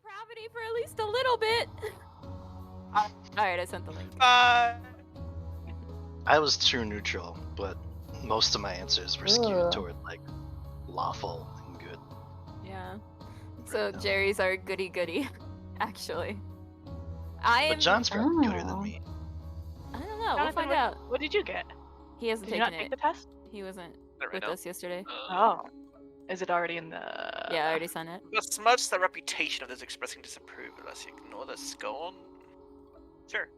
depravity for at least a little bit. Alright, I sent the link. I was true neutral, but most of my answers were skewed toward like lawful and good. Yeah. So Jerry's our goody goody, actually. But John's probably gooder than me. I don't know. Jonathan, We'll find out. What did you get? He hasn't Did you taken not it. take the test? He wasn't Right with now. us yesterday. Oh. Is it already in the... Yeah, I already sent it. But smudge the reputation of this expressing disapproval as you ignore the scorn. Sure.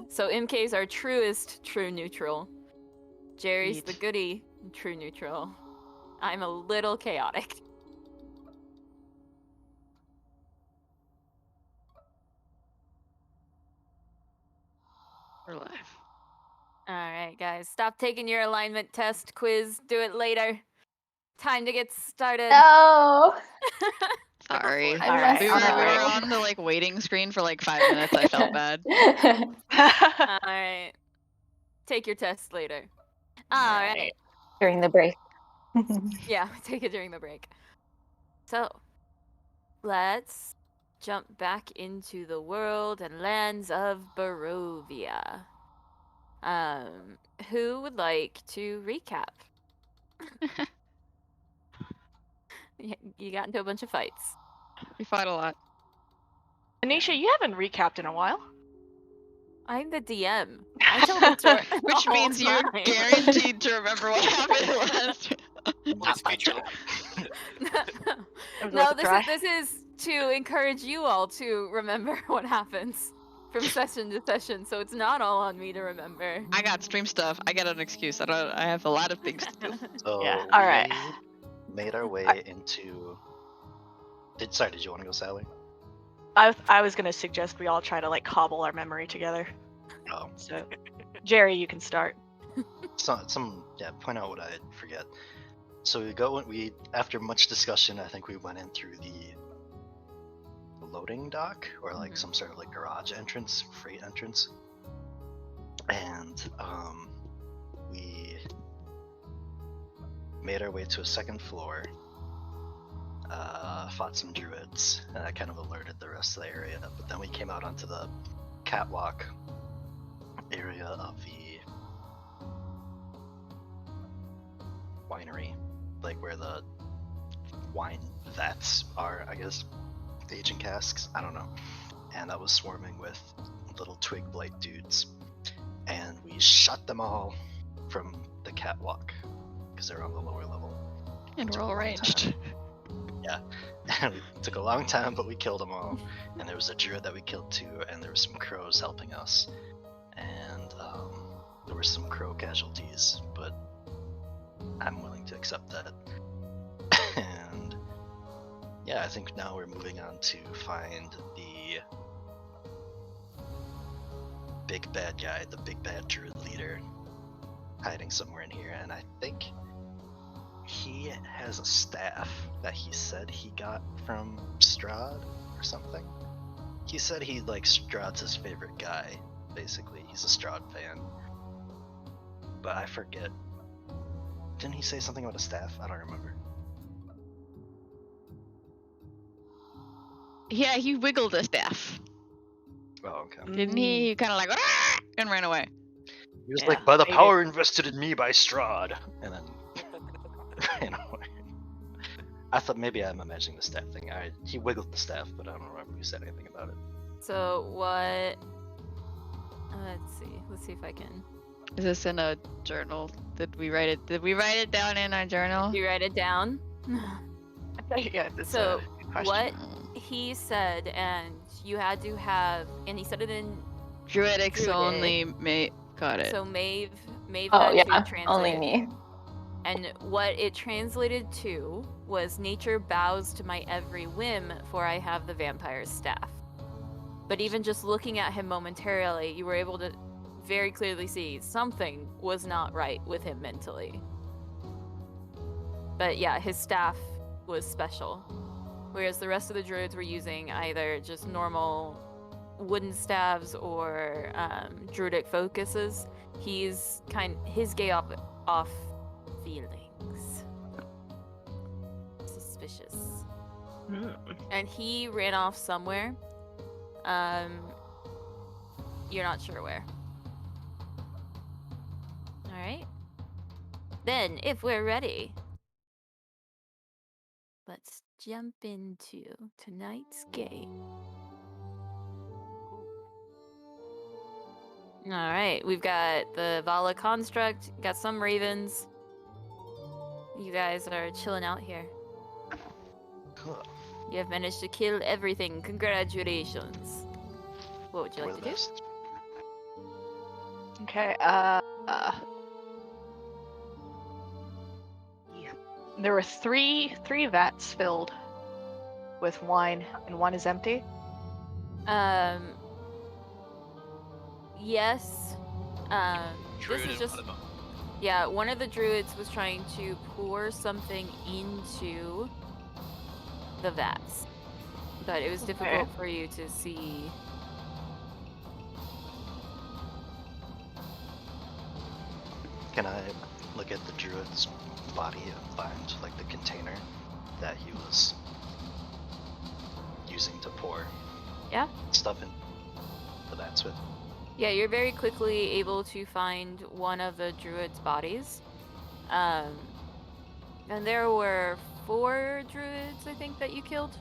So MK's our truest true neutral. Jerry's Neat. the goody true neutral. I'm a little chaotic. We're live. Alright, guys. Stop taking your alignment test quiz. Do it later. Time to get started. No. Sorry. I messed We were up. on the like waiting screen for like 5 minutes. I felt bad. Alright. Take your test later. Alright. During the break. Yeah, take it during the break. So, let's jump back into the world and lands of Barovia. Who would like to recap? You got into a bunch of fights. We fought a lot. Anisha, you haven't recapped in a while. I'm the DM. I tell the story. Which the whole means you're time. guaranteed to remember what happened last. This feature. No, this is to encourage you all to remember what happens from session to session, so it's not all on me to remember. I got stream stuff. I got an excuse. I have a lot of things to do. So Yeah, all right. we made our way into. Did you want to go, Sally? I was gonna suggest we all try to like cobble our memory together. Oh. So, Jerry, you can start. Point out what I forget. So we after much discussion, I think we went in through the loading dock or like some sort of like garage entrance, freight entrance, and we made our way to a second floor. Fought some druids, and that kind of alerted the rest of the area. But then we came out onto the catwalk area of the winery, like where the wine vats are, I guess, aging casks, I don't know. And that was swarming with little twig blight dudes. And we shot them all from the catwalk, because they're on the lower level. And we're all ranged. Yeah. And it took a long time, but we killed them all. And there was a druid that we killed too, and there were some crows helping us. And there were some crow casualties, but I'm willing to accept that. And yeah, I think now we're moving on to find the big bad guy, the big bad druid leader, hiding somewhere in here. And I think he has a staff that he said he got from Strahd or something. He said he likes Strahd's his favorite guy, basically. He's a Strahd fan. But I forget. Didn't he say something about a staff? I don't remember. Yeah, he wiggled the staff. Oh, okay. Didn't he? He kind of like "Ah!" and ran away. He was Yeah, like, by the maybe. power invested in me by Strahd. And then ran away. I thought maybe I'm imagining the staff thing. He wiggled the staff, but I don't remember if he said anything about it. So what? Let's see if I can. Is this in a journal? Did we write it down in our journal? You write it down. Yeah, that's So, a good question. what he said, and you had to have, and he said it in. Druidics Druidic. only. Got it. So Maeve Oh had yeah, to translate. only me. And what it translated to was nature bows to my every whim, for I have the vampire's staff. But even just looking at him momentarily, you were able to very clearly see something was not right with him mentally. But yeah, his staff was special. Whereas the rest of the druids were using either just normal wooden staves or druidic focuses. His gay off feelings. Suspicious. and he ran off somewhere. You're not sure where. All right. Then, if we're ready, let's jump into tonight's game. All right, we've got the Vala construct, got some ravens. You guys are chilling out here. Cool. You have managed to kill everything. Congratulations. What would you We're like the to do? best. Okay. There were three vats filled with wine, and one is empty. Yes. This Druid is and just one of them. yeah. One of the druids was trying to pour something into the vats, but it was difficult for you to see. Can I look at the druid's body and find like the container that he was using to pour Yeah. stuff in the vats with? Yeah, you're very quickly able to find one of the druid's bodies. And there were 4 druids, I think, that you killed.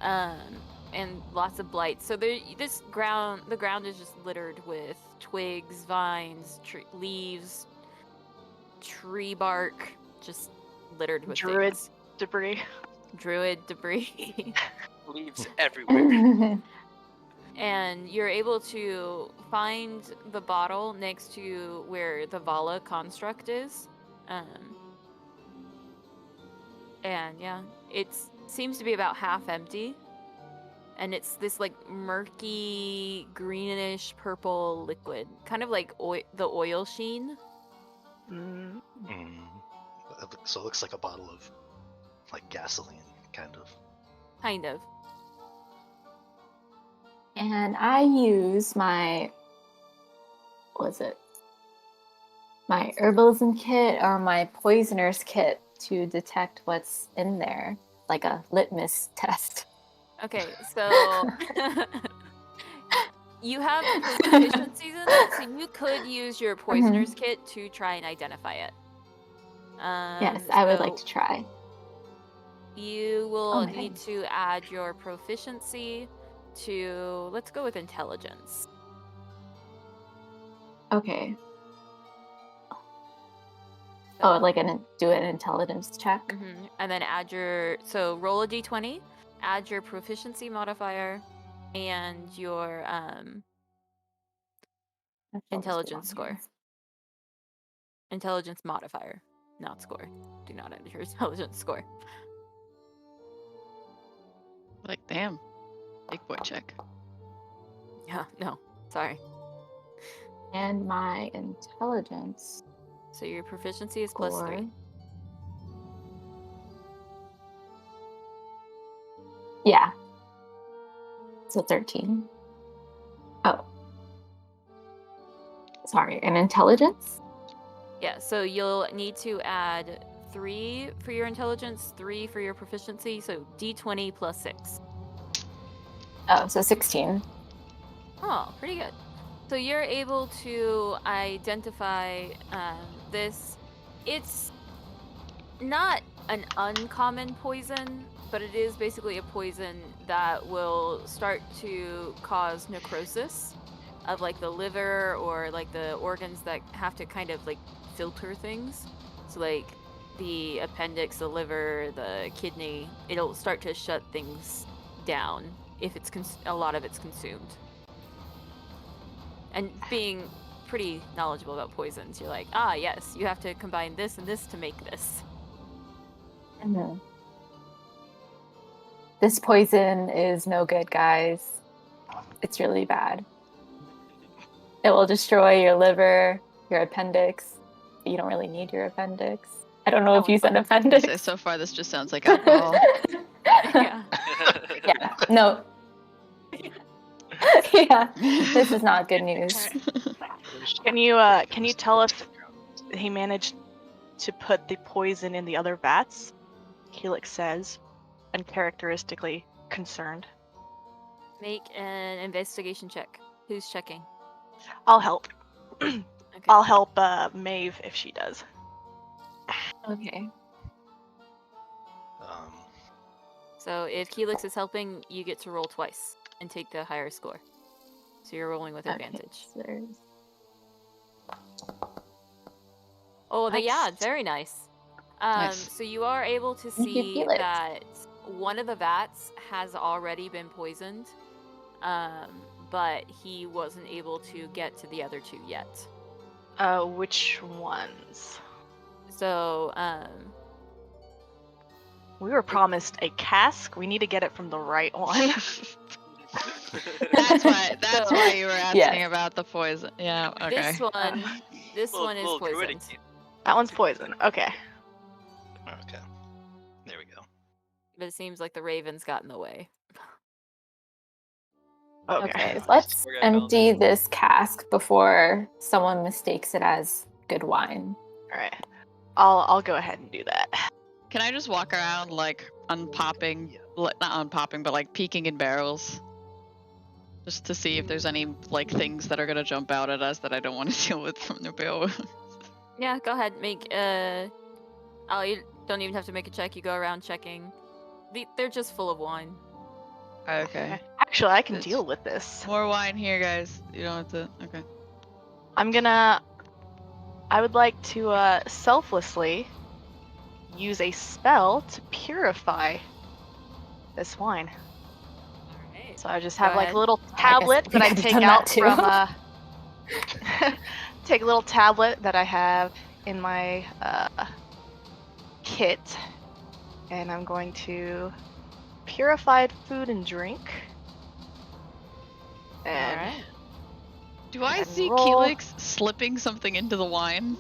And lots of blights. So the ground is just littered with twigs, vines, leaves, tree bark, just littered with Druid things. debris. Druid debris. Leaves everywhere. And you're able to find the bottle next to where the Vala construct is. And yeah, it seems to be about half empty. And it's this like murky, greenish purple liquid. Kind of like the oil sheen. Mm. So it looks like a bottle of like gasoline, kind of. Kind of. And I use my, my herbalism kit or my poisoner's kit to detect what's in there, like a litmus test. Okay, so you have proficiencies in it, so you could use your poisoner's kit to try and identify it. Yes, I would like to try. You will need to add your proficiency to, let's go with intelligence. Okay. Oh, like do an intelligence check? Mm-hmm. And then so roll a d20, add your proficiency modifier, and your intelligence score. Intelligence modifier, not score. Do not add your intelligence score. Like, damn. Big boy check. Yeah, no, sorry. And my intelligence. So your proficiency is score. +3. Yeah. So 13. Oh. Sorry, and intelligence? Yeah, so you'll need to add 3 for your intelligence, 3 for your proficiency, so d20 + 6. Oh, so 16. Oh, pretty good. So you're able to identify this. It's not an uncommon poison, but it is basically a poison that will start to cause necrosis of like the liver or like the organs that have to kind of like filter things. So like the appendix, the liver, the kidney, it'll start to shut things down if it's a lot of it's consumed. And being pretty knowledgeable about poisons, you're like, ah, yes, you have to combine this and this to make this. Mm-hmm. This poison is no good, guys. It's really bad. It will destroy your liver, your appendix. You don't really need your appendix. I don't know if you said appendix. So far, this just sounds like alcohol. Yeah. Yeah. No. Yeah. This is not good news. Can you tell us he managed to put the poison in the other vats? Helix says. uncharacteristically concerned. Make an investigation check. Who's checking? I'll help. Okay. I'll help Maeve if she does. Okay. So if Keelix is helping, you get to roll twice and take the higher score. So you're rolling with advantage. Okay, Oh, yeah, Nice. very nice. Nice. So you are able to Thank you, see Felix. that one of the vats has already been poisoned, but he wasn't able to get to the other two yet. Which ones? So, We were promised a cask. We need to get it from the right one. That's why you were asking Yes. about the poison. Yeah, okay. this one is Little druidic poisoned. game. That one's poison. Okay. Okay. There we go. But it seems like the ravens got in the way. Okay. Okay, let's Poor guy fell. empty this cask before someone mistakes it as good wine. All right. I'll go ahead and do that. Can I just walk around like unpopping, not unpopping, but like peeking in barrels? Just to see if there's any like things that are gonna jump out at us that I don't want to deal with from the barrel. Yeah, go ahead. Make oh, you don't even have to make a check. You go around checking. They're just full of wine. Okay. Actually, I can It's- deal with this. More wine here, guys. You don't have to. Okay. I would like to selflessly use a spell to purify this wine. Alright. So I just Go have like ahead. a little I guess tablet we that I could've take done out that from take a little tablet that I have in my kit, and I'm going to purified food and drink. And Alright. Do I And see roll. Keelix slipping something into the wine?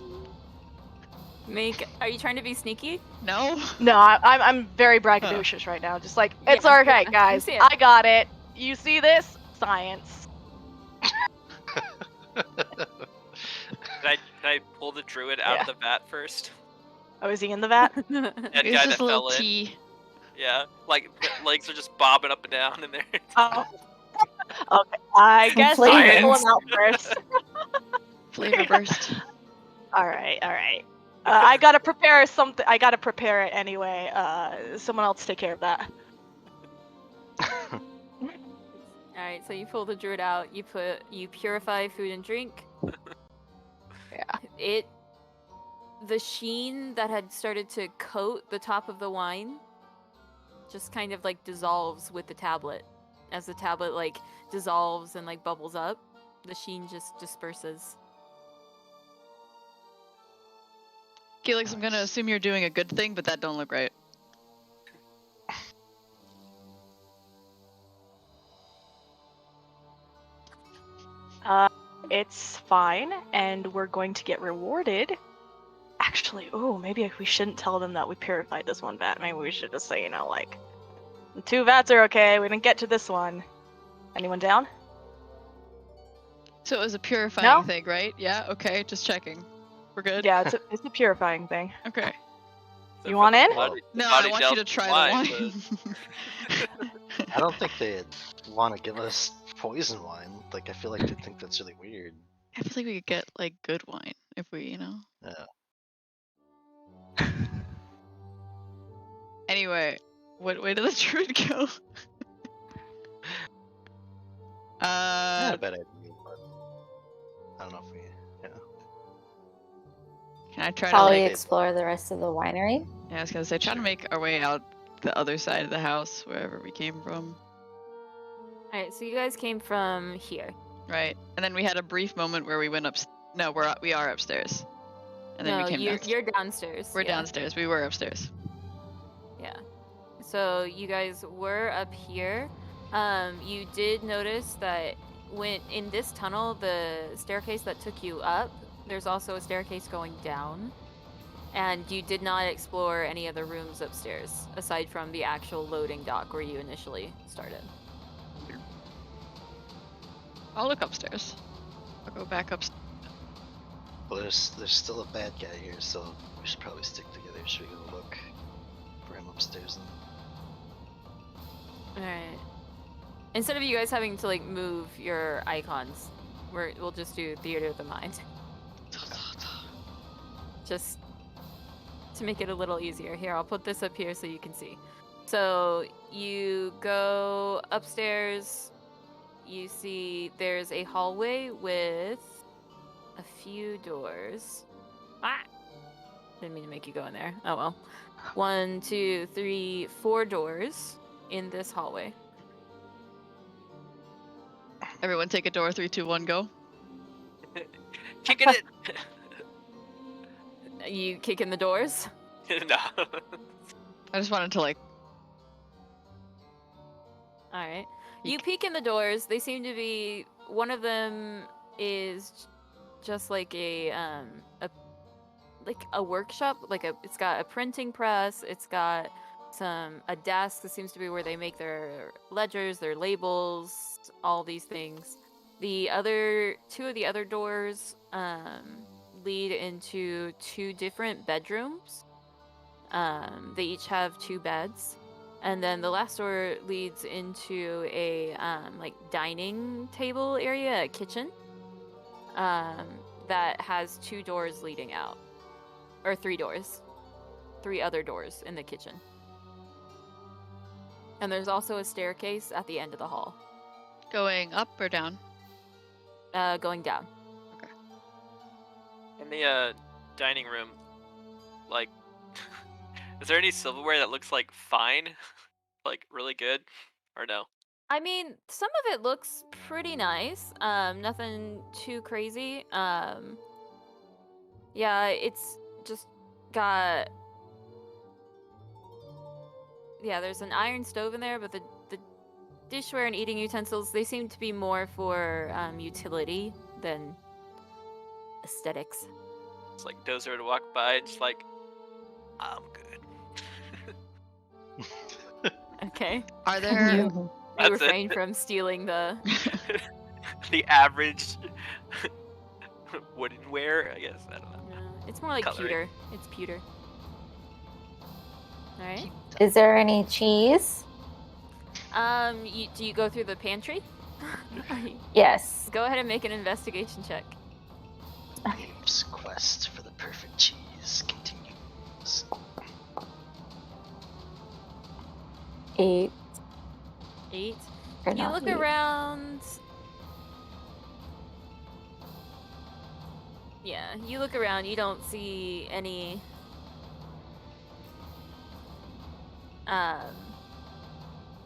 Are you trying to be sneaky? No. no, I'm very braggadocious right now. Just like, it's Yeah, okay, yeah, guys. I see it. I got it. You see this? Science. Can I pull the druid out of the vat first? Oh, is he in the vat? That It's guy just that a little fell in. tea. Yeah, like the legs are just bobbing up and down in there. Oh. Okay. I Some guess flavor. I pull him out first. Flavor burst. All right. I gotta prepare something. I gotta prepare it anyway. Someone else take care of that. Alright, so you pull the druid out, you purify food and drink. Yeah. The sheen that had started to coat the top of the wine just kind of like dissolves with the tablet. As the tablet like dissolves and like bubbles up, the sheen just disperses. Keelix, I'm gonna assume you're doing a good thing, but that don't look right. It's fine, and we're going to get rewarded. Actually, maybe we shouldn't tell them that we purified this one vat. Maybe we should just say, like, the 2 vats are okay. We didn't get to this one. Anyone down? So it was a purifying No? thing, right? Yeah. Okay. Just checking. We're good. Yeah, it's a purifying thing. Okay. So You for want the in? body- No, body I want you to delves try wine, the wine. I don't think they'd want to give us poison wine. Like, I feel like they'd think that's really weird. I feel like we could get like good wine if we, Yeah. Anyway, what way did the druid go? Not a bad idea, but I don't know if we. Yeah. Can I try to Probably like? explore the rest of the winery. Yeah, I was gonna say try to make our way out the other side of the house, wherever we came from. Alright, so you guys came from here. Right, and then we had a brief moment where we went up. No, we are upstairs. And then No, we came downstairs. you're downstairs. We're yeah. downstairs. We were upstairs. Yeah. So you guys were up here. You did notice that when in this tunnel, the staircase that took you up, there's also a staircase going down. And you did not explore any other rooms upstairs, aside from the actual loading dock where you initially started. I'll look upstairs. I'll go back upstairs. Well, there's still a bad guy here, so we should probably stick together. Should we go look for him upstairs then? Alright. Instead of you guys having to like move your icons, we'll just do theater of the mind. Just to make it a little easier. Here, I'll put this up here so you can see. So you go upstairs, you see there's a hallway with a few doors. Ah! Didn't mean to make you go in there. Oh well. 1, 2, 3, 4 doors in this hallway. Everyone take a door. 3, 2, 1, go. Kicking it. You kick in the doors. No. I just wanted to like. All right. You peek in the doors. They seem to be. One of them is just like a workshop. It's got a printing press. It's got a desk that seems to be where they make their ledgers, their labels, all these things. The other 2 of the other doors lead into 2 different bedrooms. They each have 2 beds. And then the last door leads into a like dining table area, a kitchen, that has 2 doors leading out, or 3 doors, 3 other doors in the kitchen. And there's also a staircase at the end of the hall, Going up or down? going down. In the dining room, like, is there any silverware that looks like fine, like really good, or no? I mean, some of it looks pretty nice. Nothing too crazy. Yeah, it's just got. Yeah, there's an iron stove in there, but the dishware and eating utensils, they seem to be more for utility than aesthetics. It's like Dozer would walk by and just like, I'm good. Okay. Are there? You That's refrain it. from stealing the. The average woodenware, I guess. I don't know. No, it's more like Cutlery. pewter. It's pewter. All right. Is there any cheese? Do you go through the pantry? Yes. Go ahead and make an investigation check. Gabe's quest for the perfect cheese continues. 8. 8. Or You not look 8. around. Yeah, you look around. You don't see any.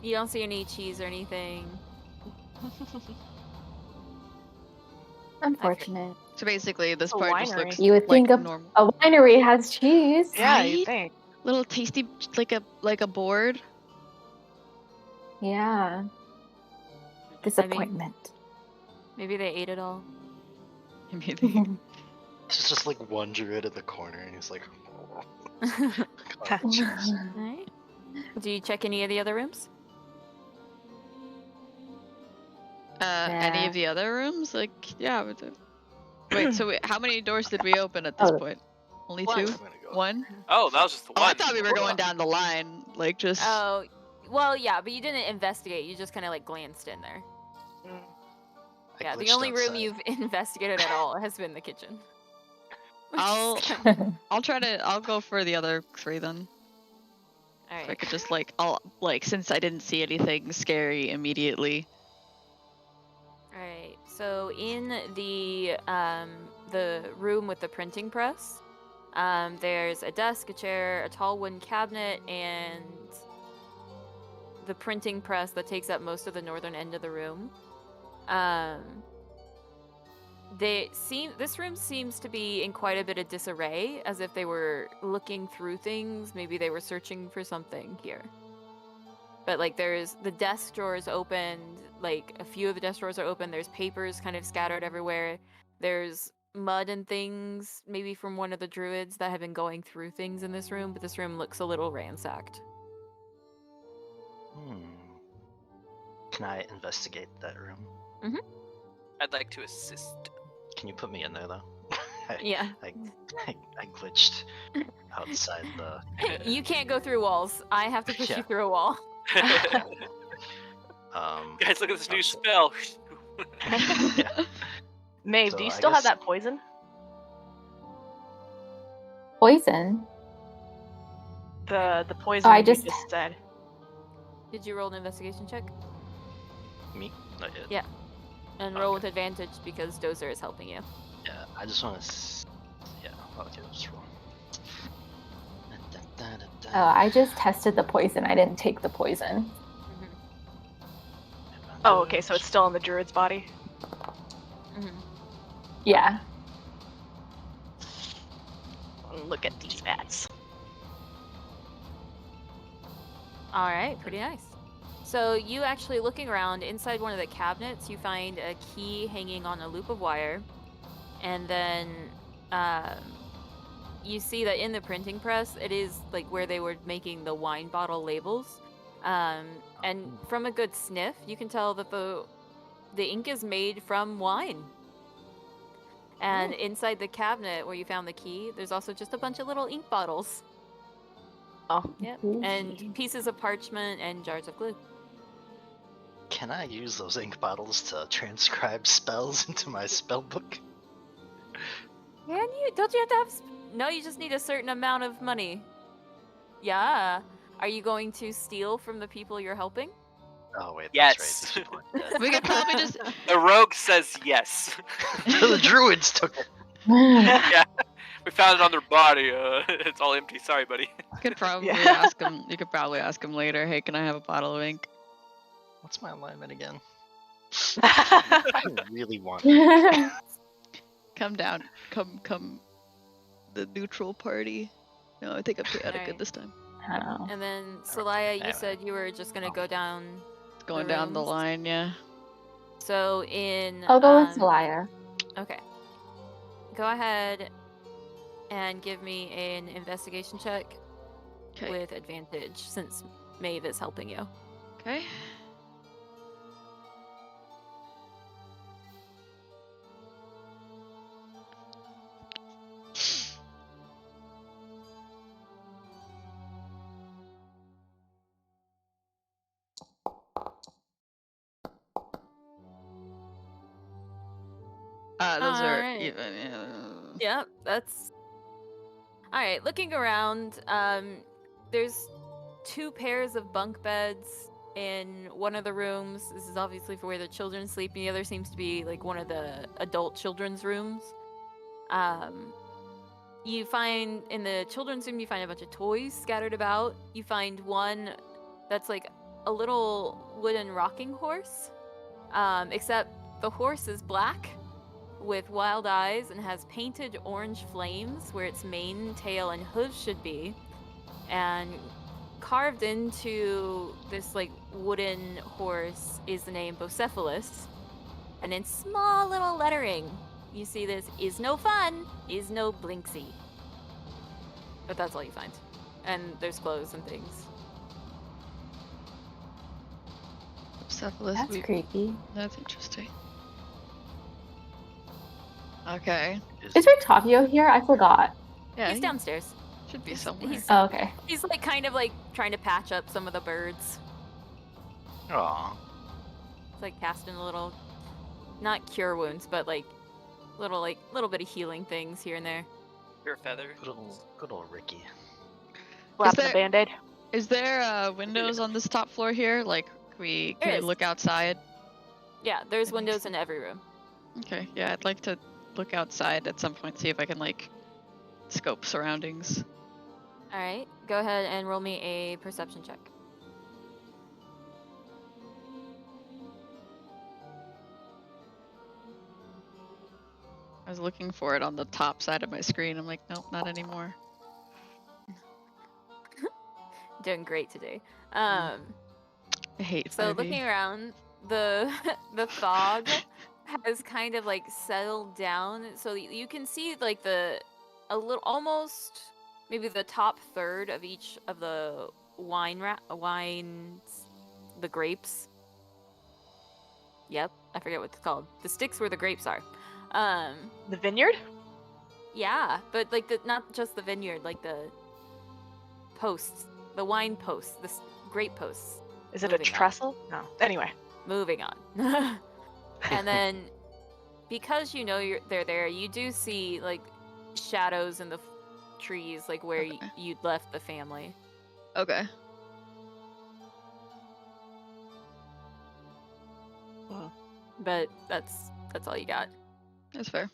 You don't see any cheese or anything. Unfortunate. So basically, this A part just winery. looks You would like think normal. a winery has cheese. Yeah, you Right? think. Little tasty, like a board. Yeah. Disappointment. Maybe they ate it all. Maybe. There's just like one druid in the corner, and he's like, Cheese. Alright. Do you check any of the other rooms? Any Yeah. of the other rooms? Like, yeah. Wait, so how many doors did we open at this Oh. point? Only One. 2? I'm gonna go. 1? Oh, that was just the Oh, one. I thought we were going down the line. Like, just. Oh, well, yeah, but you didn't investigate. You just kind of like glanced in there. Mm. I Yeah, the glitched only room outside. you've investigated at all has been the kitchen. Which is I'll- kinda- I'll go for the other 3 then. So I Alright. could just since I didn't see anything scary immediately. Alright. So in the room with the printing press, there's a desk, a chair, a tall wooden cabinet, and the printing press that takes up most of the northern end of the room. This room seems to be in quite a bit of disarray, as if they were looking through things. Maybe they were searching for something here. But like there's the desk drawers opened, like a few of the desk drawers are open. There's papers kind of scattered everywhere. There's mud and things, maybe from one of the druids that have been going through things in this room, but this room looks a little ransacked. Can I investigate that room? I'd like to assist. Can you put me in there though? Yeah. I glitched outside the. You can't go through walls. I have to push Yeah. you through a wall. Guys, look at this new shit. spell. Yeah. Maeve, So do you I still have guess- that poison? Poison. The poison I you just- just said. Did you roll an investigation check? Me? Not yet. Yeah. And roll with advantage because Dozer is helping you. Yeah, I just want to. Yeah, okay, let's just roll. Oh, I just tested the poison. I didn't take the poison. Oh, okay, so it's still in the druid's body. Yeah. Look at these bats. All right, pretty nice. So you actually looking around inside one of the cabinets, you find a key hanging on a loop of wire, and then you see that in the printing press, it is like where they were making the wine bottle labels. And from a good sniff, you can tell that the ink is made from wine. And inside the cabinet where you found the key, there's also just a bunch of little ink bottles. Oh. Yep. And pieces of parchment and jars of glue. Can I use those ink bottles to transcribe spells into my spell book? Can you? Don't you have to have? No, you just need a certain amount of money. Yeah. Are you going to steal from the people you're helping? Oh wait, Yes. that's right. These people are dead. We could probably just The rogue says yes. The druids took it. Yeah, we found it on their body. It's all empty. Sorry, buddy. could probably Yeah. ask him. You could probably ask him later. Hey, can I have a bottle of ink? What's my alignment again? I really want it. Come down. Come. The neutral party. No, I think I'm chaotic Alright. this time. I don't know. And then Salaya, you Anyway. said you were just gonna go down. It's going The down the rooms? line, yeah. So in. I'll go with Zelaya. Okay. Go ahead and give me an investigation check Okay. with advantage since Maeve is helping you. Okay. Those are Alright. even. Yep, that's. Alright, looking around, there's 2 pairs of bunk beds in one of the rooms. This is obviously for where the children sleep, and the other seems to be like one of the adult children's rooms. You find in the children's room, you find a bunch of toys scattered about. You find one that's like a little wooden rocking horse, except the horse is black with wild eyes and has painted orange flames where its mane, tail, and hooves should be. And carved into this like wooden horse is the name Bocephalus. And in small little lettering, you see this is no fun, is no blinksy. But that's all you find. And there's clothes and things. Cephalus. That's creepy. That's interesting. Okay. Is Rictavio here? I forgot. Yeah, He's he downstairs. should be somewhere. He's, Oh, okay. he's like kind of like trying to patch up some of the birds. Aw. It's like casting a little, not cure wounds, but like little bit of healing things here and there. Your feather. Good old Ricky. Slap there- the band-aid. Is there windows on this top floor here? Like, can we There is. look outside? Yeah, there's windows in every room. Okay, yeah, I'd like to look outside at some point, see if I can, like, scope surroundings. All right, go ahead and roll me a perception check. I was looking for it on the top side of my screen. I'm like, nope, not anymore. Doing great today. I hate So 5e. looking around, the the fog has kind of like settled down, so you can see like a little almost maybe the top third of each of the wines, the grapes. Yep, I forget what it's called. The sticks where the grapes are. The vineyard? Yeah, but like not just the vineyard, like the posts, the wine posts, the grape posts. Is it a Moving on. trestle? No. Anyway. Moving on. And then, because you know they're there, you do see like shadows in the trees, like where Okay. you'd left the family. Okay. But that's all you got. That's fair.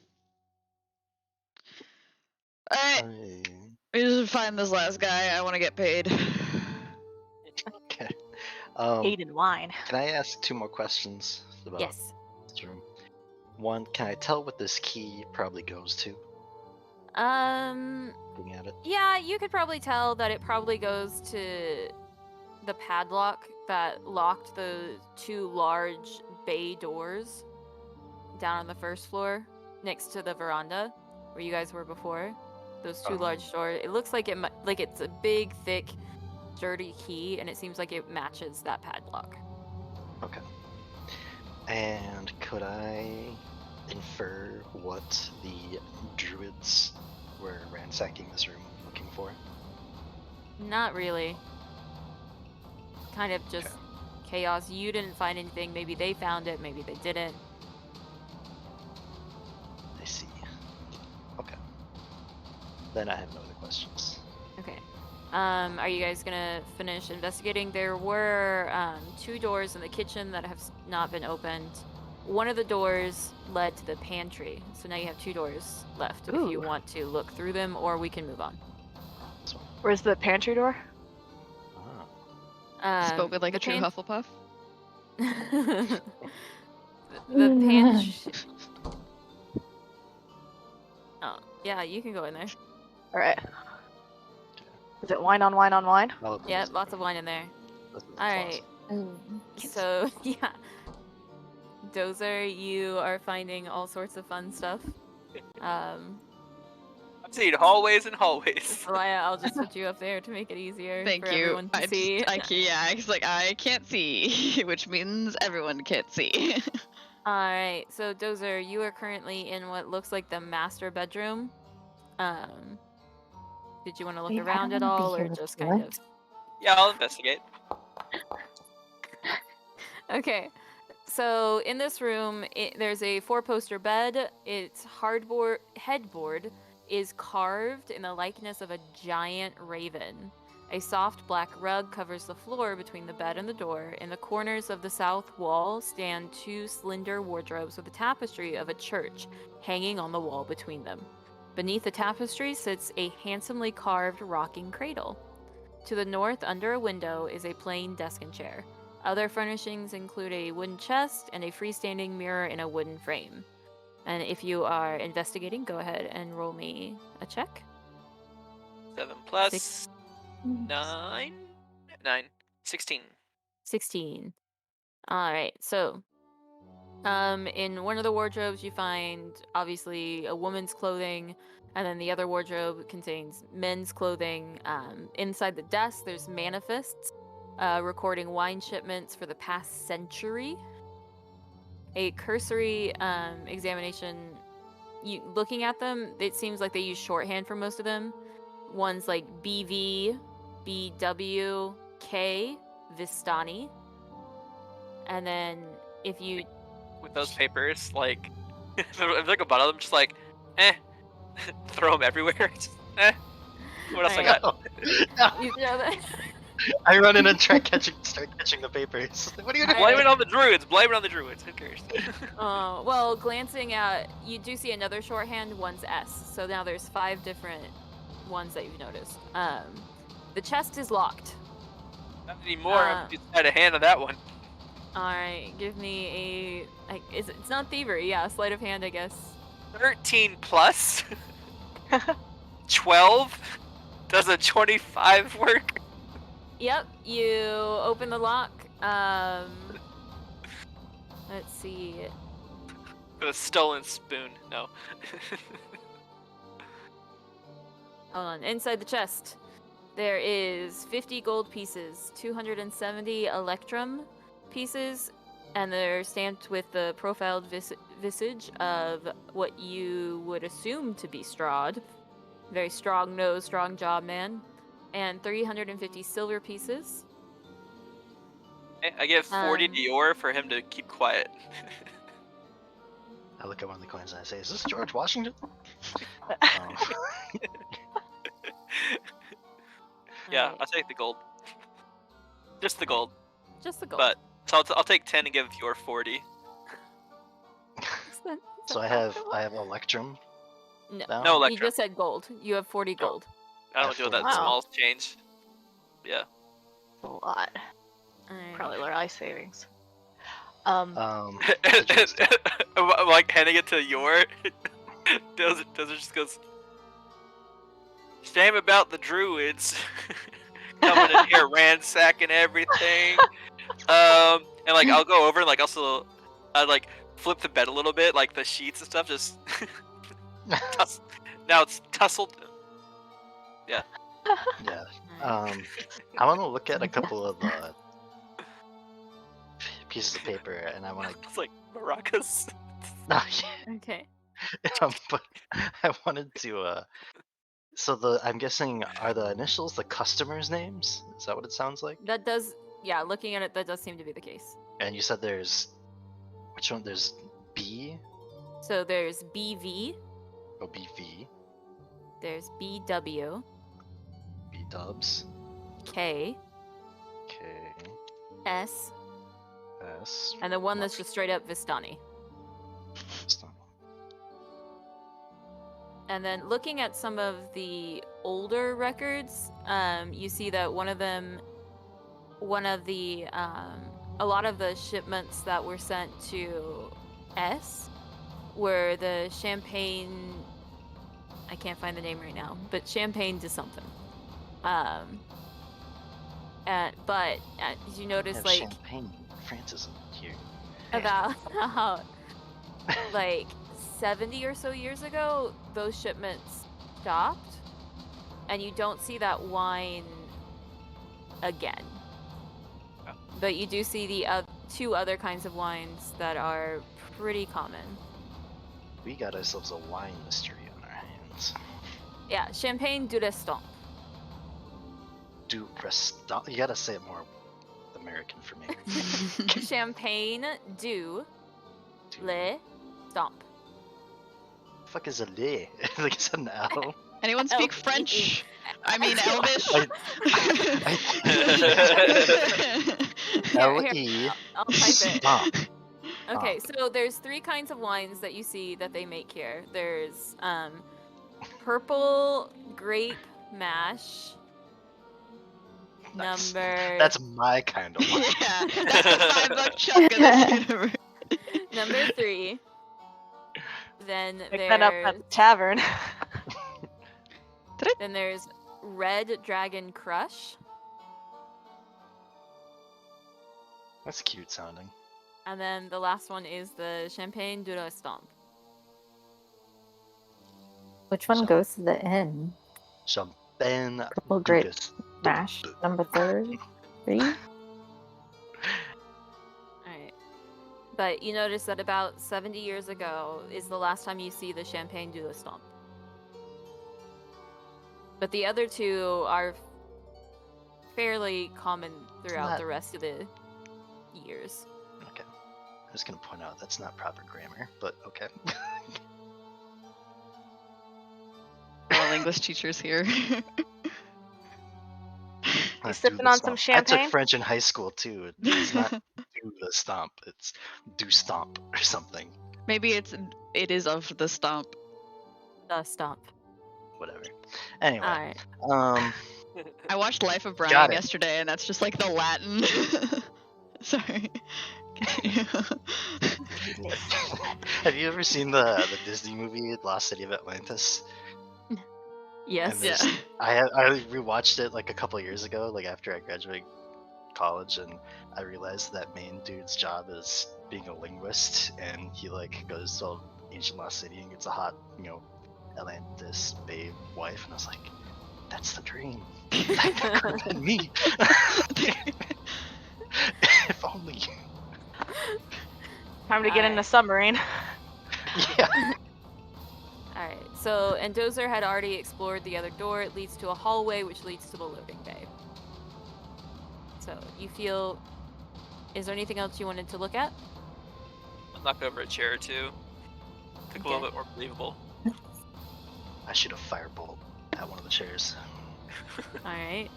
Alright, I- we just find this last guy. I want to get paid. Okay. Aid and wine. Can I ask 2 more questions about Yes. this room? One, can I tell what this key probably goes to? Looking at it. Yeah, you could probably tell that it probably goes to the padlock that locked the 2 large bay doors down on the first floor next to the veranda where you guys were before. Those 2 large doors. It looks like it's a big, thick, sturdy key, and it seems like it matches that padlock. Okay. And could I infer what the druids were ransacking this room looking for? Not really. Kind of just chaos. You didn't find anything. Maybe they found it. Maybe they didn't. I see. Okay. Then I have no other questions. Okay. Are you guys gonna finish investigating? There were 2 doors in the kitchen that have not been opened. One of the doors led to the pantry, so now you have 2 doors left if you Ooh. want to look through them, or we can move on. This one. Where's the pantry door? Ah. Spoke with like the a true Hufflepuff. the pantry. Oh, yeah, you can go in there. Alright. Is it wine on wine on wine? I'll open Yeah, this lots door. of wine in there. This is All right. Ooh. So, yeah. Dozer, you are finding all sorts of fun stuff. I'm seeing hallways and hallways. So I'll just put you up there to make it easier Thank for you. everyone to see. It's like I can't see, which means everyone can't see. Alright, so Dozer, you are currently in what looks like the master bedroom. Did you want to look Wait, I around don't at wanna be all, here or with just you. kind What? of? Yeah, I'll investigate. Okay, so in this room, there's a 4-poster bed. Its headboard is carved in the likeness of a giant raven. A soft black rug covers the floor between the bed and the door. In the corners of the south wall stand 2 slender wardrobes with a tapestry of a church hanging on the wall between them. Beneath the tapestry sits a handsomely carved rocking cradle. To the north, under a window, is a plain desk and chair. Other furnishings include a wooden chest and a freestanding mirror in a wooden frame. And if you are investigating, go ahead and roll me a check. 7 plus Six. 9. 16. 16. Alright, so in one of the wardrobes you find obviously a woman's clothing, and then the other wardrobe contains men's clothing. Inside the desk there's manifests recording wine shipments for the past century. A cursory examination, looking at them, it seems like they use shorthand for most of them. One's like BV, BW, K, Vistani. And then if you With those papers, like, if there's like a bunch of them, just like, throw them everywhere. Just, What else I Alright. got? you throw that. I run in and start catching the papers. What are you doing? Blame it on the druids. Blame it on the druids. Who cares? Well, glancing at, you do see another shorthand. One's S. So now there's 5 different ones that you've noticed. The chest is locked. Not anymore. I'm just had a hand on that one. All right, give me it's not thievery. Yeah, sleight of hand, I guess. 13 plus 12. Does a 25 work? Yep, you open the lock. Let's see. With a stolen spoon. No. Hold on. Inside the chest, there is 50 gold pieces, 270 electrum pieces, and they're stamped with the profiled visage of what you would assume to be Strahd. Very strong nose, strong jaw man. And 350 silver pieces. I give 40 Um, to Yor for him to keep quiet. I look at one of the coins and I say, "Is this George Washington?" Um, Yeah, Alright, I'll take the gold. Just the gold. just the gold. But so I'll take 10 and give Yor 40. Is that so I factual? have Electrum. No, down. No you Electrum. just said gold. You have 40 gold. I I don't have deal with 40 that gold. small change. Yeah. A lot. Alright. Probably lower life savings. did you just- I'm like handing it to Yor. Dozer just goes. Shame about the druids coming in here ransacking everything. And like I'll go over and like also I like flip the bed a little bit, like the sheets and stuff. Just now it's tussled. yeah. Alright. I want to look at a couple of pieces of paper, and I want to. It's like maracas. No, Okay. but I wanted to. So I'm guessing, are the initials the customers' names? Is that what it sounds like? That does, yeah, looking at it, that does seem to be the case. And you said there's which one? There's B. So there's BV, Oh, BV, there's BW, B Dubs, K, K, S, S. and the one that's just straight up Vistani. And then looking at some of the older records, you see that a lot of the shipments that were sent to S were the Champagne. I can't find the name right now, but Champagne to something. But as you notice, Have like champagne. France isn't here. about like 70 or so years ago, those shipments stopped, and you don't see that wine again. But you do see the two other kinds of wines that are pretty common. We got ourselves a wine mystery on our hands. Yeah, Champagne du Restant. Du Restant. You gotta say it more American for me. Champagne du Le Stomp. Fuck is a le? Like it's an L. Anyone speak Elf. French? I mean Elvish. L Here, E. I'll type it. Stomp. Okay, so there's three kinds of wines that you see that they make here. There's purple grape mash. Nice. Number That's my kind of wine. Yeah, that's the $5 chunk of this universe. number 3. Then Pick that up at there's the tavern. Red Dragon Crush, That's cute sounding. and then the last one is the Champagne du Restant. Which one goes to the inn? Champagne. Purple grape Dugas. mash. Number 3? Alright. But you notice that about 70 years ago is the last time you see the Champagne du Restant. But the other two are fairly common throughout Not- the rest of the years. Okay. I'm just gonna point out that's not proper grammar, but okay. All English teachers here. Not sipping do the on some stomp. I champagne? took French in high school too. It's not do the stomp. It's do stomp or something. Maybe it is of the stomp. The Stomp. Whatever. Anyway. Alright. I watched Life of Got Brian it. yesterday, and that's just like the Latin. Sorry. Continue. Have you ever seen the Disney movie Lost City of Atlantis? Yes. And Yeah. I rewatched it like a couple years ago, like after I graduated college, and I realized that main dude's job is being a linguist, and he like goes to ancient Lost City and gets a hot, Atlantis babe wife, and I was like, that's the dream. That could have been me. If only. Time to get in the Alright. submarine. Yeah. Alright, so, and Dozer had already explored the other door. It leads to a hallway which leads to the loading bay. So, you feel Is there anything else you wanted to look at? I'll knock over a chair or two. Look a little bit more believable. I shoot a firebolt at one of the chairs. All right.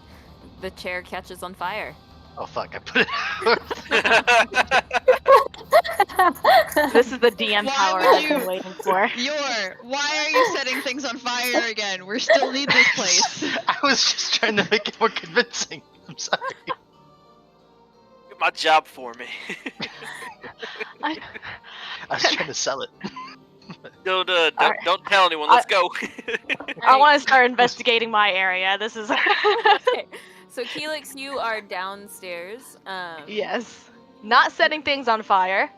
The chair catches on fire. Oh fuck! I put it out. This is the DM Why power would I've you- been waiting for. Why are you setting things on fire again? We still need this place. I was just trying to make it more convincing. I'm sorry. Get my job for me. I was trying to sell it. Don't tell anyone. Let's go. I want to start investigating my area. This is. Okay. So Keelix, you are downstairs. Yes. Not setting things on fire.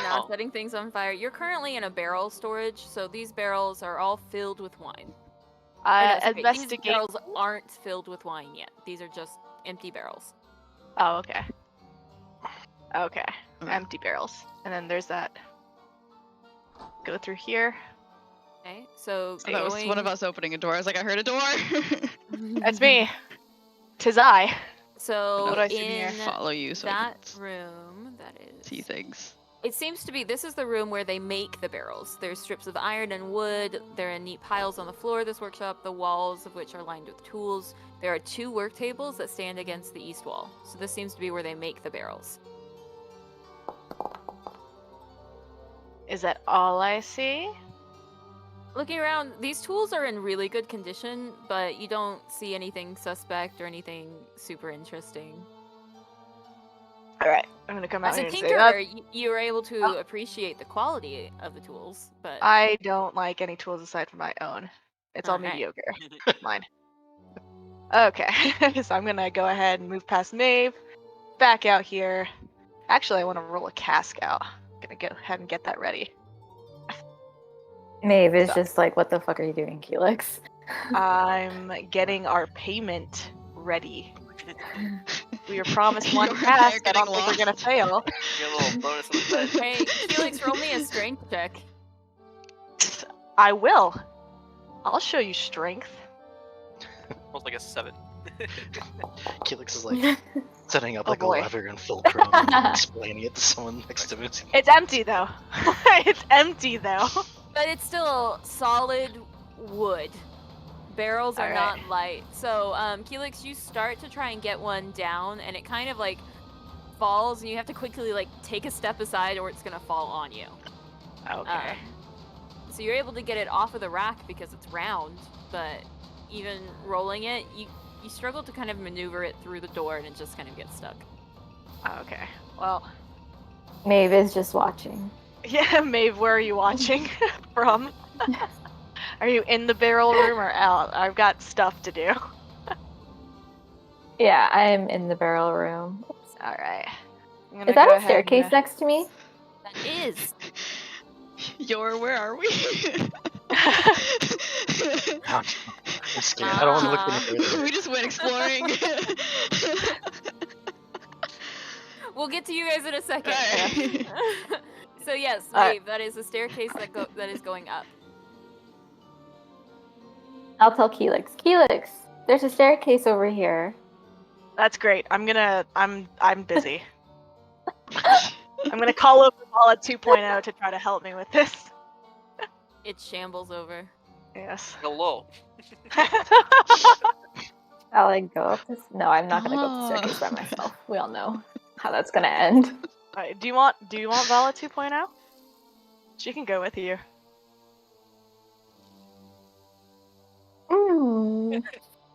Not setting things on fire. You're currently in a barrel storage, so these barrels are all filled with wine. These Investigate. barrels aren't filled with wine yet. These are just empty barrels. Oh, okay. Okay. Empty barrels. And then there's that. Go through here. Okay, so Oh, that was one of us opening a door. I was like, I heard a door. That's me. 'Tis I. So What do I see in here? in Follow you so I that can room, that is. see things. It seems to be this is the room where they make the barrels. There's strips of iron and wood. They're in neat piles on the floor of this workshop, the walls of which are lined with tools. There are 2 work tables that stand against the east wall. So this seems to be where they make the barrels. Is that all I see? Looking around, these tools are in really good condition, but you don't see anything suspect or anything super interesting. Alright, I'm gonna come out As a here and say that. tinkerer, you are able to appreciate the quality of the tools, but I don't like any tools aside from my own. It's all Alright. mediocre. Mine. Okay, so I'm gonna go ahead and move past Maeve, back out here. Actually, I want to roll a cask out. Gonna go ahead and get that ready. Maeve is So- just like, what the fuck are you doing, Keelix? I'm getting our payment ready. We were promised one You're cask. I getting don't think we're gonna lost. fail. Get a little bonus on the side. hey, Felix, roll me a strength check. I will. I'll show you strength. Almost like a 7. Keelix is like setting up Oh, like boy. a lever and full chrome and explaining it to someone next to it. It's empty though. It's empty though. But it's still solid wood. Barrels are Alright. not light. So, Keelix, you start to try and get one down, and it kind of like falls, and you have to quickly like take a step aside, or it's gonna fall on you. Okay. So you're able to get it off of the rack because it's round, but even rolling it, you struggle to kind of maneuver it through the door, and it just kind of gets stuck. Okay. Well, Maeve is just watching. yeah, Maeve, where are you watching from? Are you in the barrel room or out? I've got stuff to do. Yeah, I'm in the barrel room. All right. Is that a staircase next to me? That is. Where are we? I'm scared. I don't want to look any further. We just went exploring. We'll get to you guys in a second. Alright. So yes, Alright. Maeve, that is a staircase that is going up. I'll tell Keelix. Keelix, there's a staircase over here. That's great. I'm busy. I'm gonna call over Paula 2.0 to try to help me with this. It shambles over. Yes. Hello. I'll like go up this. No, I'm not gonna go up the staircase by myself. We all know how that's gonna end. Alright, do you want Vala 2.0? She can go with you.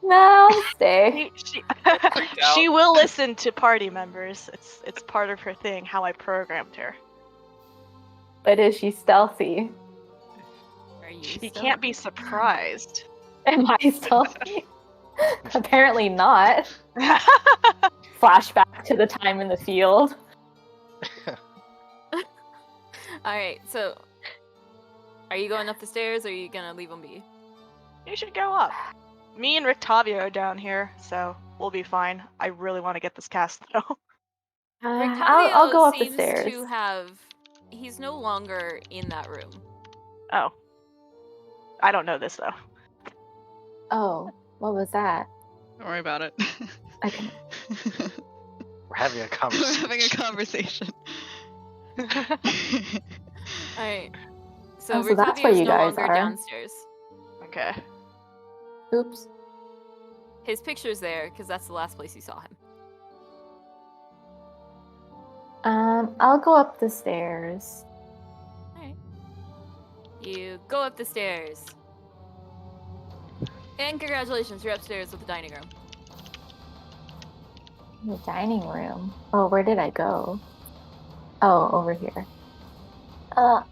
No, I'll stay. She will listen to party members. It's part of her thing, how I programmed her. But is she stealthy? Are you She still- can't be surprised. Am I stealthy? Apparently not. Flashback to the time in the field. Alright, so are you going up the stairs or are you gonna leave them be? You should go up. Me and Rictavio are down here, so we'll be fine. I really want to get this cast though. I'll go up the seems stairs. to have. He's no longer in that room. Oh. I don't know this though. Oh, what was that? Don't worry about it. Okay. We're having a We're conversation. having a conversation. All right. Oh, So so that's where Ricavio is you no guys longer are. downstairs. Okay. Oops. His picture's there because that's the last place you saw him. I'll go up the stairs. All right. You go up the stairs. And congratulations, you're upstairs with the dining room. The dining room. Oh, where did I go? Oh, over here. Alright.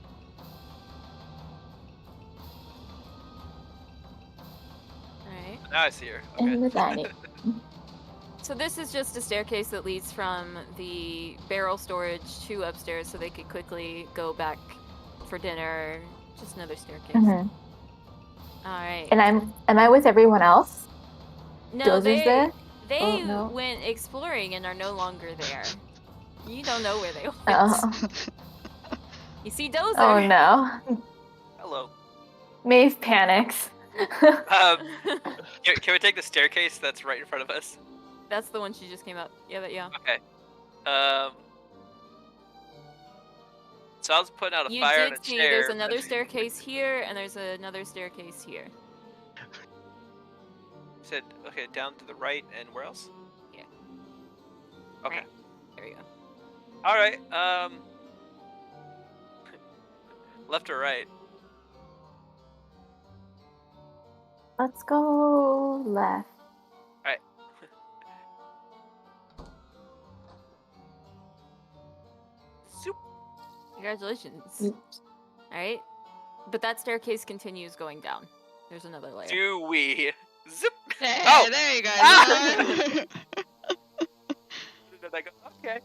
Now I see her. In Okay. the dining. So this is just a staircase that leads from the barrel storage to upstairs so they could quickly go back for dinner. Just another staircase. Mhm. Alright. And am I with everyone else? No, Dozer's there? they Oh, no. went exploring and are no longer there. You don't know where they went. Oh, You see Dozer. oh no. Hello. Maeve panics. Can we take the staircase that's right in front of us? That's the one she just came up. Yeah, but yeah. Okay. So I was putting out a You fire in did a see chair. there's another staircase here and there's another staircase here. Said okay, down to the right, and where else? Yeah. Okay. Right. There you go. All right. Left or right? Let's go left. All right. Soup. Congratulations. Oops. Alright. But that staircase continues going down. There's another layer. Do we? Zip. Hey, Oh! there you guys Ah! are. Did I go? Okay.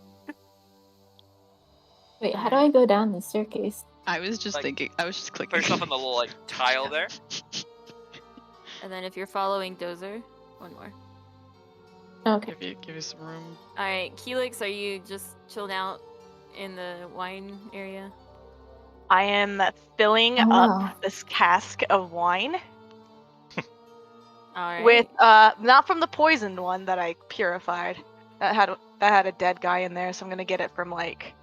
Wait, how do I go down the staircase? I was just Like, thinking. I was just Put clicking. yourself on the little like tile there. And then if you're following Dozer, one more. Okay. Give you some room. Alright, Keelix, are you just chilling out in the wine area? I am filling Oh, up no. this cask of wine Alright. with not from the poisoned one that I purified. That had a dead guy in there, so I'm gonna get it from like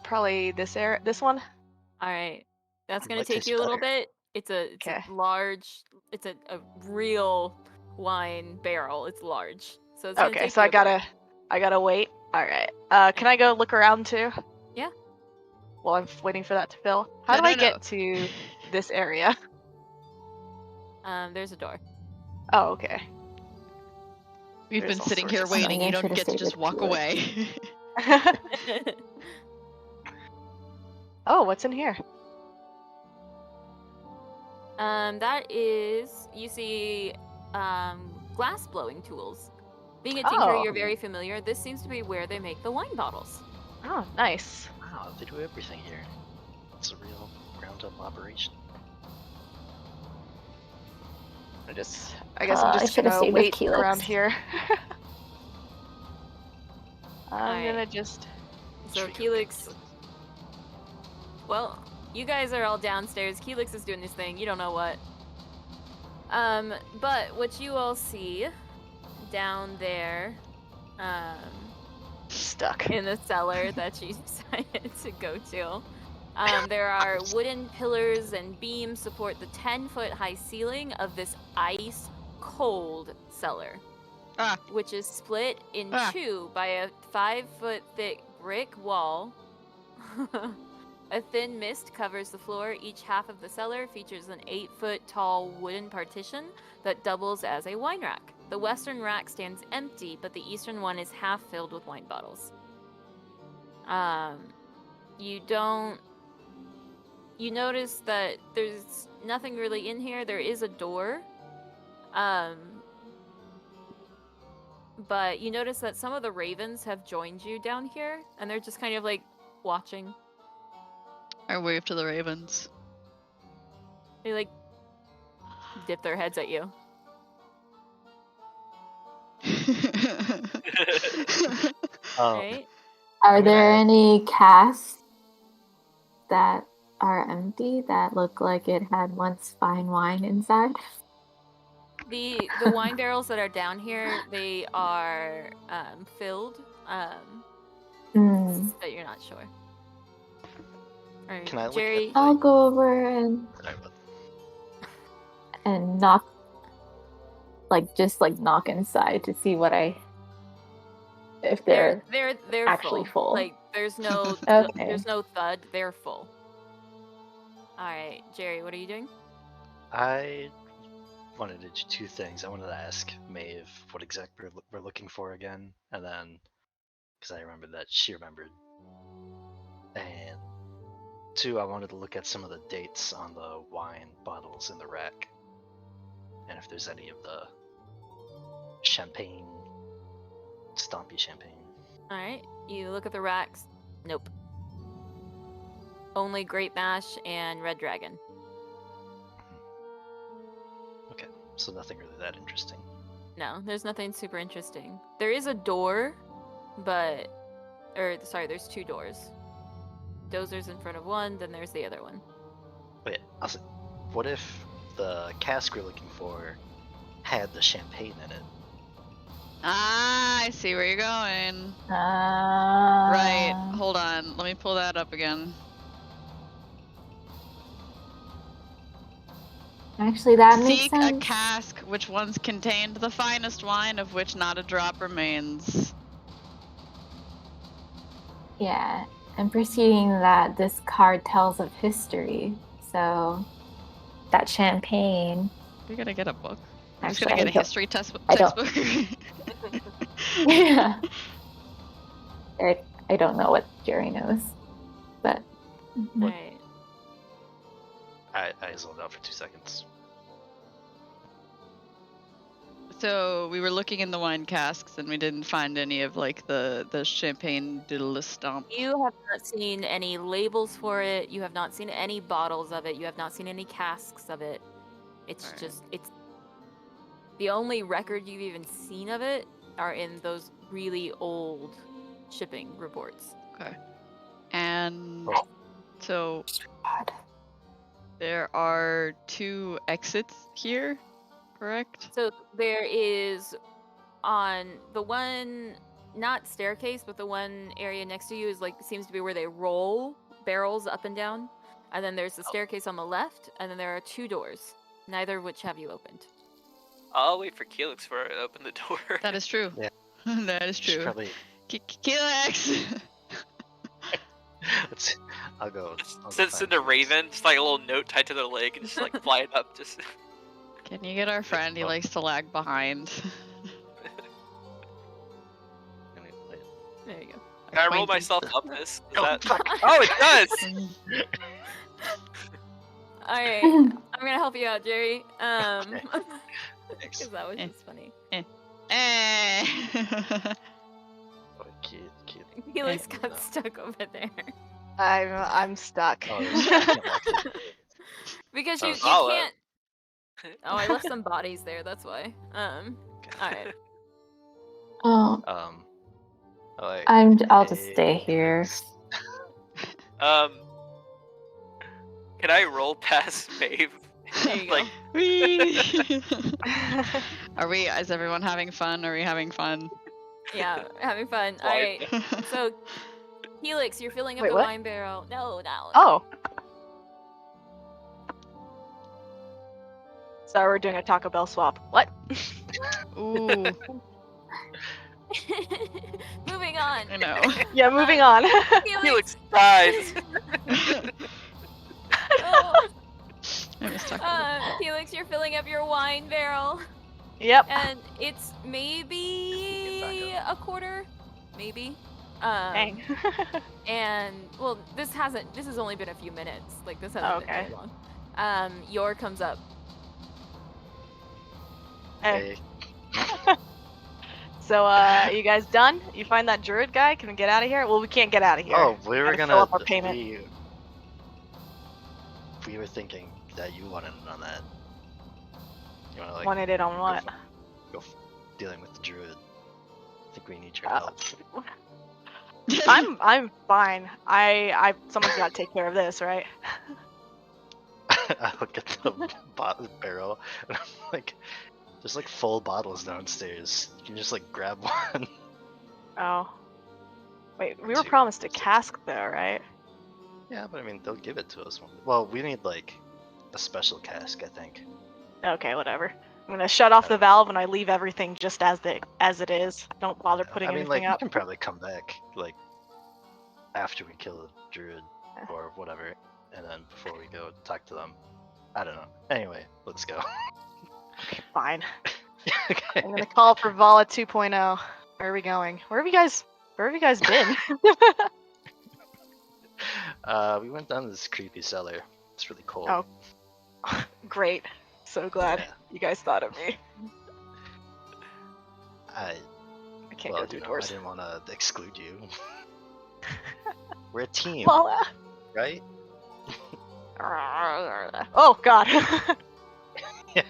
probably this one. Alright. That's gonna What take tastes you a little better? bit. It's a Okay. large, it's a real wine barrel. It's large. So it's gonna Okay, take so you a bit. I gotta wait. All right. Can I go look around too? Yeah. While I'm waiting for that to fill. How do No, I no. get to this area? There's a door. Oh, okay. We've There's been all sitting sorts here of waiting. stuff. You Make sure don't to get to stay just with walk Felix. away. Oh, what's in here? That is, you see, glass blowing tools. Being a tinker, Oh. you're very familiar. This seems to be where they make the wine bottles. Oh, nice. Wow, they do everything here. It's a real ground-up operation. I guess I I'm just should've gonna stayed with wait Keelix. around here. I'm Alright. gonna just. So Keelix, well, you guys are all downstairs. Keelix is doing his thing. You don't know what. But what you all see down there, Stuck. in the cellar that you decided to go to, there are wooden pillars and beams support the 10-foot high ceiling of this ice cold cellar, Ah. which is split in Ah. two by a 5-foot thick brick wall. A thin mist covers the floor. Each half of the cellar features an 8-foot tall wooden partition that doubles as a wine rack. The western rack stands empty, but the eastern one is half filled with wine bottles. You notice that there's nothing really in here. There is a door. But you notice that some of the ravens have joined you down here, and they're just kind of like watching. I wave to the ravens. They like dip their heads at you. Oh, Right? Are I'm there gonna- any casks that are empty that look like it had once fine wine inside? The wine barrels that are down here, they are filled, Hmm. but you're not sure. All right, Can I look Jerry? at I'll go over Sorry, but and knock, just knock inside to see if they're They're actually full. Like there's no Okay. there's no thud. They're full. All right, Jerry, what are you doing? I wanted to do two things. I wanted to ask Maeve what exactly we're looking for again, and then because I remembered that she remembered, and two, I wanted to look at some of the dates on the wine bottles in the rack, and if there's any of the champagne, stompy champagne. All right, you look at the racks. Nope. Only Great Mash and Red Dragon. Okay, so nothing really that interesting. No, there's nothing super interesting. There is a door, there's two doors. Dozer's in front of one, then there's the other one. Wait, what if the cask we're looking for had the champagne in it? Ah, I see where you're going. Ah. Right. Hold on. Let me pull that up again. Actually, that makes Seek sense. a cask which once contained the finest wine of which not a drop remains. Yeah, and preceding that, this card tells of history. So that champagne. We gotta get a book. I'm just Actually, gonna get a I don't- history I don't- textbook. Yeah. I don't know what Jerry knows, but All right. I zoned out for 2 seconds. So we were looking in the wine casks and we didn't find any of like the champagne de l'estampe. You have not seen any labels for it. You have not seen any bottles of it. You have not seen any casks of it. It's Alright. just it's the only record you've even seen of it are in those really old shipping reports. Okay. And Oh. so God. there are 2 exits here, correct? So there is on the one, not staircase, but the one area next to you is seems to be where they roll barrels up and down. And then there's the staircase on the left, and then there are 2 doors, neither of which have you opened. I'll wait for Keelix for it to open the door. That is true. Yeah. That is Should true. probably. Kilex! I'll go. Send a raven, just like a little note tied to their leg, and just like fly it up. Just Can you get our friend? He likes to lag behind. There you go. can I roll Acquaintance. myself up this? Is Oh, that... fuck. Oh, it does. All right, I'm gonna help you out, Jerry. Thanks. Because that was just funny. Eh. Oh, kid. Felix got stuck over there I'm stuck. Oh, there's- because Oh, you follow. can't. Oh, I left some bodies there. That's why. All right. Oh, Like, I'll just stay here. Can I roll past Maeve? There you go. Like, Whee! Is everyone having fun? Are we having fun? Yeah, having fun. All right. So, Helix, you're filling up Wait, the what? wine barrel. No. Oh. Sorry, we're doing a Taco Bell swap. What? Ooh, Moving on. I know. Yeah, moving on. Helix, Felix dies. oh, I was talking. Felix, you're filling up your wine barrel, Yep. and it's maybe a quarter, maybe. Dang. And well, this has only been a few minutes. Like this hasn't been Okay. very long. Yor comes up. Hey. Hey, So, you guys done? You find that druid guy? Can we get out of here? Well, we can't get out of here. oh, we were Gotta gonna. fill up our payment. We were thinking that you wanted in on that. You wanna like Wanted it on what? dealing with the druid. I think we need your Uh, help. I'm fine. Someone's got to take care of this, right? I look at the barrel and I'm like, There's like full bottles downstairs. You can just like grab one. Oh. Wait, we were Two. promised a cask though, right? Yeah, but I mean, they'll give it to us. Well, we need like a special cask, I think. Okay, whatever. I'm gonna shut off the valve and I leave everything just as it is. Don't bother putting I mean, like anything we up. can probably come back like after we kill the druid or whatever, and then before we go talk to them. I don't know. Anyway, let's go. Fine. Okay. I'm gonna call for Vala 2.0. Where are we going? Where have you guys been? We went down this creepy cellar. It's really cold. Oh. Great. So glad Yeah. you guys thought of me. I can't well, go through you know, doors. I didn't want to exclude you. We're a team, Vala. right? Oh God. Yeah.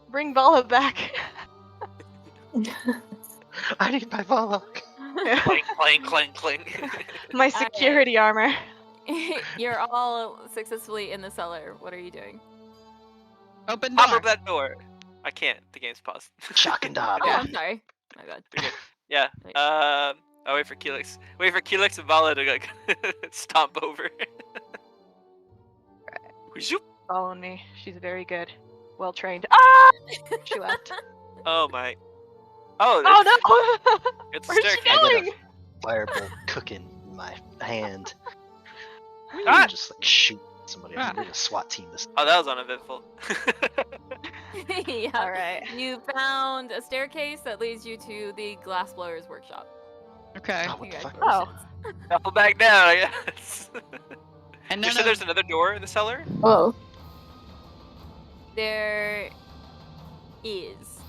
Bring Vala back. I need my Vala. Clang, clang, clang, clang. My security armor. You're all successfully in the cellar. What are you doing? Open Pop door. up that door. I can't. The game's paused. Shock and dog. Oh, I'm sorry. My bad. Yeah. Wait. I'll wait for Keelix. Wait for Keelix and Vala to like stomp over. Zoop. Follow me. She's very good. Well trained. Ah! She left. Oh my. Oh, Oh no! it's Where's she staircase. going? Firebolt cooking in my hand. Ah! And just like shoot somebody. I mean, we're a SWAT team. This. Oh, that was uneventful. Yeah. All right. You found a staircase that leads you to the glassblower's workshop. Okay. Oh, what the fuck? Oh. Shuffle back down, I guess. And You none said of there's another door in the cellar? Whoa. There is,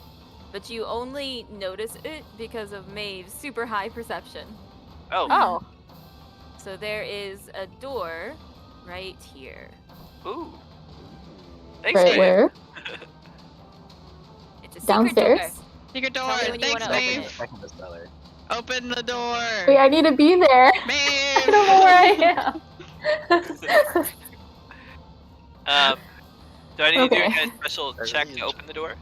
but you only notice it because of Maeve's super high perception. Oh. Oh. So there is a door right here. Ooh. Thanks, Right Maeve. where? It's a secret Downstairs? door. secret door. Tell me when you Thanks, wanna open Maeve. it. Back in the cellar. Open the door. Wait, I need to be there. Maeve. I don't know where I am. Do I need to do Okay. a special check to open the door?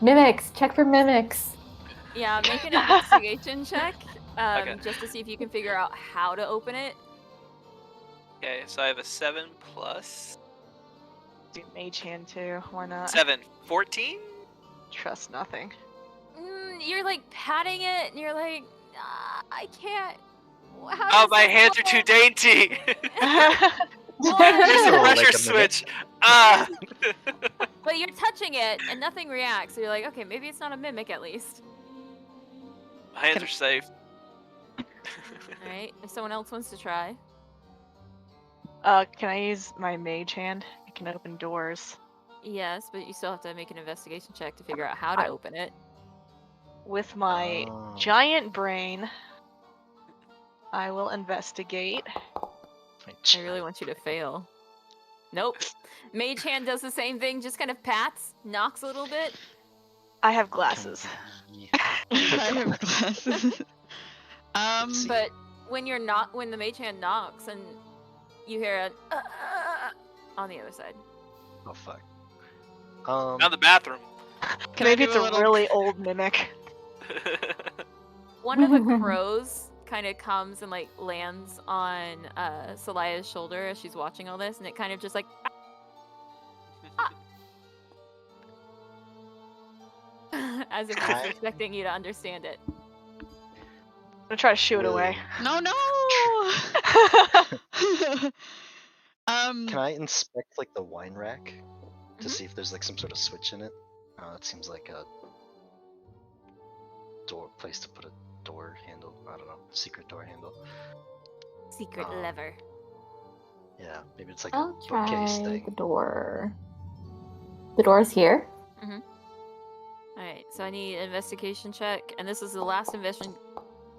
Mimics. Check for mimics. Yeah, make an investigation check, Okay. just to see if you can figure out how to open it. Okay, so I have a 7 plus Do mage hand too. Why not? 7. 14? Trust nothing. You're like patting it, and you're like, I can't. How Oh, does my this hands are go?" too dainty! Well, There's a Oh, like pressure a mimic? switch! Ah! But you're touching it, and nothing reacts. So you're like, okay, maybe it's not a mimic at least. My hands are safe. All right. If someone else wants to try, Can I use my mage hand? I can open doors. yes, but you still have to make an investigation check to figure out how to open it. With my Oh. giant brain, I will investigate. I really want you to fail. Nope. Mage hand does the same thing, just kind of pats, knocks a little bit. I have glasses. I have glasses. see. But when the mage hand knocks and you hear a on the other side. Oh fuck. Found the bathroom. Can I Maybe do it's a a little- really old mimic. One of the crows kind of comes and like lands on Selaya's shoulder as she's watching all this, and it kind of just like as if it's expecting you to understand it. I'm gonna try to shoo it away. No, no. Can I inspect like the wine rack to Mhm. see if there's like some sort of switch in it? It seems like a place to put a door handle. I don't know, secret door handle. Secret Um, lever. Yeah, maybe it's like I'll a bookcase try thing. the door. The door's here. Alright, so I need an investigation check, and this is the last investigation.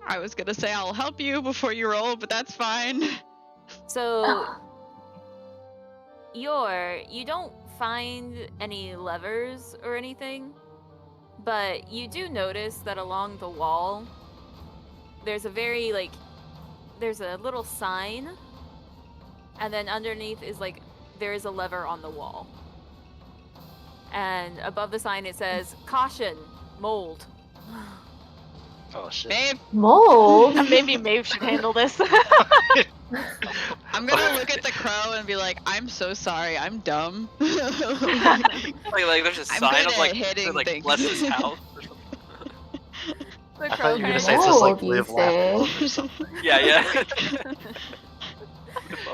I was gonna say I'll help you before you roll, but that's fine. So you don't find any levers or anything, but you do notice that along the wall there's a there's a little sign, and then underneath is there is a lever on the wall. And above the sign it says, "Caution, mold." Oh shit. Maeve, Mold? Maybe Maeve should handle this. I'm gonna look at the crow and be like, I'm so sorry, I'm dumb. Like there's a I'm sign good of like, at hitting like things. bless this house or something. The I crow thought you were kinda gonna say it's just like Mold, you live, laugh, say? love or something. Yeah.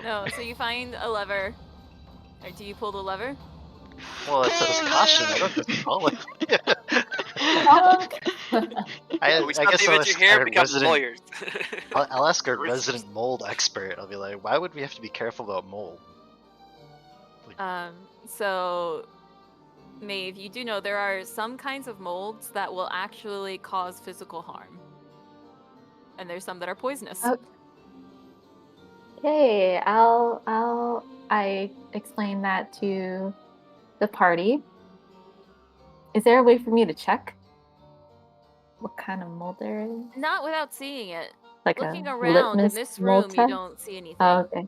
No, so you find a lever. Or do you pull the lever? Well, it says Pull the caution. I lever! don't just call it. Honk. I We stopped guess even I'll to ask here our become resident. lawyers. I'll ask our Research. resident mold expert. I'll be like, why would we have to be careful about mold? So Maeve, you do know there are some kinds of molds that will actually cause physical harm. And there's some that are poisonous. Oh. Okay, I explain that to the party. Is there a way for me to check what kind of mold there is? Not without seeing it. Like Looking a around in litmus this mold room, you test? don't see anything. Oh, okay.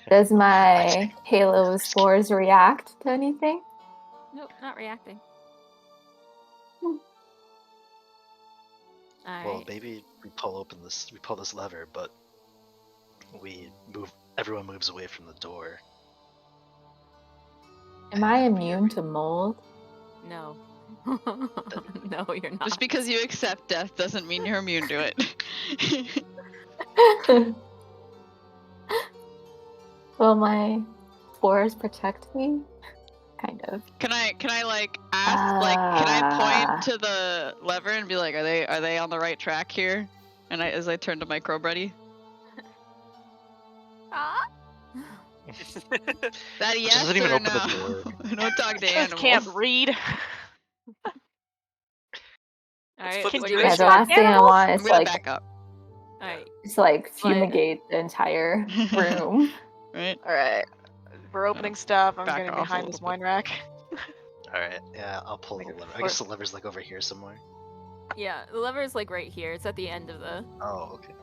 Does my halo spores react to anything? Nope, not reacting. Hmm. All Well, right. maybe we pull this lever, but everyone moves away from the door. Am I immune to mold? No. No, you're not. Just because you accept death doesn't mean you're immune to it. Will my spores protect me? Kind of. Can I like ask can I point to the lever and be like, are they on the right track here? And as I turn to my crow buddy. Ah? That yes doesn't even or open the no? door. I don't talk to Just animals. can't read. All right. flip What the do you switch. Yeah, guys the do? last thing I want I'm is gonna like back up. All right. just like But- fumigate the entire room. Right? Alright. We're opening stuff. I'm Back getting off a behind this little bit. wine rack. All right, yeah, I'll pull the Like a lever. I guess the lever's like over here somewhere. Yeah, the lever is like right here. It's at the end of the. Oh, okay.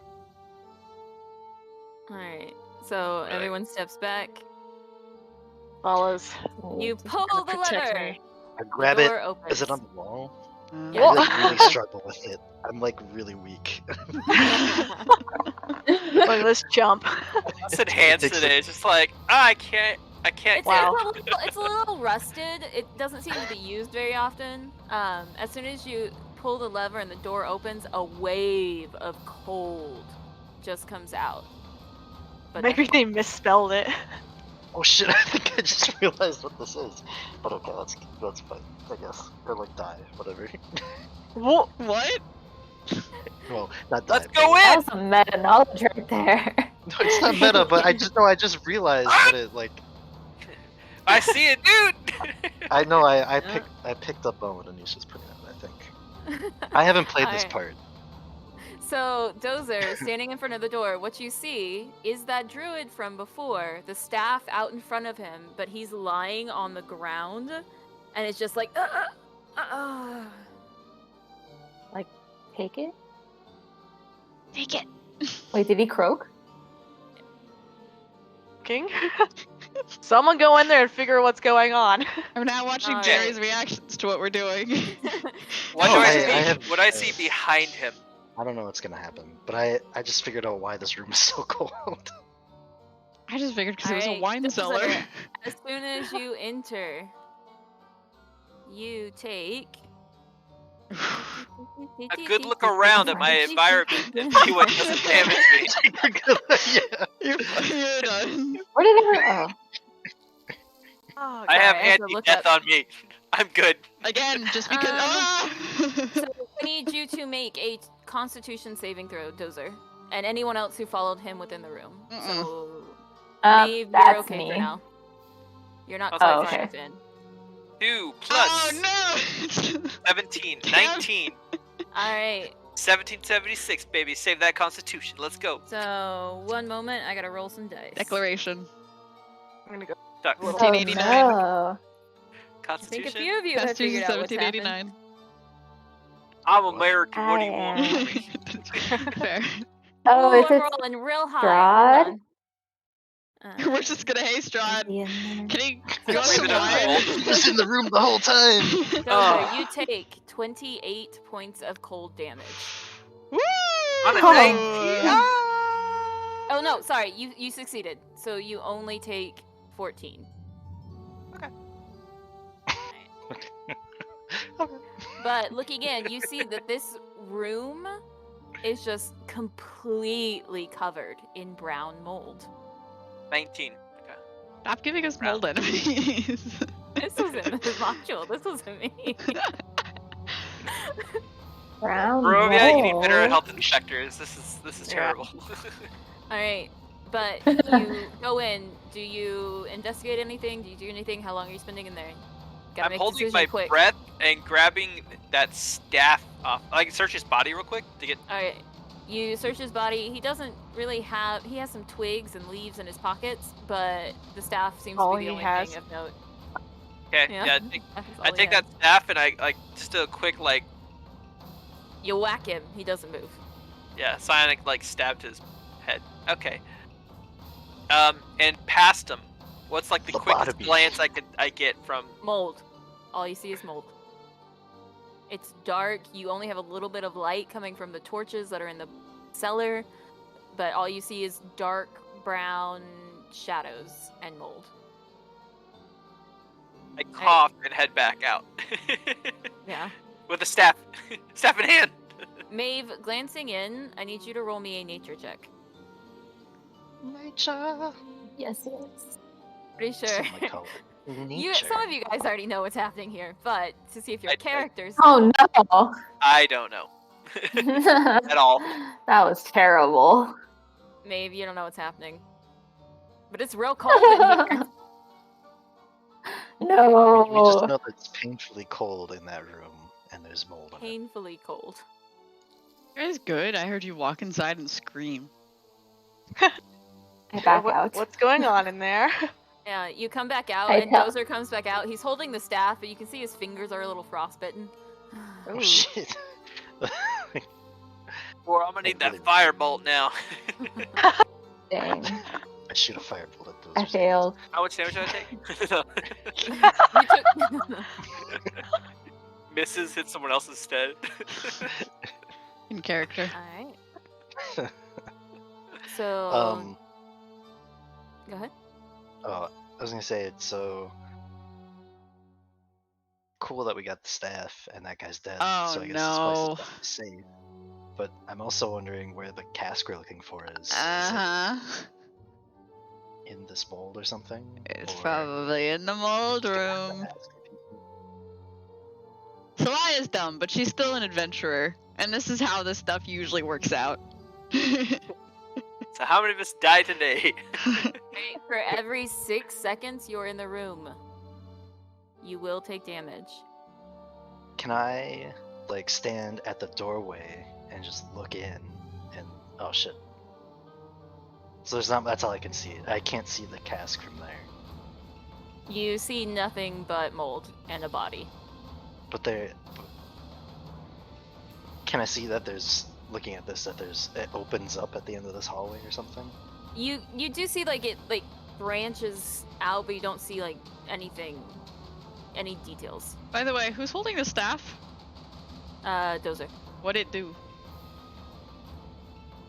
All right. So Right. everyone steps back. Follows. You pull gonna the protect lever. me. I grab the it. door opens. Is it on the wall? Yeah. I like really struggle with it. I'm like really weak. Look at this jump. It's enhanced takes today. It's just like I can't. Wow. It's a little rusted. It doesn't seem to be used very often. As soon as you pull the lever and the door opens, a wave of cold just comes out. But Maybe they misspelled it. Oh shit! I think I just realized what this is. But okay, that's fine. I guess, or like die, whatever. What? What? Well, not die. Let's go That in. was some meta knowledge right there. No, it's not meta, but I just realized that it like. I see it, dude. I know I picked up on what Anisha's putting out. I think I haven't played this Alright. part. So, Dozer, standing in front of the door, what you see is that druid from before, the staff out in front of him, but he's lying on the ground, and it's just like, Like, take it? Take it. Wait, did he croak? King? Someone go in there and figure what's going on. I'm now watching Alright. Jerry's reactions to what we're doing. What No, do I I see? have- What I see behind him? I don't know what's gonna happen, but I just figured out why this room is so cold. I just figured because it was a Alright, wine Dozer, cellar. As soon as you enter, you take A good look around at my environment and see what doesn't damage me. Yeah. You're done. Where did everyone? Oh, Oh, I have I have to look anti-death up- on me. I'm good. Again, just because. So I need you to make a Constitution saving throw, Dozer, and anyone else who followed him within the room. So, Maeve, you're that's okay me. for now. You're not Oh, quite okay. far in. 2 plus Oh no! 17, Damn. 19, All right. 1776, baby. Save that Constitution. Let's go. So 1 moment, I gotta roll some dice. Declaration. I'm gonna go. Duck. Oh, 1789. no. I think a Constitution. few of you have Constitution figured out what's happened. 1789. I'm American. What do you I want? Fair. Oh, Ooh, is I'm it rolling real high. Strahd? Hold on. We're just gonna, hey, Strahd, in can you So want some Leave it up to wine? Mold. He was in the room the whole time. Dozer, you take 28 points of cold damage. Woo! On a Oh. 19. Oh no, sorry, you succeeded. So you only take 14. But looking in, you see that this room is just completely covered in brown mold. 19. Okay. Stop giving us Brown. mold enemies. This wasn't the module. This wasn't me. Brown Barovia, you need better mold. health inspectors. This is Yeah. terrible. All right, but you go in. Do you investigate anything? Do you do anything? How long are you spending in there? Gotta I'm make a holding decision my quick. breath and grabbing that staff off. I can search his body real quick to get. All right, you search his body. He doesn't really have. He has some twigs and leaves in his pockets, but the staff seems All to be the he only has. thing of note. Okay, Yeah. yeah. That's I all he take has. that staff and I like just do a quick like You whack him. He doesn't move. psionic like stab to his head. Okay. And past him. What's like the quickest Lobotomy. glance I get from? Mold. All you see is mold. It's dark. You only have a little bit of light coming from the torches that are in the cellar, but all you see is dark brown shadows and mold. I cough and head back out. Yeah. With a staff in hand. Maeve, glancing in, I need you to roll me a nature check. Nature. Yes, yes. Pretty sure. Something like color. Some of you guys already know what's happening here, but to see if your I- characters. Oh no. I don't know. At all. That was terrible. Maeve, you don't know what's happening. But it's real cold in here. No. We just know that it's painfully cold in that room, and there's mold in it. Painfully cold. Guys, good. I heard you walk inside and scream. I back What- out. What's going on in there? Yeah, you come back out, I and tell- Dozer comes back out. He's holding the staff, but you can see his fingers are a little frostbitten. Oh shit. Or I'm gonna need that Really? firebolt now. Dang. I shoot a firebolt at those. I failed. How much damage did I take? No. You took- Misses, hits someone else instead. In character. Alright. So, go ahead. Oh, I was gonna say it's so cool that we got the staff and that guy's dead. Oh, so I guess no. this place is back to safe. But I'm also wondering where the cask we're looking for is. Is Uh-huh. it in this mold or something? It's Or probably in the mold just gonna have to room. ask people? Salaya's dumb, but she's still an adventurer. And this is how this stuff usually works out. So how many of us die today? For every 6 seconds you're in the room, you will take damage. Can I like stand at the doorway and just look in and oh shit. So there's not that's all I can see. I can't see the cask from there. You see nothing but mold and a body. But there can I see that there's looking at this that there's it opens up at the end of this hallway or something? You do see like it like branches out, but you don't see like anything, any details. By the way, who's holding the staff? Dozer. What'd it do?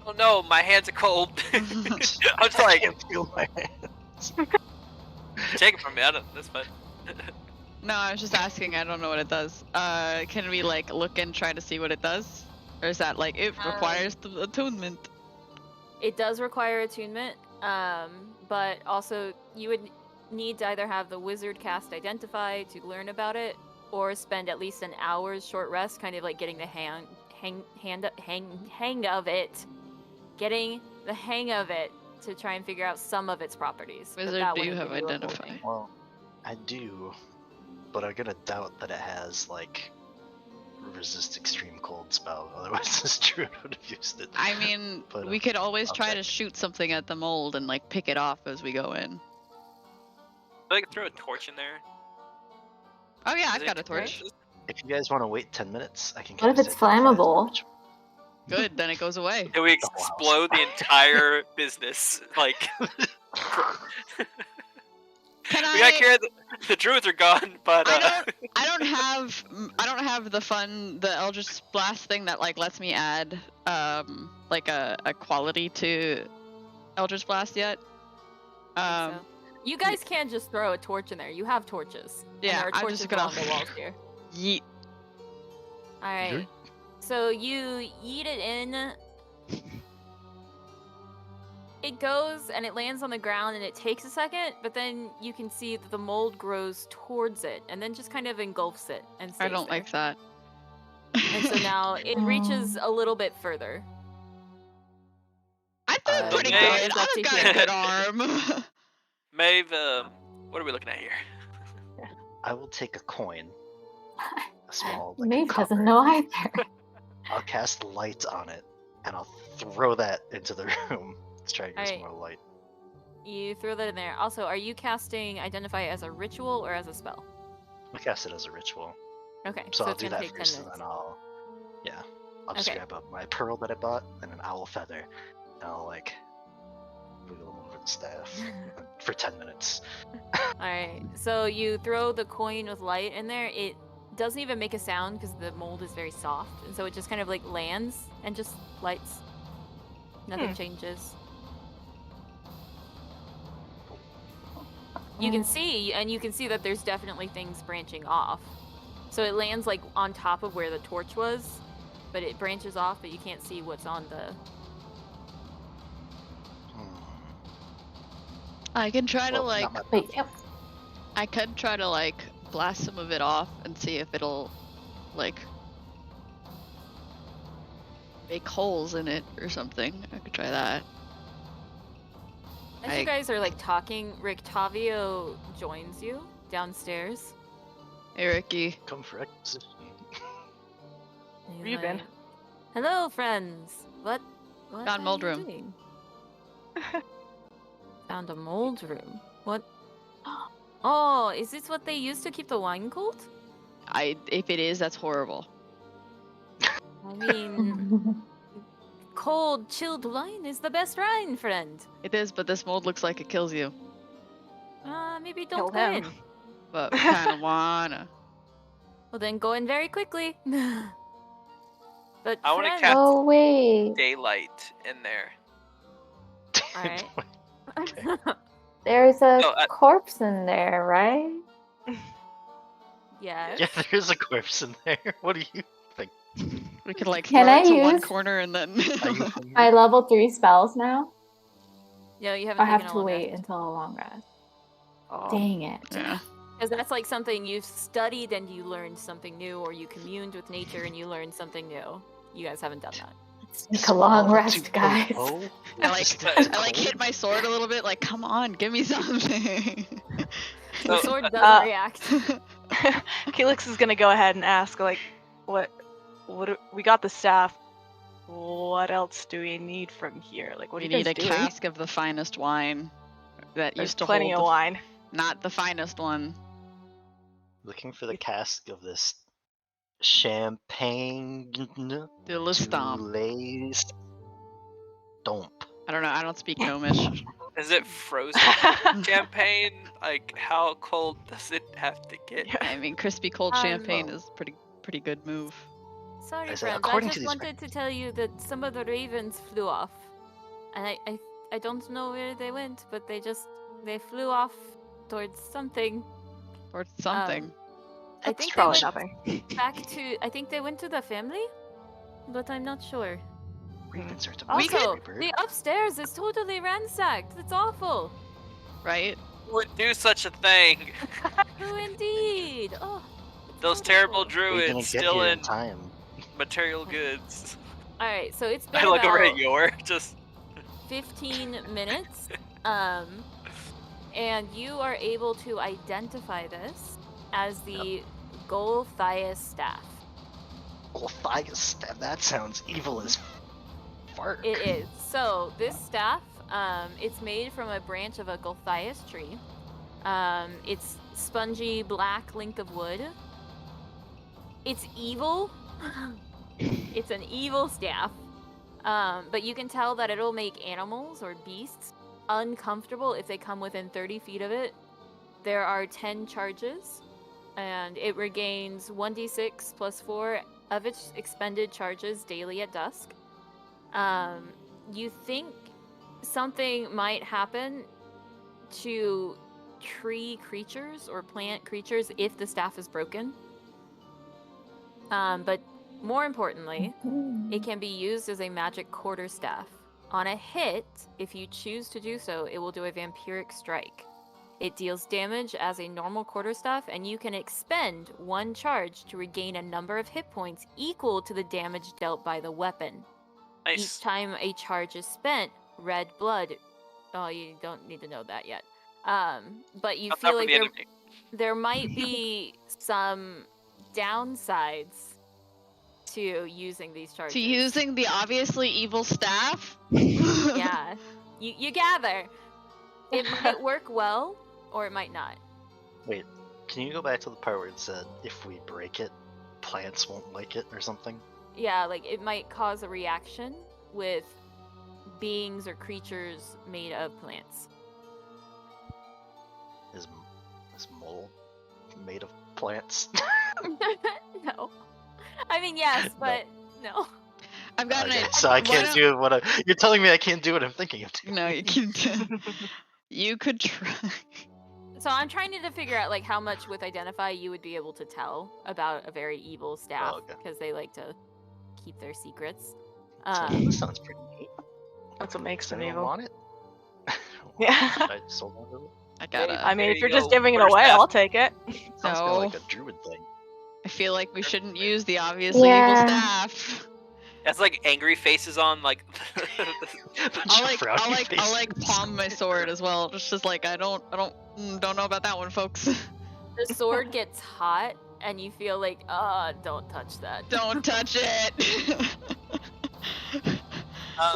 Oh no, my hands are cold. I'm just like, can't feel my hands. take it from me. That's fine. No, I was just asking. I don't know what it does. Can we like look and try to see what it does? Or is that like it requires the attunement? It does require attunement, but also you would need to either have the wizard cast Identify to learn about it, or spend at least an hour's short rest, kind of like getting the hang of it, getting the hang of it to try and figure out some of its properties. but Wizard, that do you wouldn't have give a Identify? full thing. Well, I do, but I'm gonna doubt that it has like resist extreme cold spell. Otherwise, this druid would have used it. I mean, But, we could always I'll try check. to shoot something at the mold and like pick it off as we go in. I could throw a torch in there. Oh yeah, Is I've it got a torch. torches? If you guys want to wait 10 minutes, I can. What if cast it's Identify as flammable? which- Good, then it goes away. Can we The whole house. explode the entire business? Like, Can We got I? care the druids are gone, but I don't have the Eldritch Blast thing that like lets me add like a quality to Eldritch Blast yet. I think so. You guys can't just throw a torch in there. You have torches. And Yeah, there are I'm torches just gonna along the walls here. yeet. All right. So you yeet it in. It goes and it lands on the ground and it takes a second, but then you can see that the mold grows towards it and then just kind of engulfs it and stays I don't there. like that. And so now it reaches a little bit further. I'm doing pretty Maeve- good. I've got a good arm. Maeve, what are we looking at here? I will take a coin, a small like Maeve copper. doesn't know either. I'll cast light on it, and I'll throw that into the room. Let's try and get some Alright. more light. You throw that in there. Also, are you casting Identify as a ritual or as a spell? I'll cast it as a ritual. Okay, So I'll it's do gonna that take 10 first, and minutes. then I'll just Okay. grab up my pearl that I bought and an owl feather, and I'll like wiggle them over the staff for 10 minutes. Alright, so you throw the coin with light in there. It doesn't even make a sound because the mold is very soft, and so it just kind of like lands and just lights. Nothing changes. You can see, and you can see that there's definitely things branching off. So it lands like on top of where the torch was, but it branches off, but you can't see what's on the. I can try to Well, like not my Wait, pearl. yep. I could try to like blast some of it off and see if it'll like make holes in it or something. I could try that. As you guys are like talking, Rictavio joins you downstairs. Hey Ricky. Come for exposition. And Where he's you been? like, hello, friends. What Found are mold you room. doing? Found a mold room. What? Oh, is this what they use to keep the wine cold? If it is, that's horrible. I mean, cold, chilled wine is the best wine, friend. It is, but this mold looks like it kills you. Maybe Kill don't go him. in. But we kinda wanna. Well, then go in very quickly. But I wanna friends- cast- Oh wait, Daylight in there. Alright. there's a No, corpse in there, right? Yes. Yeah, there's a corpse in there. What do you think? We could like Can throw I it to one use- corner and then Are you My level 3 spells now? No, you haven't I have taken a to long wait rest. until a long rest. Oh, Dang it. Yeah. Because that's like something you've studied and you learned something new, or you communed with nature and you learned something new. You guys haven't done that. Let's take a long swallow rest, 2.0? guys. I like Just I like hit my sword a little bit, like, come on, give me something. The So- sword doesn't Uh, react. Felix is gonna go ahead and ask, like, what we got the staff. What else do we need from here? Like, what We are you need a guys doing? cask of the finest wine that There's used to plenty hold of the, wine. not the finest one. Looking for the cask of this champagne De l'Estampe. Stomp. I don't know. I don't speak Gnomish. Is it frozen champagne? Like, how cold does it have to get? I mean, crispy cold Um, champagne is pretty good move. Sorry, I said, friends. I according to just these wanted to tell you that some of the ravens flew off, and I don't know where they went, but they flew off towards something. Or something. I That's think they probably went nothing. back to. I think they went to the family, but I'm not sure. Ravens are We demanding Also, every bird. the upstairs is totally ransacked. It's awful. Right? Who would do such a thing? Who indeed? Oh. it's Those so terrible terrible. We didn't druids get still here in in time. material goods. All right, so it's been I look over about at Yor, just 15 minutes, and you are able to identify this as the Golthias staff. Golthias, that sounds evil as fart. It is. So this staff, it's made from a branch of a Golthias tree. It's spongy black link of wood. It's evil. It's an evil staff. But you can tell that it'll make animals or beasts uncomfortable if they come within 30 feet of it. There are 10 charges, and it regains 1d6 plus 4 of its expended charges daily at dusk. You think something might happen to tree creatures or plant creatures if the staff is broken. But more importantly, it can be used as a magic quarterstaff. On a hit, if you choose to do so, it will do a vampiric strike. It deals damage as a normal quarterstaff, and you can expend 1 charge to regain a number of hit points equal to the damage dealt by the weapon. Nice. Each time a charge is spent, red blood. Oh, you don't need to know that yet. But you That's feel not for like the enemy. there might be some downsides to using these charges. To using the obviously evil staff? Yeah. You gather. It might work well, or it might not. Wait, can you go back to the part where it said if we break it, plants won't like it or something? Yeah, like it might cause a reaction with beings or creatures made of plants. Is mole made of plants? No. I mean, yes, but no. I've got an Okay, idea. so I Why can't don't- do what I. You're telling me I can't do what I'm thinking of doing. No, you can. You could try. So I'm trying to figure out like how much with identify you would be able to tell about a very evil staff okay. because they like to keep their secrets. This sounds pretty neat. That's what makes Does them anyone evil. want it? Yeah. Should I just hold on to it? I gotta. I mean, There if you you're just go, giving it quarterstaff. away, I'll take it. Sounds kind No. of like a druid thing. I feel like we shouldn't use the obviously evil Yeah. staff. That's like angry faces on like. I'll like palm my sword as well. Just like I don't know about that one, folks. The sword gets hot, and you feel like, don't touch that. Don't touch it.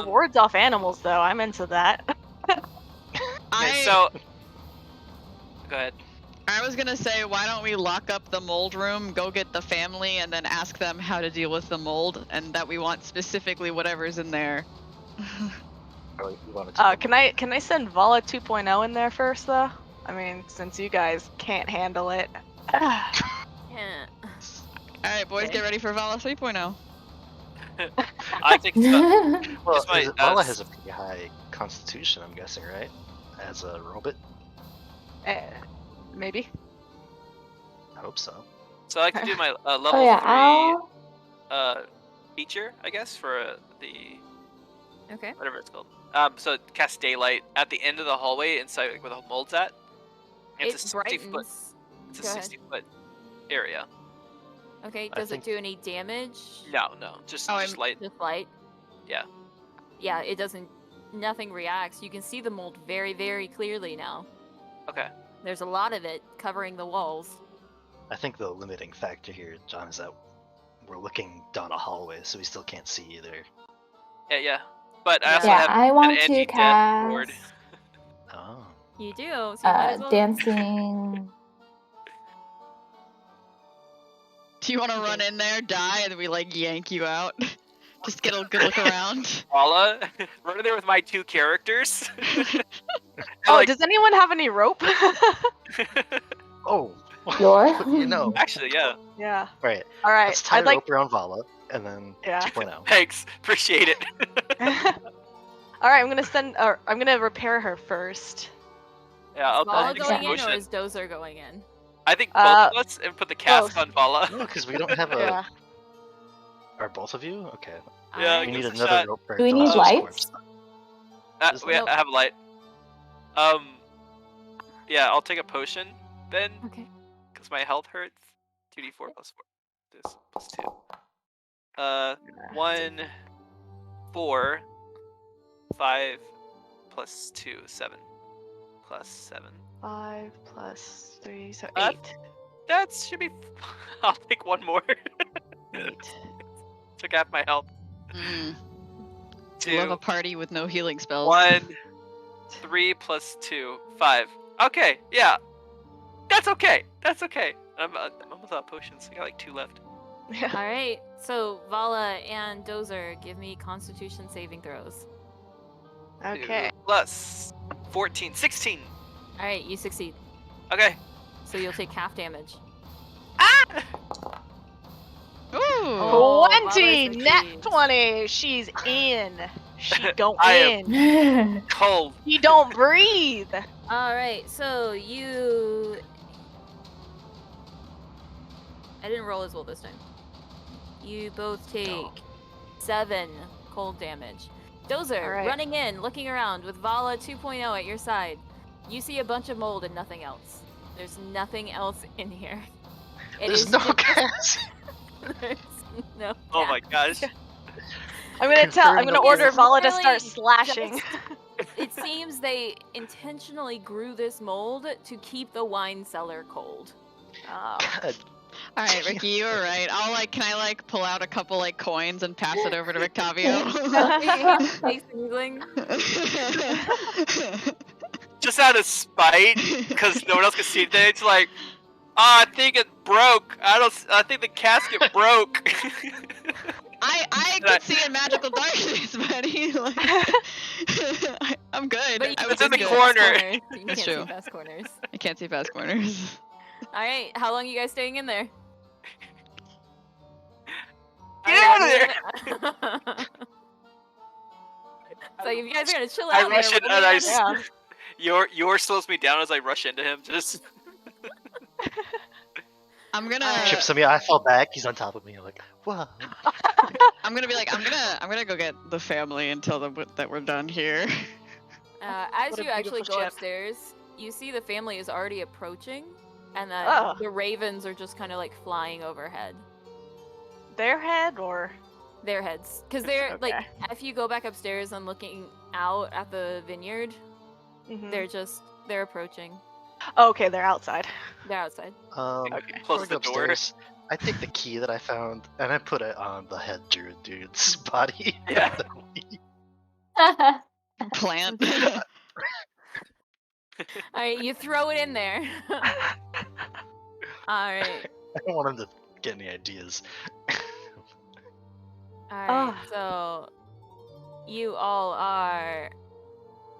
Wards off animals, though. I'm into that. Okay, so. Go ahead. I was gonna say, why don't we lock up the mold room, go get the family, and then ask them how to deal with the mold, and that we want specifically whatever's in there. Oh, you wanted to Can I send Vala 2.0 in there first, though? I mean, since you guys can't handle it. Yeah. All right, boys, Okay. get ready for Vala 3.0. I think so. Well, Just my, Vala has a pretty high constitution, I'm guessing, right? As a robot? Maybe. I hope so. So I can do my level Oh yeah, 3 I'll. feature, I guess, for the Okay. whatever it's called. So cast daylight at the end of the hallway inside like, where the mold's at. It's a 60 brightens. foot. It's a Go ahead. 60-foot area. Okay. I Does think- it do any damage? No, just Oh, just light. Just light. Yeah. Yeah. It doesn't. Nothing reacts. You can see the mold very, very clearly now. Okay. There's a lot of it covering the walls. I think the limiting factor here, John, is that we're looking down a hallway, so we still can't see either. Yeah. But I also Yeah, have I an want to anti-death ward. cast Oh. You do. So you might as well. dancing. Do you want to run in there, die, and then we like yank you out? Just get a good look around. Paula, run in there with my 2 characters. Oh, like- does anyone have any rope? Oh. Your? What do you know? Actually, yeah. Yeah. Right. All right. Let's tie I'd like. rope around Vala, and then Yeah. 2.0. Thanks, appreciate it. All right. I'm gonna send. Or I'm gonna repair her first. Yeah, I'll Vala take going some in, or potion. is Dozer going in? I think both of us and put the cask both. on Vala. No, because we don't have a. Yeah. Are both of you? Okay. Yeah, We give need us a another shot. rope for Do we need Dozzer's lights? corpse. I have light. Yeah, I'll take a potion then, Okay. because my health hurts. 2d4 plus 4. This plus 2. 1, 4, 5 plus 2, 7. Plus 7. 5 plus 3, so Uh, 8. That should be. I'll take 1 more. 8. Took half my health. Mm. 2, Love a party with no healing spells. 1, 3 plus 2, 5. Okay, yeah. That's okay. That's okay. I'm almost out of potions. I got like 2 left. All right. So Vala and Dozer, give me Constitution saving throws. Okay. 2 plus 14, 16. All right, you succeed. Okay. So you'll take half damage. Ooh. Oh, 20! Lala Nat succeeds. 20! She's in. She don't I am- in. Cold. She don't breathe. All right, so you. I didn't roll as well this time. You both take 7 cold damage. Dozer, All right. running in, looking around with Vala 2.0 at your side. You see a bunch of mold and nothing else. There's nothing else in here. It There's is no just- gas. There's no. Oh my gosh. I'm gonna no order gas. Vala to Literally start slashing. It seems they intentionally grew this mold to keep the wine cellar cold. Oh. God. All right, Ricky, you were right. Can I pull out a couple coins and pass it over to Rictavio? Face tingling. Just out of spite, because no one else can see anything. It's like, I think it broke. I think the casket broke. I could see in magical darkness, buddy. I'm good. But you I can was in the see good. past corner. corners. You That's can't true. see past corners. I can't see past corners. All right, how long are you guys staying in there? Get out of there! So if you guys are gonna chill I out rush there, in roll and me I down. s- Yours slows me down as I rush into him. Just I'm gonna. Trips on me. I fall back. He's on top of me. I'm like, whoa. I'm gonna be like, I'm gonna go get the family until that we're done here. As What a you actually beautiful go ship. upstairs, you see the family is already approaching, and that Oh. the ravens are just kind of flying overhead. Their head or Their heads, because they're Okay. if you go back upstairs and looking out at the vineyard, Mhm. they're approaching. Oh, okay, they're outside. They're outside. Okay. close Before I the go door. upstairs, I take the key that I found and I put it on the head druid dude's body. Yeah. Plant. All right, you throw it in there. All right. I don't want him to get any ideas. Alright, so you all are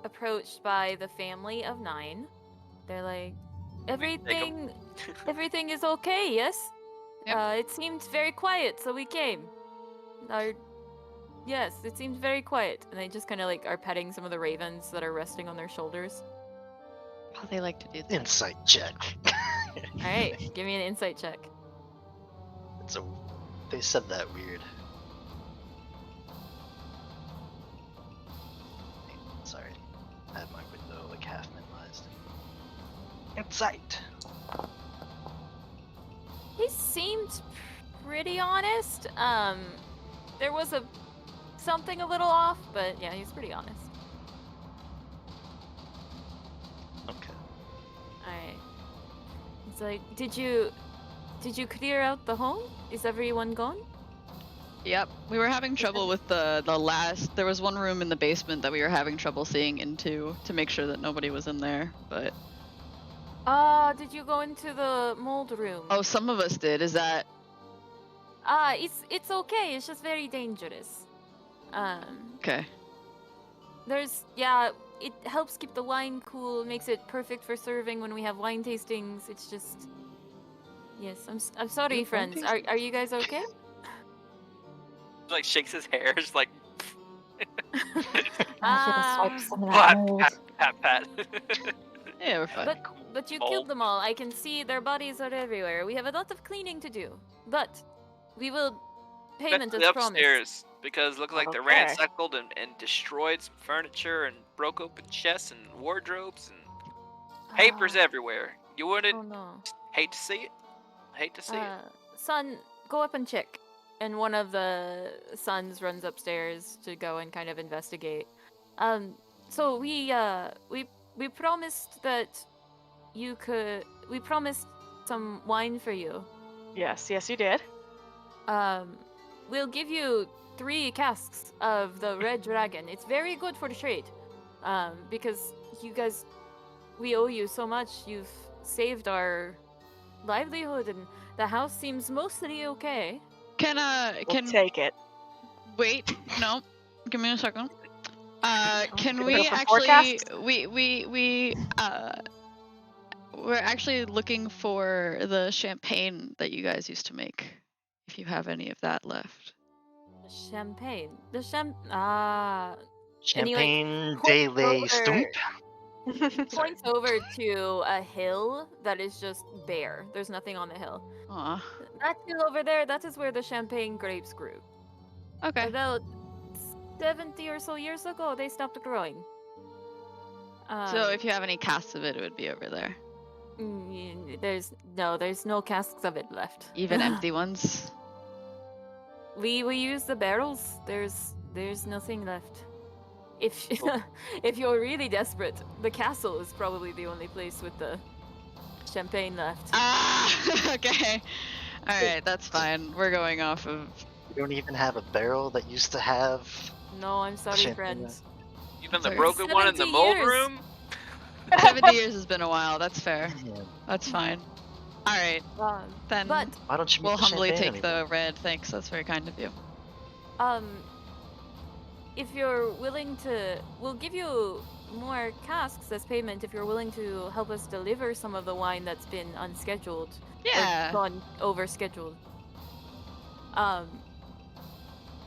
approached by the family of 9. They're like, everything is okay, yes? Yep. It seemed very quiet, so we came. Yes, it seemed very quiet. And they just kind of are petting some of the ravens that are resting on their shoulders. Oh, they like to do that. Insight check. Alright, give me an insight check. They said that weird. Sorry, I had my window half minimized. Insight. He seemed pretty honest. There was something a little off, but yeah, he's pretty honest. Okay. Alright. It's like, did you clear out the home? Is everyone gone? Yep, we were having trouble with the last. There was one room in the basement that we were having trouble seeing into to make sure that nobody was in there. But Did you go into the mold room? oh, some of us did. Is that It's okay. It's just very dangerous. okay? It helps keep the wine cool, makes it perfect for serving when we have wine tastings. It's just, yes. I'm sorry, Wine friends. Are you guys okay? Shakes his hair, just like I should have swiped some of that pat, mold. pat, pat. Yeah, we're fine. But you Oh. killed them all. I can see their bodies are everywhere. We have a lot of cleaning to do, but we will payment as Especially promised. upstairs, because it looked like they Okay. ransacked and destroyed some furniture and broke open chests and wardrobes and papers Ah, everywhere. You wouldn't Oh no. hate to see it. Hate to see it. Son, go up and check. And one of the sons runs upstairs to go and kind of investigate. So we promised that we promised some wine for you. Yes, you did. We'll give you 3 casks of the Red Dragon. It's very good for the trade. Because you guys, we owe you so much. You've saved our livelihood, and the house seems mostly okay. We'll take it. Wait, no. Give me a second. Can Go we for actually? forecasts? We're actually looking for the champagne that you guys used to make. If you have any of that left. The champagne. And he, like, Champagne points de la over- Stump. points over to a hill that is just bare. There's nothing on the hill. Aw. That hill over there, that is where the champagne grapes grew. Okay. About 70 or so years ago, they stopped growing. So if you have any casts of it, it would be over there. There's no casks of it left. Even empty ones. We use the barrels. There's nothing left. If if you're really desperate, the castle is probably the only place with the champagne left. Ah, okay. All right, that's fine. We're going off of. You don't even have a barrel that used to have. No, I'm sorry, Champagne friends. Even the Sorry. broken one in the 70 mold years. room. 70 years has been a while. That's fair. Man, That's fine. All right, then But why don't you make we'll the humbly champagne take anymore? the red. Thanks. That's very kind of you. if you're willing to, we'll give you more casks as payment if you're willing to help us deliver some of the wine that's been unscheduled. Yeah. Or gone over scheduled.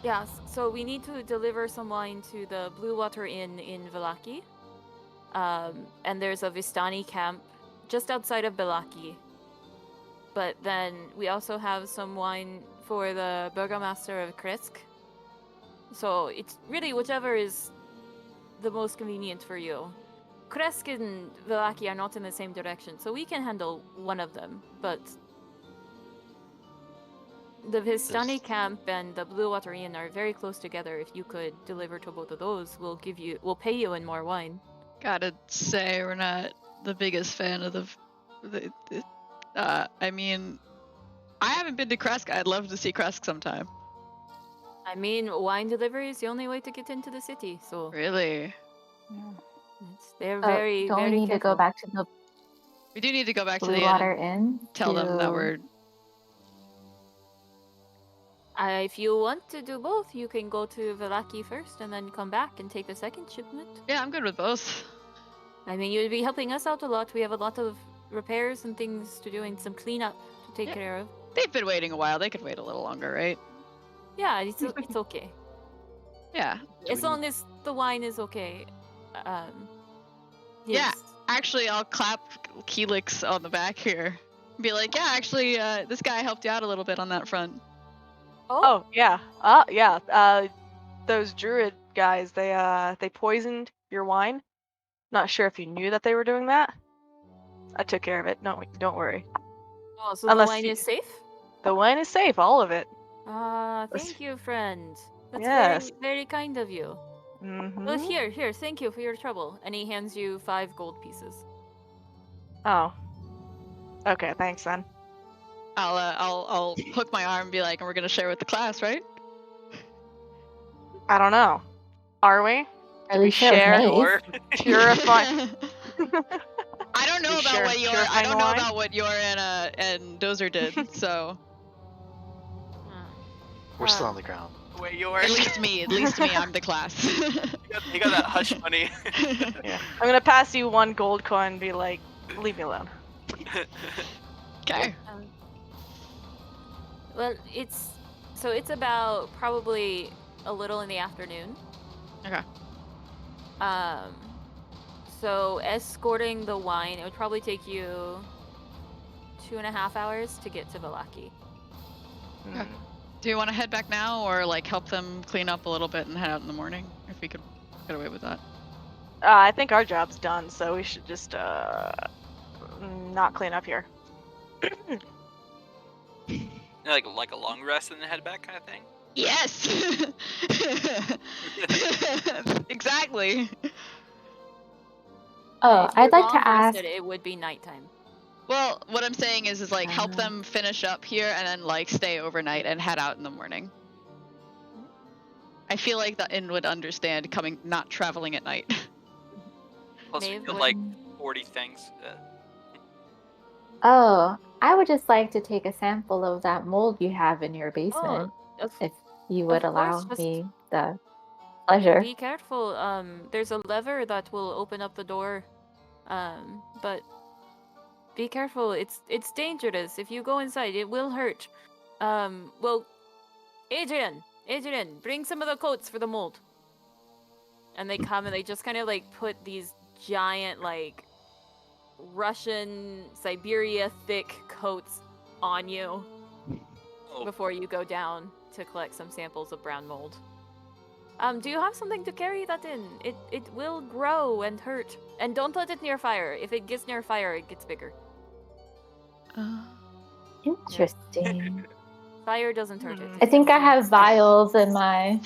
Yeah, so we need to deliver some wine to the Blue Water Inn in Vallaki. And there's a Vistani camp just outside of Vallaki. But then we also have some wine for the Burgomaster of Kresk. So it's really whichever is the most convenient for you. Kresk and Vallaki are not in the same direction, so we can handle one of them, but the Vistani camp and the Blue Water Inn are very close together. If you could deliver to both of those, we'll pay you in more wine. Gotta say, we're not the biggest fan of the I mean, I haven't been to Kresk. I'd love to see Kresk sometime. I mean, wine delivery is the only way to get into the city, so Really? they're So very, don't very we need to go careful. back to the We do need to go back to Blue the Water inn Inn? and tell them that to- we're. If you want to do both, you can go to Vallaki first and then come back and take the second shipment. Yeah, I'm good with both. I mean, you'd be helping us out a lot. We have a lot of repairs and things to do and some cleanup to take Yeah. care of. They've been waiting a while. They could wait a little longer, right? Yeah, it's okay. Yeah. As long as the wine is okay. Yeah. Yes. Actually, I'll clap Keelix on the back here. Be like, yeah, actually, this guy helped you out a little bit on that front. Oh yeah. Yeah. Those druid guys, they poisoned your wine. Not sure if you knew that they were doing that. I took care of it. No, don't worry. Oh, so Unless the wine you- is safe? The wine is safe, all of it. Thank you, friend. That's Yes. very, very kind of you. Mm-hmm. Well, here, thank you for your trouble. And he hands you 5 gold pieces. Oh. Okay, thanks then. I'll hook my arm and be like, and we're gonna share with the class, right? I don't know. Are we? At least share share with Or Maeve. Purify. I don't know We about share what your I purifying don't know wine? about what your and Dozer did. So We're still on the ground. wait, yours. at least me, I'm the class. You got that hush money. Yeah. I'm gonna pass you 1 gold coin and be like, leave me alone. Okay. Well, it's about probably a little in the afternoon. Okay. So escorting the wine, it would probably take you 2.5 hours to get to Vallaki. Okay. Do you want to head back now, or like help them clean up a little bit and head out in the morning? If we could get away with that. I think our job's done, so we should just not clean up here. like a long rest and then head back kind of thing. Yes. Exactly. Oh, If you're I'd like long to ask. rested, it would be nighttime. Well, what I'm saying is like help Ah. them finish up here and then like stay overnight and head out in the morning. I feel like the inn would understand not traveling at night. Plus, we Maeve killed would- like 40 things. Oh, I would just like to take a sample of that mold you have in your basement, Of- if you would of allow course, just- me the Pleasure. Be careful. There's a lever that will open up the door. But be careful. It's dangerous. If you go inside, it will hurt. Well, Adrian, bring some of the coats for the mold. And they come and they just kind of like put these giant like Russian Siberia thick coats on you Oh, before you go down to collect some samples of brown mold. Do you have something to carry that in? It will grow and hurt. And don't let it near fire. If it gets near fire, it gets bigger. Interesting. Fire doesn't hurt it. I think I have vials in my.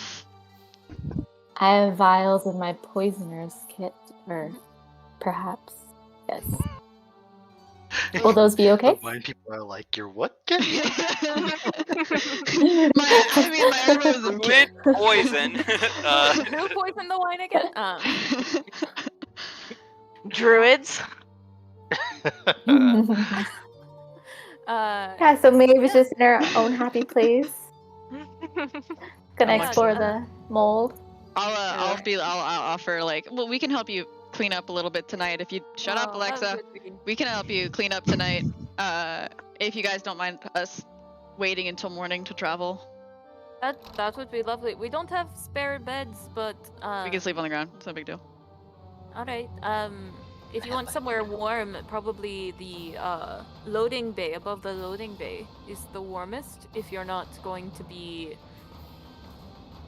I have vials in my poisoner's kit, or perhaps yes. Will those be okay? The wine people are like, "You're what? Get my arrows who did poison? Who poisoned the wine again? Druids. Yeah, so Maeve is just in her own happy place. Gonna much explore fun. the mold. I'll offer like, well, we can help you clean up a little bit tonight if you shut up, Oh, that was Alexa. good. We can help you clean up tonight. If you guys don't mind us waiting until morning to travel, That would be lovely. We don't have spare beds, but we can sleep on the ground. It's no big deal. all right. If you want somewhere warm, probably the loading bay above the loading bay is the warmest. If you're not going to be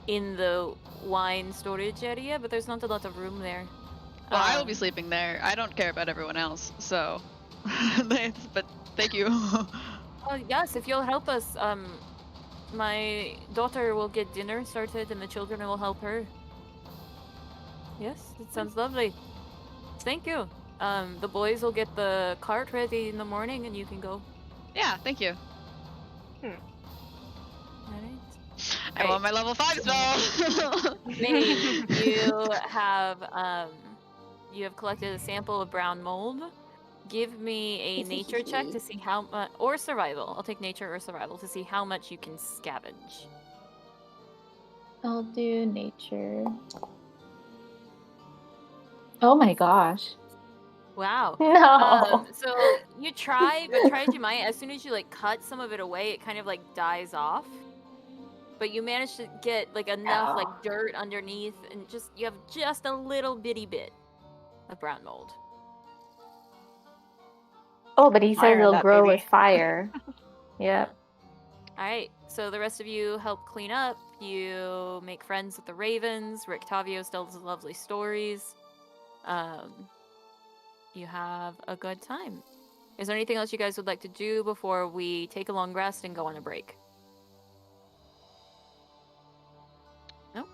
in the wine storage area, but there's not a lot of room there. Well, I will be sleeping there. I don't care about everyone else, so. But thank you. Oh yes, if you'll help us, my daughter will get dinner started, and the children will help her. Yes, it sounds lovely. Thank you. The boys will get the cart ready in the morning, and you can go. Yeah, thank you. Alright. I want my level 5 spell. Minnie, you have collected a sample of brown mold. Give me a nature check to see how much, or survival. I'll take nature or survival to see how much you can scavenge. I'll do nature. Oh my gosh. Wow. No. So you try, but try as you might, as soon as you like cut some of it away, it kind of like dies off. But you manage to get like enough like dirt underneath, and you have just a little bitty bit of brown mold. Oh, but he says Fire it'll that grow baby. with fire. Yep. All right, so the rest of you help clean up. You make friends with the ravens. Rick Tavio tells lovely stories. You have a good time. Is there anything else you guys would like to do before we take a long rest and go on a break? No?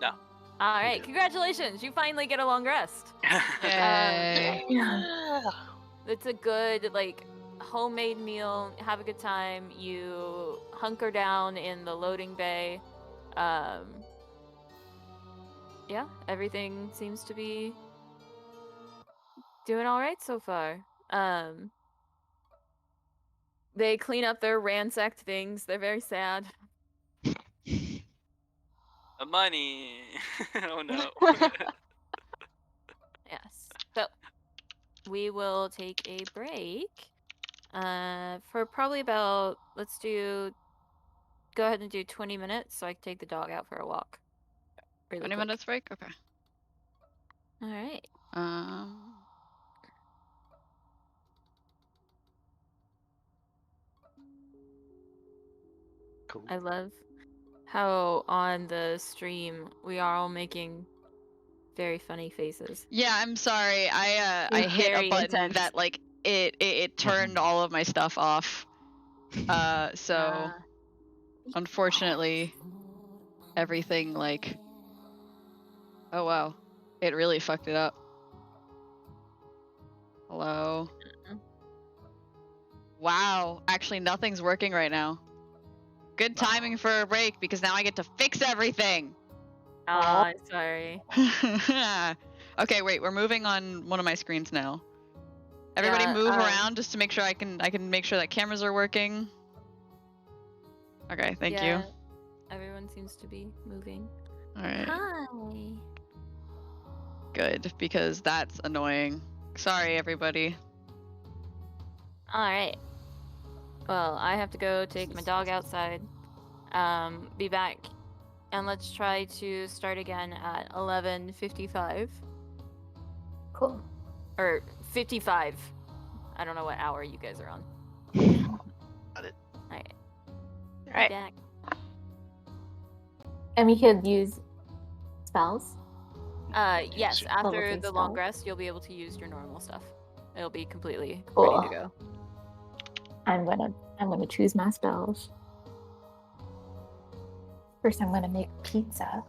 No. All right, congratulations. You finally get a long rest. Yay. It's a good, like, homemade meal. Have a good time. You hunker down in the loading bay. Yeah, everything seems to be doing all right so far. They clean up their ransacked things. They're very sad. The money. Oh no. Yes. So we will take a break. For probably about, go ahead and do 20 minutes so I can take the dog out for a walk. Really 20 quick. minutes break? Okay. All right. Cool. I love how on the stream we are all making very funny faces. Yeah, I'm sorry. I hit a Very button intense. that like it turned all of my stuff off. So unfortunately everything like, oh wow, it really fucked it up. Hello. Wow, actually nothing's working right now. Good timing for a break because now I get to fix everything. I'm sorry. Okay, wait, we're moving on one of my screens now. Everybody Yeah, move around just to make sure I can make sure that cameras are working. Okay, thank you. Everyone seems to be moving. Alright. Hi. Good, because that's annoying. Sorry, everybody. All right. Well, I have to go take my dog outside. Be back, and let's try to start again at 11:55 Cool. or 55. I don't know what hour you guys are on. Got it. All right. Be Alright. back. And we could use spells. Yes. Use After Level 3 the long spell. rest, you'll be able to use your normal stuff. It'll be completely Cool. ready to go. I'm gonna choose my spells. First, I'm gonna make pizza.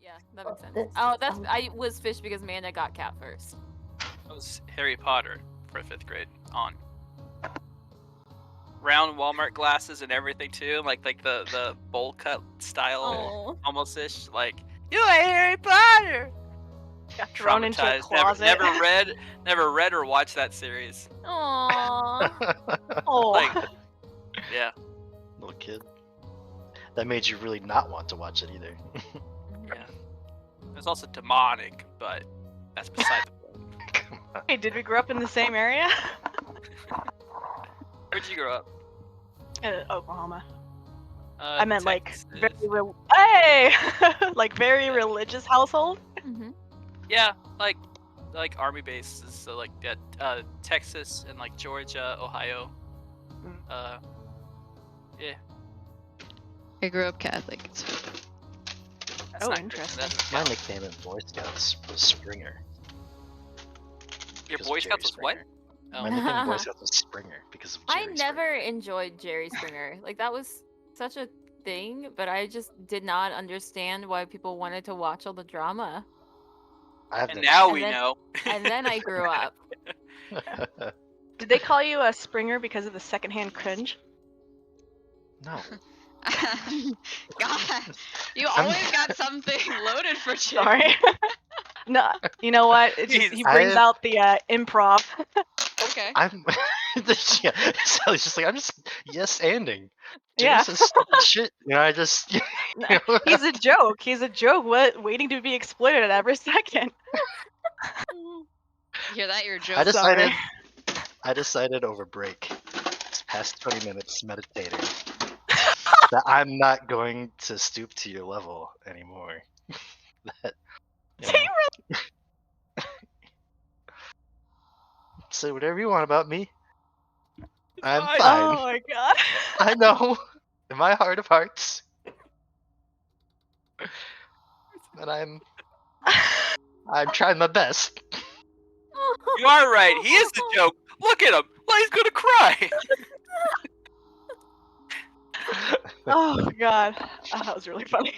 Yeah, that makes sense. This- Oh, that's I was fish because Amanda got cat first. That was Harry Potter for 5th grade on. Round Walmart glasses and everything too, like the bowl cut style, Oh. almost ish. Like you like Harry Potter. Got thrown into a Traumatized. closet. Never read or watched that series. Aww. Oh. Like, yeah. Little kid. That made you really not want to watch it either. Yeah. It was also demonic, but that's beside the point. Come on. Hey, did we grow up in the same area? Where'd you grow up? Oklahoma. I meant like Texas. very hey, like very religious household. Mhm. Yeah, like army bases. So like Texas and like Georgia, Ohio. Yeah. I grew up Catholic. It's That's Oh, not interesting. Christian, that's My count. nickname in Boy Scouts was Springer. Your because of Boy Jerry Scouts was what? Springer. Oh. My nickname in Boy Scouts was Springer because of Jerry I never Springer. enjoyed Jerry Springer. Like that was such a thing, but I just did not understand why people wanted to watch all the drama. I have And the- now And we then- know. And then I grew up. Did they call you a Springer because of the secondhand cringe? No. God, you I'm- always got something loaded for Jim. Sorry. No, you know what? It just, he brings I- out the improv. Okay. I'm yeah, Sally's just like I'm just yes-anding. Yeah. James says stupid shit. You know, I just you know, He's a joke. He's a joke. What? Waiting to be exploited at every second. You hear that? You're a joke. I decided Sorry. I decided over break, this past 20 minutes meditating, that I'm not going to stoop to your level anymore. That you Say know, say whatever you want about me. I'm fine. fine. Oh my god. I know in my heart of hearts that I'm trying my best. You are right. He is the joke. Look at him. Well, he's gonna cry. Oh god. Oh, that was really funny.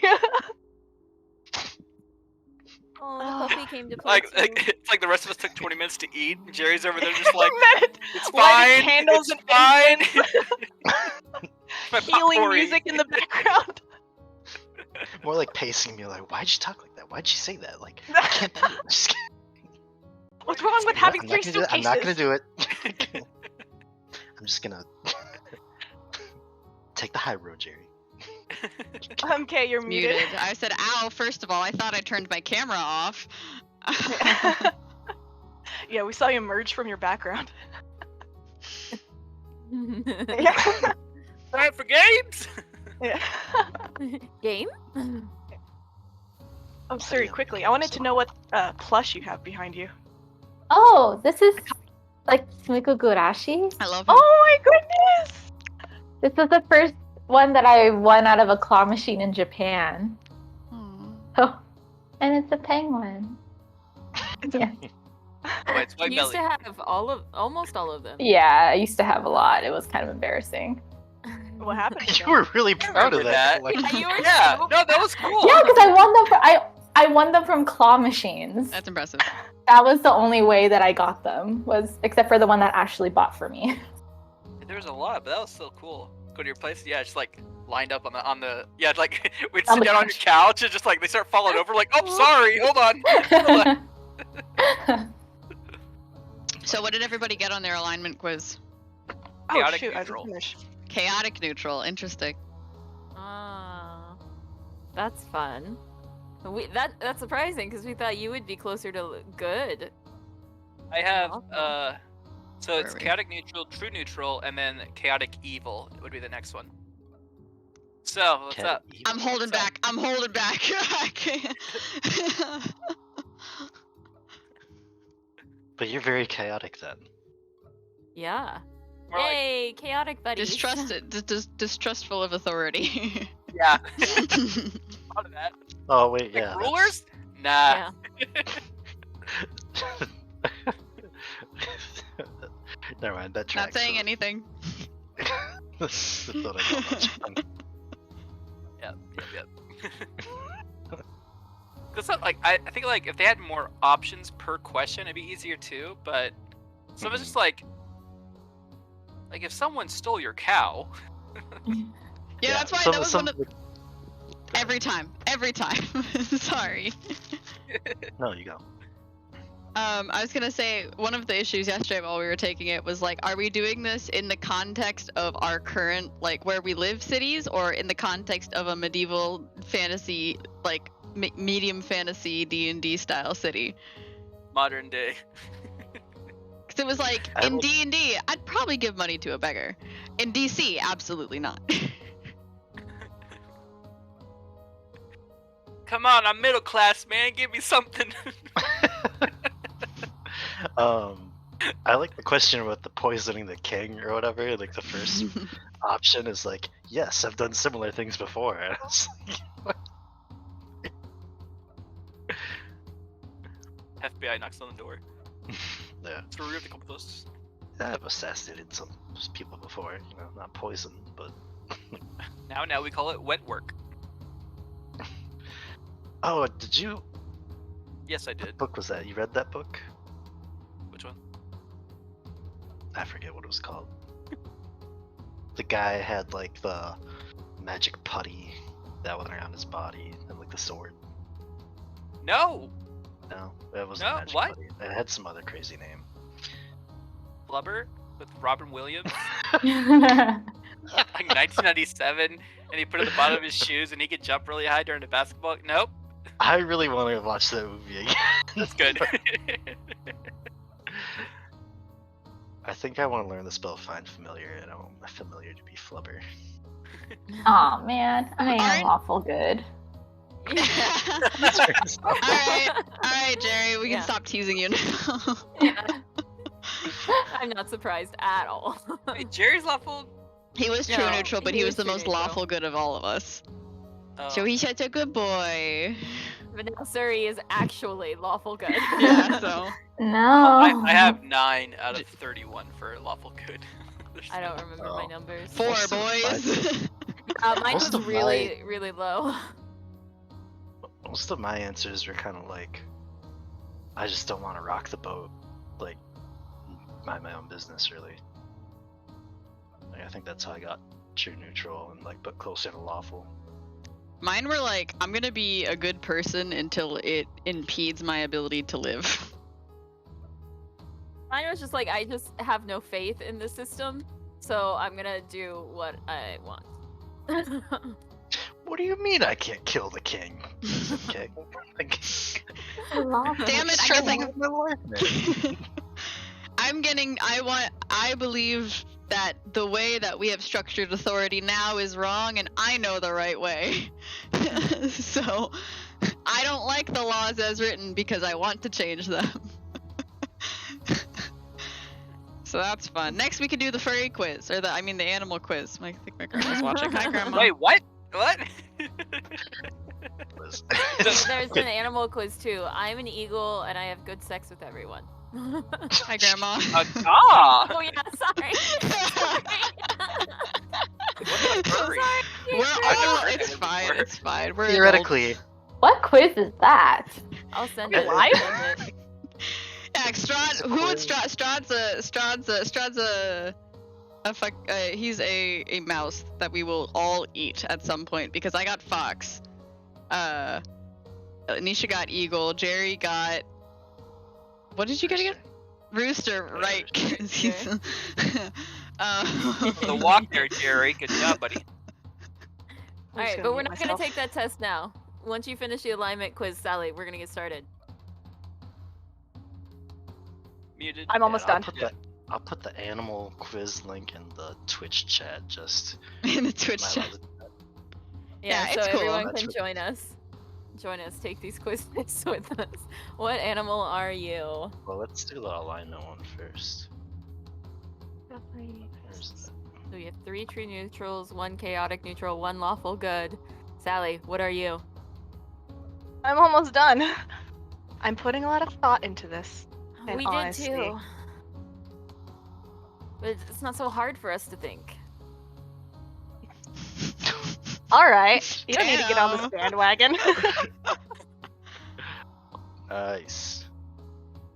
Oh, the puppy came to play Like too. it's like the rest of us took 20 minutes to eat. And Jerry's over there just like Matt, it's lighting fine. candles It's and fine. My healing potpourri. music in the background. More like pacing me, like, why'd you talk like that? Why'd you say that? Like, I can't do it. I'm just kidding. What's wrong with I'm having not 3 gonna do it. suitcases? I'm not gonna do it. I'm just gonna take the high road, Jerry. Okay, you're muted. Muted. I said, "Ow!" First of all, I thought I turned my camera off. Yeah, we saw you emerge from your background. Time for games. Yeah. Game? Oh, Siri, quickly. I wanted to know what plush you have behind you. Oh, this is like Sumiko Gurashi. I love him. Oh my goodness! This is the first one that I won out of a claw machine in Japan. Aw. Oh, and it's a penguin. Yeah. Oh, it's white You used belly. to have almost all of them. Yeah, I used to have a lot. It was kind of embarrassing. What happened? to You them? were really proud of remember that. that. collection. You were Yeah, so no, that was cool. Yeah, because I won them. I won them from claw machines. That's impressive. That was the only way that I got them, was except for the one that Ashley bought for me. There was a lot, but that was still cool. Go to your place, yeah, just like lined up on the yeah, like we'd On sit the down on your couch and just like they start falling over, like, oh, sorry, hold on. So, what did everybody get on their alignment quiz? Oh Chaotic shoot, neutral. I didn't finish. Chaotic neutral. Interesting. Ah, that's fun. That's surprising because we thought you would be closer to good. I have Awesome. so it's Where are we? chaotic neutral, true neutral, and then chaotic evil would be the next one. So what's Cat up? evil. I'm holding What's up? back. I'm holding back. I can't. But you're very chaotic then. Yeah. More like, Yay, chaotic buddies. Distrustful of authority. yeah, thought of that. Oh wait, Like yeah. rulers? Nah. Yeah. Never mind. That tracks. Not saying anything. Just thought I'd go much fun. Yep. Cause like I think like if they had more options per question, it'd be easier too. But some it's just like if someone stole your cow. Yeah, that's why some- that was some one of would- every time. Sorry. No, you go. I was gonna say one of the issues yesterday while we were taking it was like, are we doing this in the context of our current like where we live cities, or in the context of a medieval fantasy like medium fantasy D&D style city? Modern day. Because it was like I in will- D&D, I'd probably give money to a beggar. In DC, absolutely not. Come on, I'm middle class, man. Give me something. I like the question about the poisoning the king or whatever. Like the first option is like, yes, I've done similar things before. And I was like, what? FBI knocks on the door. Yeah, To remove the compost. I've assassinated some people before. You know, not poison, but Now we call it wet work. oh, did you? Yes, I What did. book was that? You read that book? Which one? I forget what it was called. The guy had like the magic putty that went around his body and like the sword. No, No, that wasn't No, magic what? putty. It had some other crazy name. Flubber with Robin Williams, like 1997, and he put it at the bottom of his shoes, and he could jump really high during the basketball. Nope, I really want to watch that movie again. that's good. I think I want to learn the spell Find Familiar, and I want my familiar to be Flubber. Aw, man. I am Aren't- awful good. all right, Jerry, we can Yeah. stop teasing you now. Yeah. I'm not surprised at all. Wait, Jerry's lawful. He was true No, neutral, but he he was was the true most neutral. lawful good of all of us. Oh. So he's such a good boy. But now Suri is actually lawful good. Yeah, so No. I have 9 out of 31 for lawful good. There's I don't remember my Oh. numbers. 4 Most of boys. Mine most was of really, really low. Most of my answers were kind of like, I just don't want to rock the boat, like, mind my own business, really. Like, I think that's how I got true neutral and like, but closer to lawful. Mine were like, I'm gonna be a good person until it impedes my ability to live. Mine was just like, I just have no faith in the system, so I'm gonna do what I want. What do you mean I can't kill the king? Okay. Like, Damn it, I try guess I- living my life, man. I believe that the way that we have structured authority now is wrong, and I know the right way. So, I don't like the laws as written because I want to change them. So that's fun. Next we can do the furry quiz, or the animal quiz. I think my grandma's watching. Hi, Grandma. Wait, what? What? There's an animal quiz too. I'm an eagle and I have good sex with everyone. Hi, Grandma. Ah! Oh yeah, sorry. Furry. We're I've never all. heard It's that fine. before. It's fine. We're adults. Theoretically, What quiz is that? I'll send Yeah, it. live? I'll send it. Yeah, Strahd. Who would Strahd's he's a mouse that we will all eat at some point because I got fox. Nisha got eagle. Jerry got. What did you get again? Rooster, right? 'cause he's- The walk there, Jerry. Good job, buddy. All right, but we're not gonna take that test now. Once you finish the alignment quiz, Sally, we're gonna get started. Muted. I'm almost done. I'll put the animal quiz link in the Twitch chat. Just in the Twitch my chat. Yeah, Yeah, so it's cool. everyone That's can what- join us. Join us. Take these quizzes with us. What animal are you? Well, let's do the alignment one first. Where's that? So we have 3 true neutrals, 1 chaotic neutral, 1 lawful good. Sally, what are you? I'm almost done. I'm putting a lot of thought into this. And we honesty. did too. But it's not so hard for us to think. All right, you don't need to get on this Damn. bandwagon. Nice.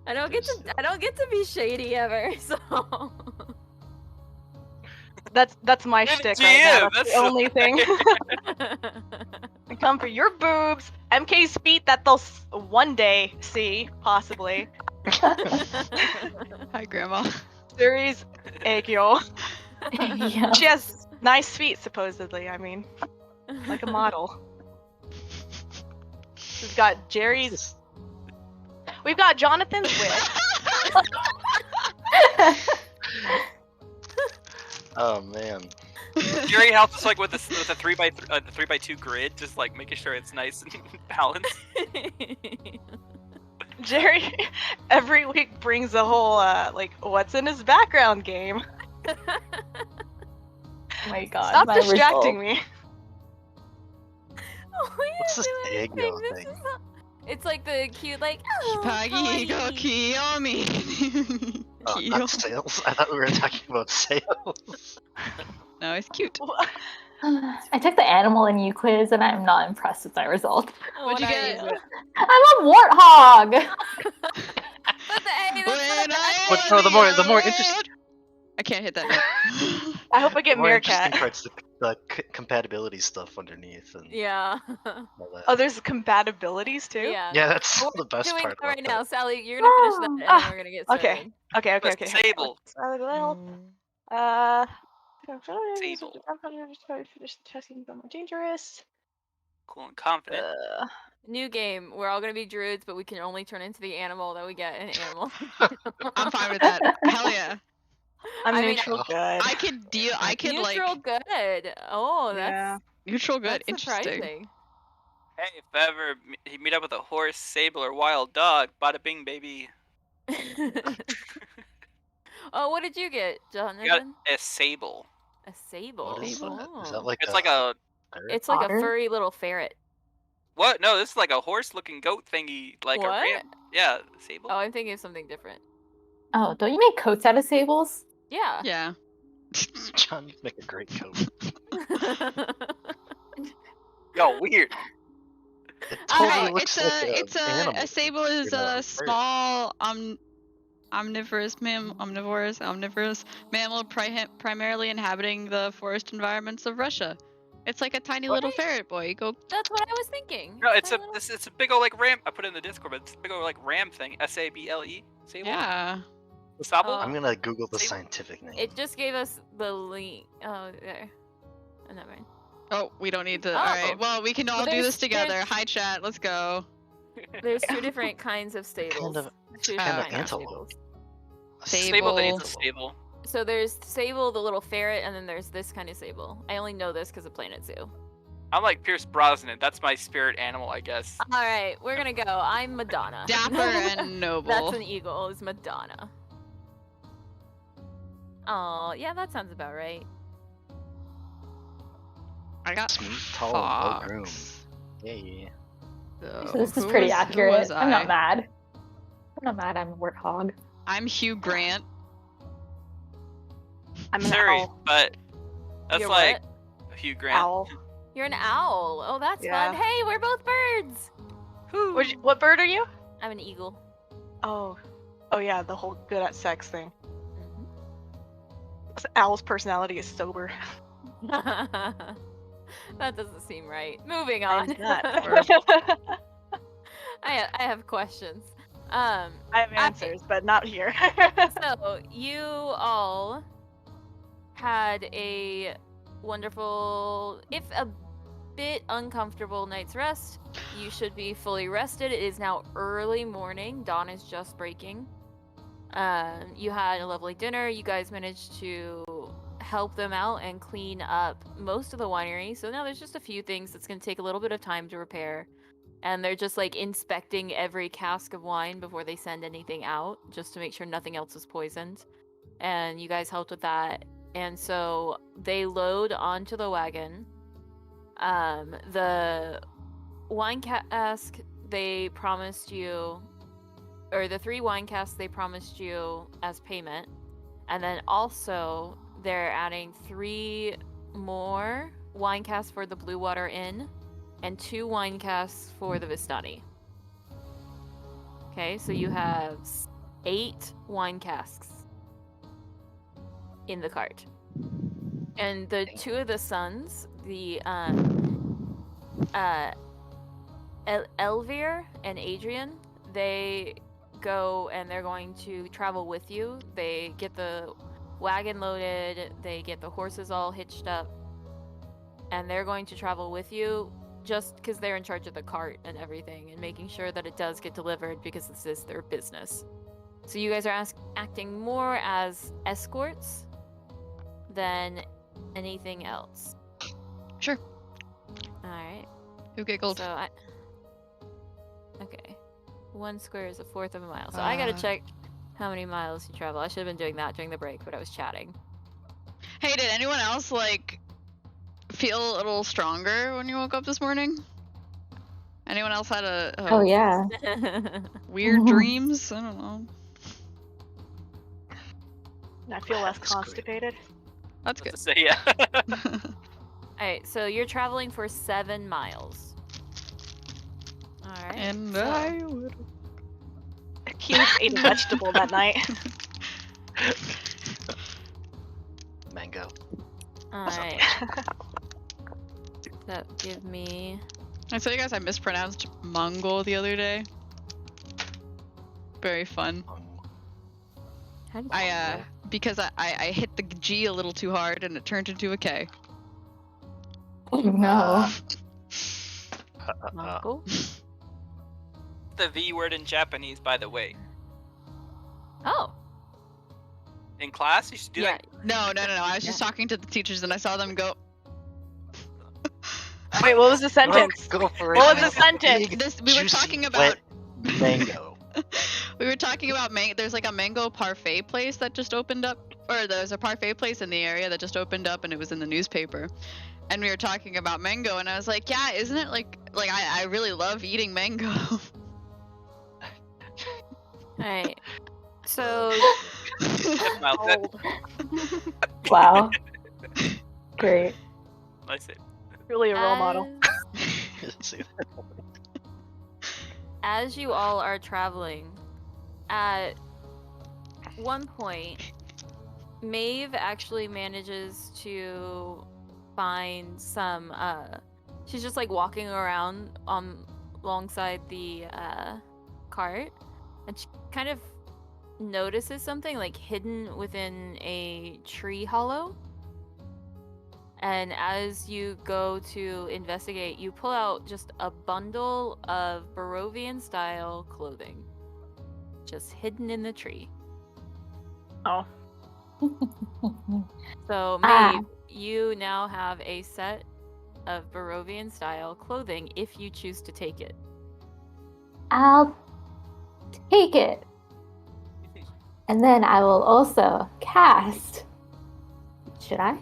I don't get to be shady ever, so That's my You're the shtick right now. GM, That's that's the only thing. I come for your boobs, MK's feet that they'll one day see, possibly. Hi, Grandma. Series Akio. Yeah. She has nice feet, supposedly. I mean, like a model. We've got Jerry's. We've got Jonathan's wig. Oh man. Jerry helps us like with a 3x2 grid, just like making sure it's nice and balanced. Jerry every week brings a whole like what's in his background game. Oh my god. Stop my distracting result. me. What's this Eggo thing? It's like the cute, like, oh, Hipagi go kawaii. Kiyomi. Oh, not sales. I thought we were talking about sales. No, it's cute. I took the animal in you quiz and I'm not impressed with my result. What'd you What are get? you? I'm a warthog! But hey, that's When not I But was no, the more young interesting- lad- I can't hit that note. I hope I The get more interesting Meerkat. part's the compatibility stuff underneath and yeah. all that. Oh, there's compatibilities too? Yeah. Yeah, that's We're the best doing part that right about now. that. Sally, you're gonna finish that and then Ah, we're gonna get started. Okay. Okay. The Sable. Sable. Finish the testing, become more dangerous. Cool and confident. New game. We're all gonna be druids, but we can only turn into the animal that we get in animal. I'm fine with that. Hell yeah. I'm I mean, neutral good. I could deal. I could Neutral like good. Oh, Yeah. that's neutral good. that's Interesting. surprising. Hey, if ever you meet up with a horse, sable, or wild dog, bada bing, baby. Oh, what did you get, You got Jonathan? a sable. A sable. What is that? Is that Oh. like It's like a ferret? It's like a Otter? furry little ferret. what? No, this is like a horse-looking goat thingy, like What? a ram. Yeah, sable. Oh, I'm thinking of something different. Oh, don't you make coats out of sables? Yeah. Yeah. John, you'd make a great coat. Yo, weird. It Alright, totally looks like animal. a sable is You're not a a ferret. small omnivorous mammal primarily inhabiting the forest environments of Russia. It's like a tiny little ferret boy. You go. That's what I was thinking. No, it's My a little- it's a big old like ram. I put it in the Discord, but it's a big old like ram thing. S-A-B-L-E. Sable. Yeah. Sable. Oh. I'm gonna Google the Sable. scientific name. It just gave us the link. Oh, there. Oh, never mind. Oh, we don't need to. Oh. All right. Well, we can all do there's- this together. there's- Hi, chat. Let's go. There's two different kinds of stables. of- Two kind different of kinds of antelope. stables. Sable that needs a Sable. stable. So there's sable, the little ferret, and then there's this kind of sable. I only know this because of Planet Zoo. I'm like Pierce Brosnan. That's my spirit animal, I guess. All right, we're gonna go. I'm Madonna. Dapper and noble. That's an eagle. Is Madonna. Oh, yeah, that sounds about right. I got Smooth, tall, well fox. groomed. Yay. So, So this is who pretty was- who accurate. was I'm I? not mad. I'm not mad. I'm a warthog. I'm Hugh Grant. I'm an Sorry, owl. but that's You're like what? Hugh Grant. Owl. You're an owl. Oh, that's Yeah. fun. Hey, we're both birds. What bird are you? I'm an eagle. Oh. Oh yeah, the whole good at sex thing. Mhm. Owl's personality is sober. That doesn't seem right. Moving I'm on. not. I have questions. I have answers, but not here. So you all had a wonderful, if a bit uncomfortable night's rest. You should be fully rested. It is now early morning. Dawn is just breaking. You had a lovely dinner. You guys managed to help them out and clean up most of the winery. So now there's just a few things that's going to take a little bit of time to repair. And they're just like inspecting every cask of wine before they send anything out, just to make sure nothing else is poisoned. And you guys helped with that. And so they load onto the wagon. The wine cask they promised you, or the 3 wine casks they promised you as payment. And then also they're adding 3 more wine casks for the Blue Water Inn and 2 wine casks for the Vistani. Okay, so you have 8 wine casks in the cart. And the 2 of the sons, the Elvir and Adrian, they go and they're going to travel with you. They get the wagon loaded, they get the horses all hitched up, and they're going to travel with you just because they're in charge of the cart and everything and making sure that it does get delivered because this is their business. So you guys are acting more as escorts than anything else. Sure. Alright. Who giggled? So okay. 1 square is 1/4 of a mile. So I gotta check how many miles you travel. I should have been doing that during the break, but I was chatting. Hey, did anyone else like feel a little stronger when you woke up this morning? Anyone else had a Oh yeah. weird dreams? I don't know. I feel less That's great. constipated. That's good. To say, yeah. Alright, so you're traveling for 7 miles. Alright. And so- I would. Hughes ate a vegetable that night. Mango. Alright. So give me. I tell you guys I mispronounced Mongol the other day. Very fun. How do you I because I hit the G a little too hard and it turned into a K. Oh no. Mongol? The V word in Japanese, by the way. Oh. In class, you should do Yeah. that. No. I was just talking to the teachers and I saw them go. Wait, what was the sentence? Go for it. What was the sentence? We were Juicy, talking about wet mango. we were talking about there's like a mango parfait place that just opened up, or there's a parfait place in the area that just opened up and it was in the newspaper. And we were talking about mango and I was like, yeah, isn't it like I really love eating mango. Alright. So Well, that- Old. Wow. Great. Nice it. Really a role model. See that? As you all are traveling, at one point, Maeve actually manages to find some. She's just like walking around alongside the cart, and she kind of notices something like hidden within a tree hollow. And as you go to investigate, you pull out just a bundle of Barovian style clothing. Just hidden in the tree. Oh. So, Ah. Maeve, you now have a set of Barovian style clothing if you choose to take it. I'll take it. And then I will also cast. Should I?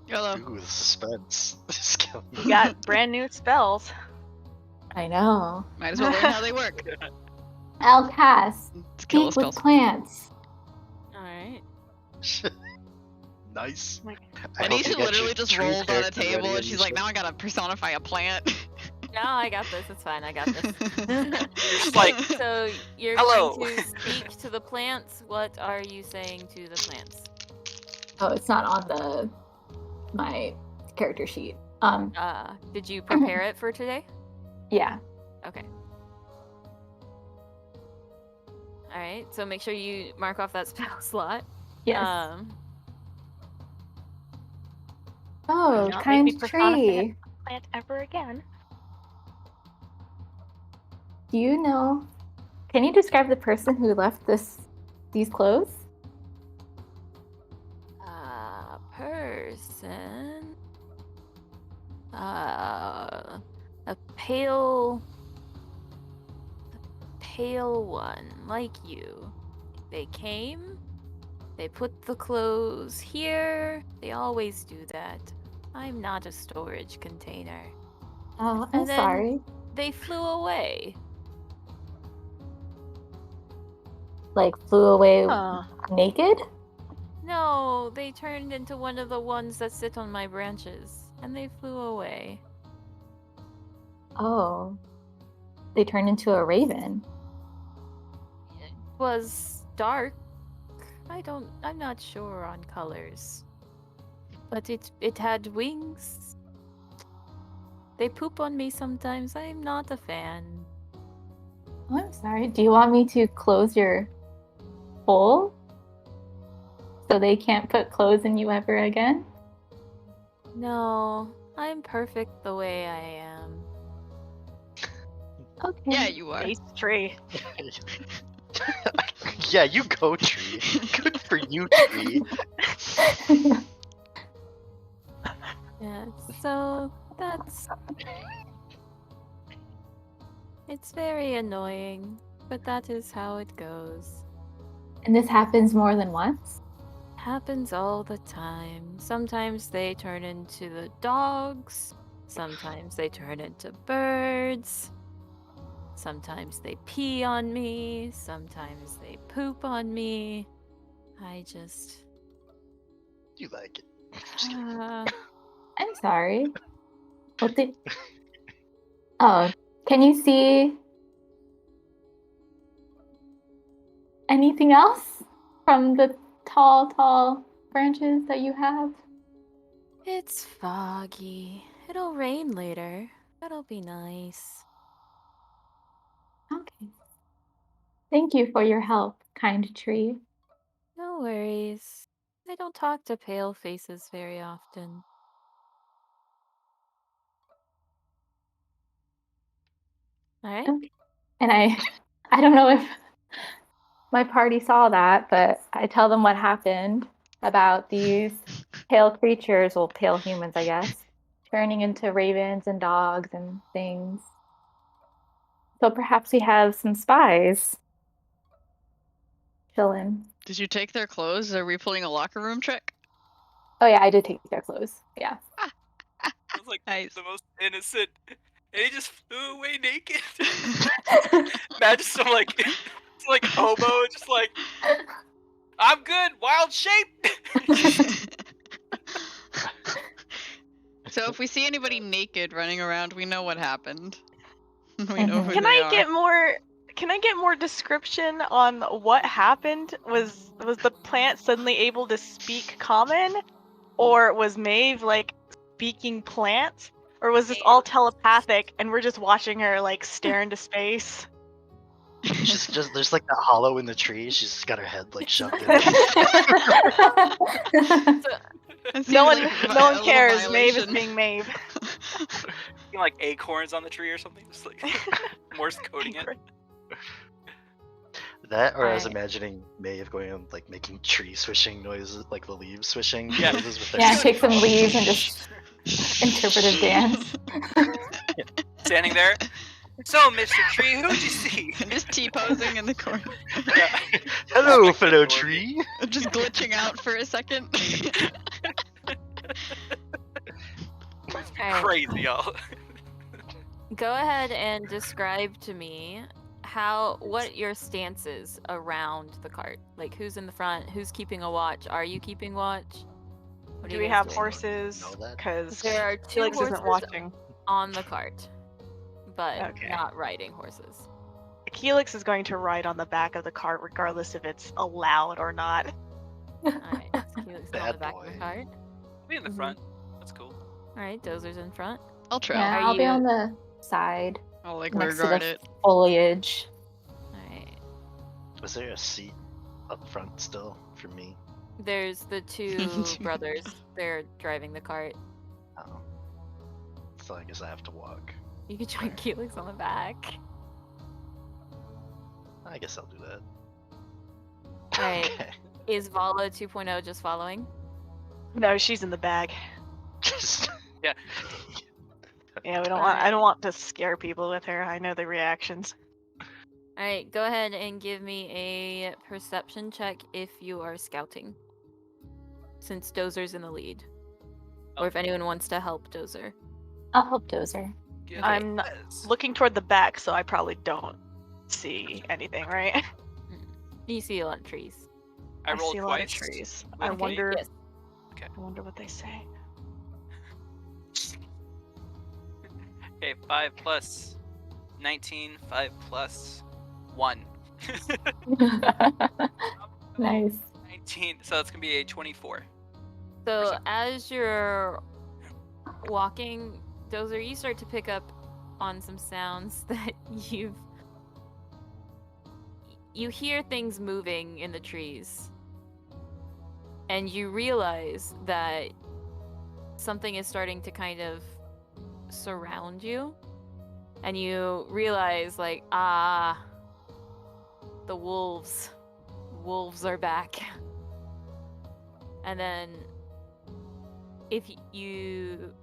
Hello. Ooh, the suspense. is killing me. You got brand new spells. I know. Might as well learn how they work. I'll cast It's kill Speak the with spells. Plants. Alright. Nice. I And hope you Anisha got literally your just tree rolled on a character table ready, and she's like, Anisha. now I gotta personify a plant. No, I got this. It's fine. I got this. Just like, So you're Hello. going to speak to the plants. What are you saying to the plants? Oh, it's not on my character sheet. Did you prepare it for today? Yeah. Okay. All right. So make sure you mark off that spell slot. Yes. Not Oh, make kind me personify tree. Plant ever again. Do you know? Can you describe the person who left these clothes? Person. A pale one, like you. They came. They put the clothes here. They always do that. I'm not a storage container. Oh, I'm And then- sorry. They flew away. Like flew away Huh. naked? No, they turned into one of the ones that sit on my branches, and they flew away. Oh. they turned into a raven. It was dark. I'm not sure on colors. But it had wings. They poop on me sometimes. I'm not a fan. Oh, I'm sorry. Do you want me to close your hole so they can't put clothes in you ever again? No, I'm perfect the way I am. Okay. Yeah, you are. Ace tree. Yeah, you go, Tree. Good for you, Tree. Yeah, so it's very annoying, but that is how it goes. And this happens more than once? Happens all the time. Sometimes they turn into the dogs, sometimes they turn into birds, sometimes they pee on me, sometimes they poop on me. I just. You like it. Just kidding. I'm sorry. What did... Oh, can you see anything else from the tall branches that you have? It's foggy. It'll rain later. That'll be nice. Okay. Thank you for your help, kind tree. No worries. I don't talk to pale faces very often. Alright? Okay. And I don't know if my party saw that, but I tell them what happened about these pale creatures, well, pale humans, I guess, turning into ravens and dogs and things. So perhaps we have some spies chilling. Did you take their clothes? Are we pulling a locker room trick? Oh yeah, I did take their clothes. Yeah. It was like Nice. the most innocent. And he just flew away naked. Imagine some like hobo, just like, I'm good, wild shape. So if we see anybody naked running around, we know what happened. We know who Can they I are. get more description on what happened? Was the plant suddenly able to speak common? Or was Maeve like speaking plant? Or was this all telepathic and we're just watching her like stare into space? She's just there's like that hollow in the tree. She's just got her head like shoved in. It No seems one like no a one little cares. Maeve is violation. being Maeve. Like acorns on the tree or something, just like Morse coding it. That, or I was Alright. imagining Maeve going on like making tree swishing noises, like the leaves swishing Yeah. noises with her. Yeah, take some leaves and just interpretive dance. Standing there. So, Mr. Tree, who'd you see? Just T-posing in the corner. Yeah. Hello, fellow tree. Just glitching out for a second. Alright. Crazy, y'all. Go ahead and describe to me what your stance is around the cart. Like who's in the front, who's keeping a watch, are you keeping watch? What Do are we you guys have doing? horses? Know that? Because There are two Felix horses isn't watching. on the cart, but Okay. not riding horses. Helix is going to ride on the back of the cart regardless if it's allowed or not. Alright, so Helix is on Bad the back of boy. the cart. Be in the Mhm. front. That's cool. Alright, Dozer's in front. I'll trail. Yeah, Are I'll be you- on the side I'll like next to regard the it. foliage. Alright. Was there a seat up front still for me? There's the two brothers. They're driving the cart. Oh. So I guess I have to walk. You could join Helix on the back. I guess I'll do that. Alright. Okay. Is Vala 2.0 just following? No, she's in the bag. Just Yeah. Yeah, I don't want to scare people with her. I know the reactions. Alright, go ahead and give me a perception check if you are scouting. Since Dozer's in the lead. Or if anyone wants to help Dozer. I'll help Dozer. Give I'm it not this. looking toward the back, so I probably don't see anything, right? You see a lot of trees. I rolled see a twice. lot of trees. I with wonder. Yes. Okay. I wonder what they say. Okay, 5 plus 19, 5 plus 1. Nice. 19, so it's gonna be a 24. So as you're walking, Dozer, you start to pick up on some sounds that you hear things moving in the trees. And you realize that something is starting to kind of surround you. And you realize, like, the wolves. Wolves are back. And then if you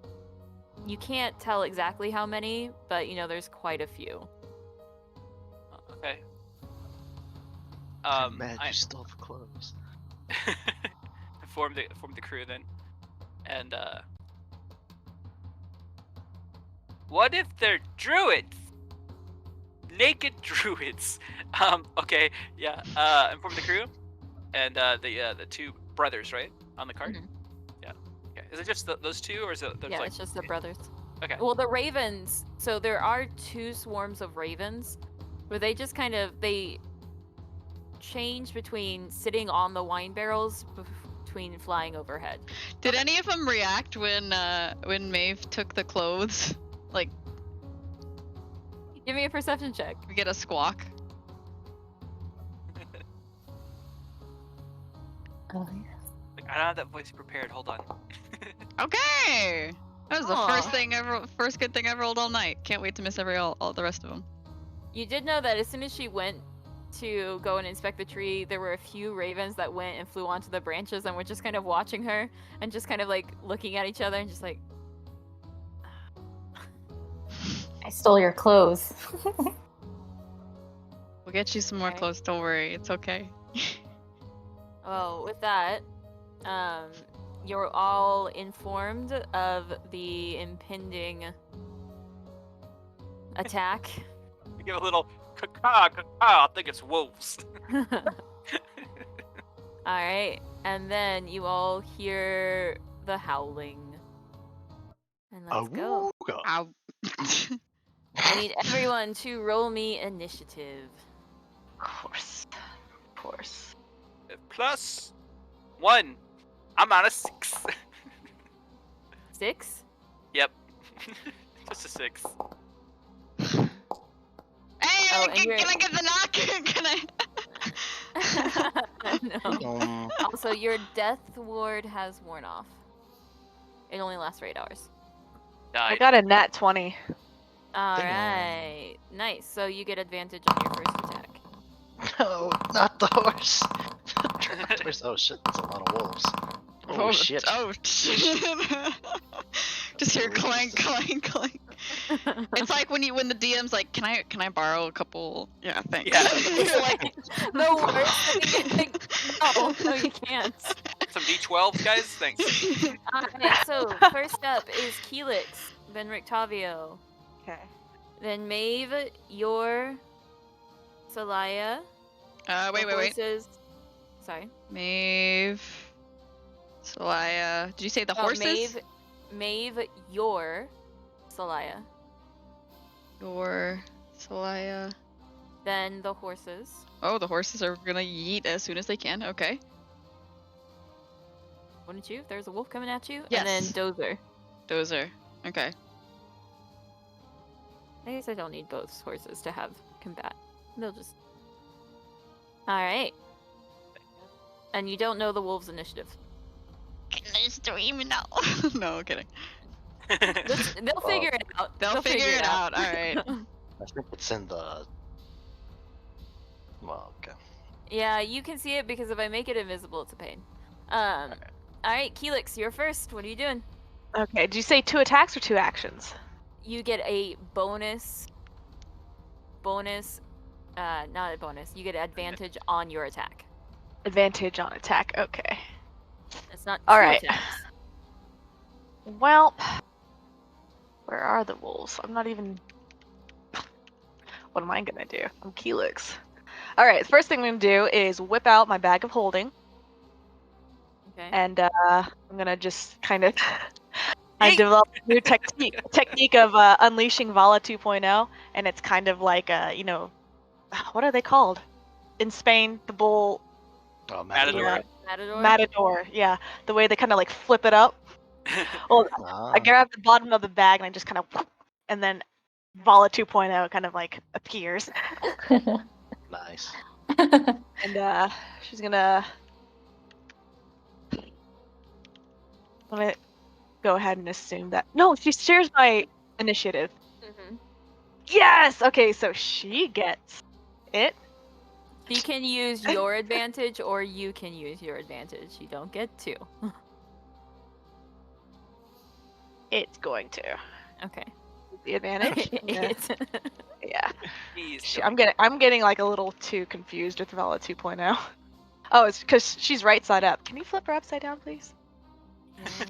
can't tell exactly how many, but you know there's quite a few. Okay. I'm mad I you stole the clothes. form the crew then, and what if they're druids? Naked druids. Okay, yeah. Inform the crew, and the two brothers, right, on the cart. Mhm. Yeah. Okay. Is it just those two, or is it? There's Yeah, like... it's just the brothers. Okay. Well, the ravens. So there are two swarms of ravens, where they just kind of change between sitting on the wine barrels between flying overhead. Did any of them react when Maeve took the clothes? Like, Give me a perception check. we get a squawk. Oh, yeah. Like, I don't have that voice prepared. Hold on. Okay. That was the Aw. first good thing I rolled all night. Can't wait to miss all the rest of them. You did know that as soon as she went to go and inspect the tree, there were a few ravens that went and flew onto the branches and were just kind of watching her and just kind of like looking at each other and just like, I stole your clothes. We'll get you some more Okay. clothes. Don't worry. It's okay. oh, with that, you're all informed of the impending attack. You give a little caca. I think it's wolves. Alright, and then you all hear the howling. And let's go. Awooga. Ow. I need everyone to roll me initiative. Of course. Plus 1. I'm on a 6. 6? Yep. Just a 6. Hey, Oh, and can you're- I get the knock? Can I? No. Also, your death ward has worn off. It only lasts for 8 hours. I Died. got a nat 20. Alright. Nice. So you get advantage on your first attack. No, not the horse. Oh shit, that's a lot of wolves. Oh shit. Oh shit. Just hear clank, clank, clank. It's like when the DM's like, can I borrow a couple? Yeah, thanks. Yeah. You're like, the worst thing. No, you can't. Some D12s, guys? Thanks. Alright, so first up is Keelix, then Rictavio, Okay. then Maeve, Yor, Salaya. Wait. Horses. Sorry. Maeve. Salaya. Did you say the horses? Maeve, Yor, Salaya. Your Salaya. Then the horses. Oh, the horses are gonna yeet as soon as they can. Okay. Wouldn't you? If there's a wolf coming at you. Yes. And then Dozer. Dozer. Okay. I guess I don't need both horses to have combat. They'll just. Alright. And you don't know the wolves' initiative. Can I stream now? No, kidding. They'll figure it out. They'll figure it out. All right. I think it's in the. Well, okay. Yeah, you can see it because if I make it invisible, it's a pain. Alright, Keelix, you're first. What are you doing? Okay, did you say 2 attacks or 2 actions? You get a bonus. Not a bonus. You get advantage on your attack. Advantage on attack, okay. It's not All two right. attacks. Well, where are the wolves? I'm not even... What am I gonna do? I'm Keelix. Alright, first thing I'm gonna do is whip out my bag of holding, Okay. and I'm gonna just kind of... I developed a new technique of unleashing Vala 2.0, and it's kind of like a, what are they called in Spain? The bull Oh, Matador. Matador. Matador. matador. Yeah, the way they kind of like flip it up. Well, I Ah, grab the bottom of the bag and I just kind of, and then Vala 2.0 kind of like appears, nice. and she's gonna. I'm gonna go ahead and assume that. No, she shares my initiative. Mm-hmm. Yes. Okay, so she gets it. She can use your advantage, or you can use your advantage. You don't get to. It's going to Okay. the advantage. Yeah. It's- Yeah. He's I'm getting like a little too confused with Vala 2.0. Oh, it's because she's right side up. Can you flip her upside down, please? Yeah.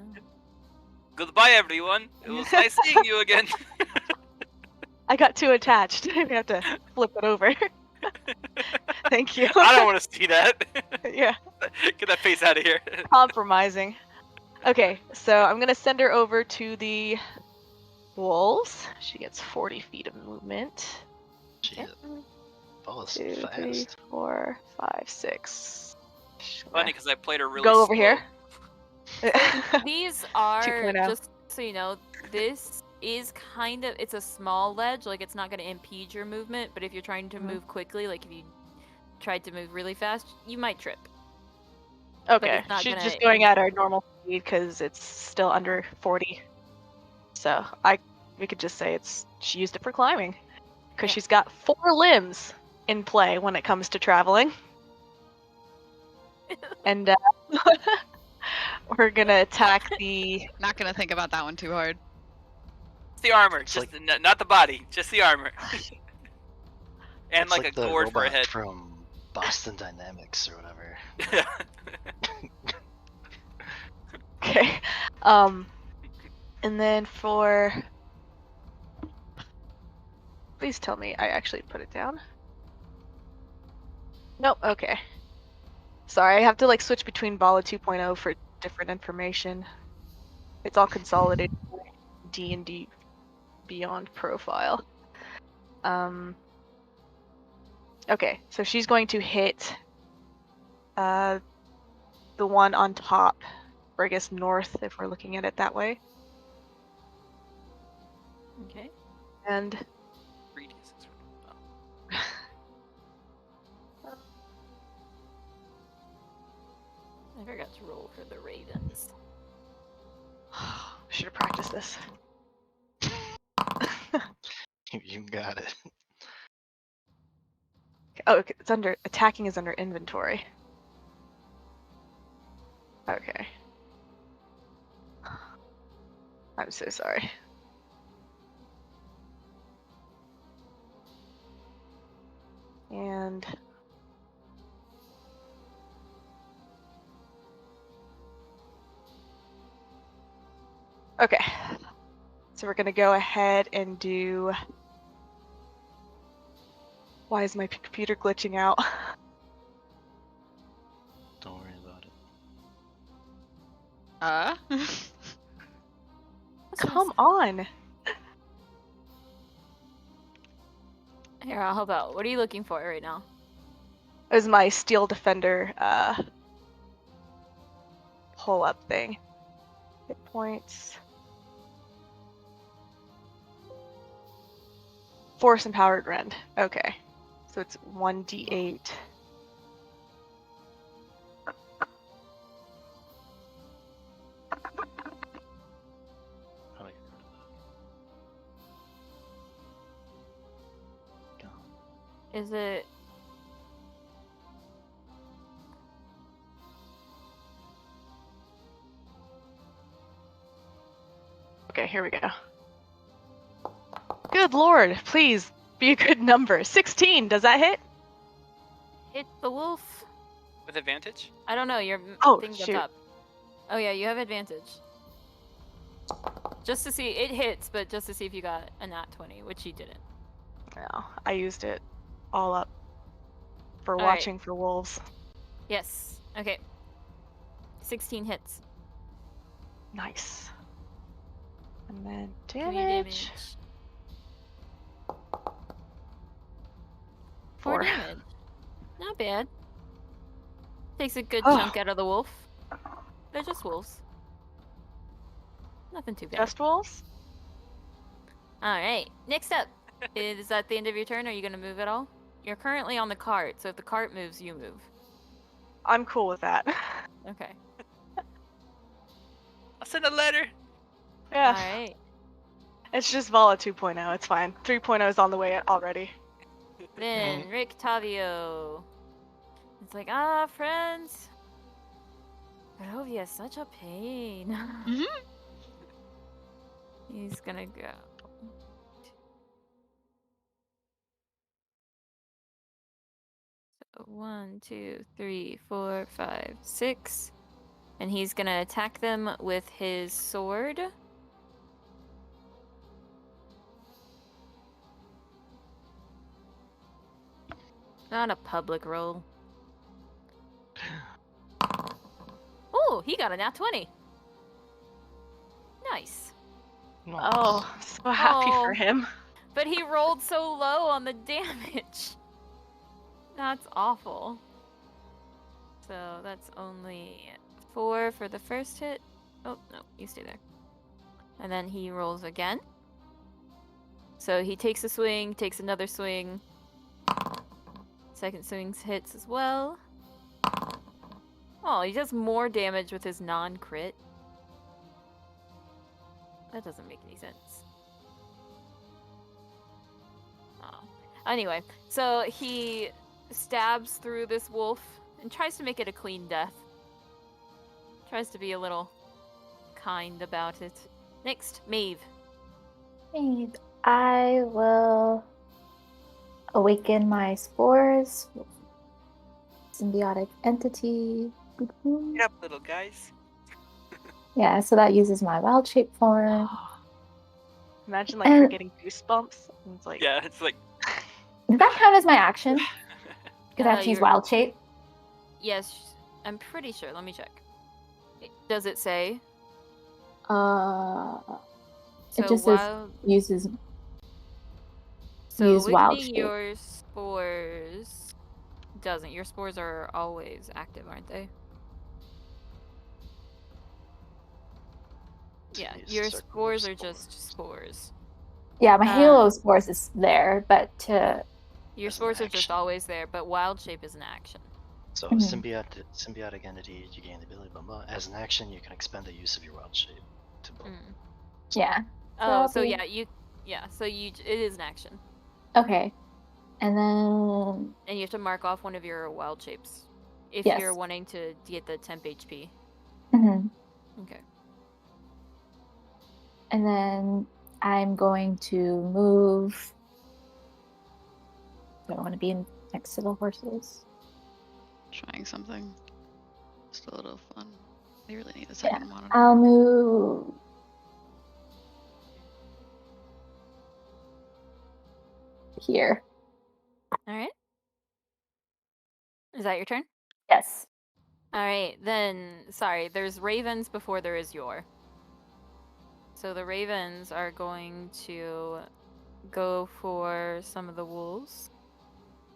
Goodbye, everyone. It was nice seeing you again. I got too attached. We have to flip it over. Thank you. I don't want to see that. Yeah, Get that face out of here. compromising. Okay, so I'm gonna send her over to the wolves. She gets 40 feet of movement. Shit. Ball's 2, 3, fast. 4, 5, 6. She's gonna Funny because I played her really go over slow. here. These are 2.0. just so you know. This is kind of it's a small ledge. Like it's not going to impede your movement. But if you're trying to Mhm. move quickly, like if you tried to move really fast, you might trip. Okay, it's not she's gonna just going at her normal speed because it's still under 40. So we could just say she used it for climbing because Yeah. she's got 4 limbs in play when it comes to traveling. And we're gonna attack the. Not gonna think about that one too hard. It's the armor, It's just not the body, just the armor. And it's like, like a the gourd for a robot head. from Boston Dynamics or whatever. Okay. And then for. Please tell me I actually put it down. Nope. Okay. Sorry, I have to like switch between Bala 2.0 for different information. It's all consolidated in my D&D Beyond profile. Okay, so she's going to hit the one on top, or I guess north if we're looking at it that way. Okay. And 3d6. I forgot to roll for the ravens. should have practiced this. You got it. Oh, okay, it's under attacking is under inventory. Okay. I'm so sorry. And okay. So we're gonna go ahead and do. Why is my computer glitching out? Don't worry about it. Come on. Here, I'll help out. What are you looking for right now? It was my Steel Defender pull up thing. Hit points. Force Empowered Rend. Okay. So it's 1d8. How do I get rid of that? Gone. Is it? Okay, here we go. Good lord, please be a good number. 16, does that hit? Hit the wolf. With advantage? I don't know. Your Oh, thing goes shoot. up. Oh yeah, you have advantage. Just to see, it hits, but just to see if you got a nat 20, which you didn't. No, I used it all up for All right. watching for wolves. Yes. Okay. 16 hits. Nice. And then 3 damage. 4 4. damage. Not bad. Takes a good Oh. chunk out of the wolf. They're just wolves. Nothing too bad. Just wolves? Alright, next up. Is that the end of your turn? Are you going to move at all? You're currently on the cart, so if the cart moves, you move. I'm cool with that. Okay. I'll send a letter. Yeah. Alright. It's just Vala 2.0. It's fine. 3.0 is on the way already. Then Rick Tavio. It's like, friends. Barovia is such a pain. Mhm. He's gonna go. So 1, 2, 3, 4, 5, 6. And he's gonna attack them with his sword. Not a public roll. Oh, he got a nat 20. Nice. Oh, I'm so happy for Oh. him. But he rolled so low on the damage. That's awful. So that's only 4 for the first hit. Oh, no, you stay there. And then he rolls again. So he takes a swing, takes another swing. Second swing hits as well. Oh, he does more damage with his non-crit. That doesn't make any sense. Oh. Anyway, so he stabs through this wolf and tries to make it a clean death. Tries to be a little kind about it. Next, Maeve. And I will awaken my spores. Symbiotic entity. Get up, little guys. Yeah, so that uses my wild shape form. Imagine like her And- getting goosebumps. And it's like, Yeah, it's like. Does that count as my action? Because I have to use You're- wild shape. Yes, I'm pretty sure. Let me check. Does it say? Uh, So it just wild... says uses. So use wild awakening shape. your spores doesn't. Your spores are always active, aren't they? Yeah, Use your circle of spores are just spores. Yeah, my Um, halo spores is there, but to Your As an spores are just action. always there, but wild shape is an action. So Mhm. symbiotic entity, you gain the ability, blah, blah. As an action, you can expend the use of your wild shape to blah. Mm. yeah. Oh, so be- it is an action. Okay, and then And you have to mark off one of your wild shapes if Yes. you're wanting to get the temp HP. mhm. Okay. And then I'm going to move. Do I want to be next to the horses? Trying something. Just a little fun. They really need a second monitor. I'll move here. All right. Is that your turn? Yes. All right, then. Sorry, there's ravens before there is your. So the ravens are going to go for some of the wolves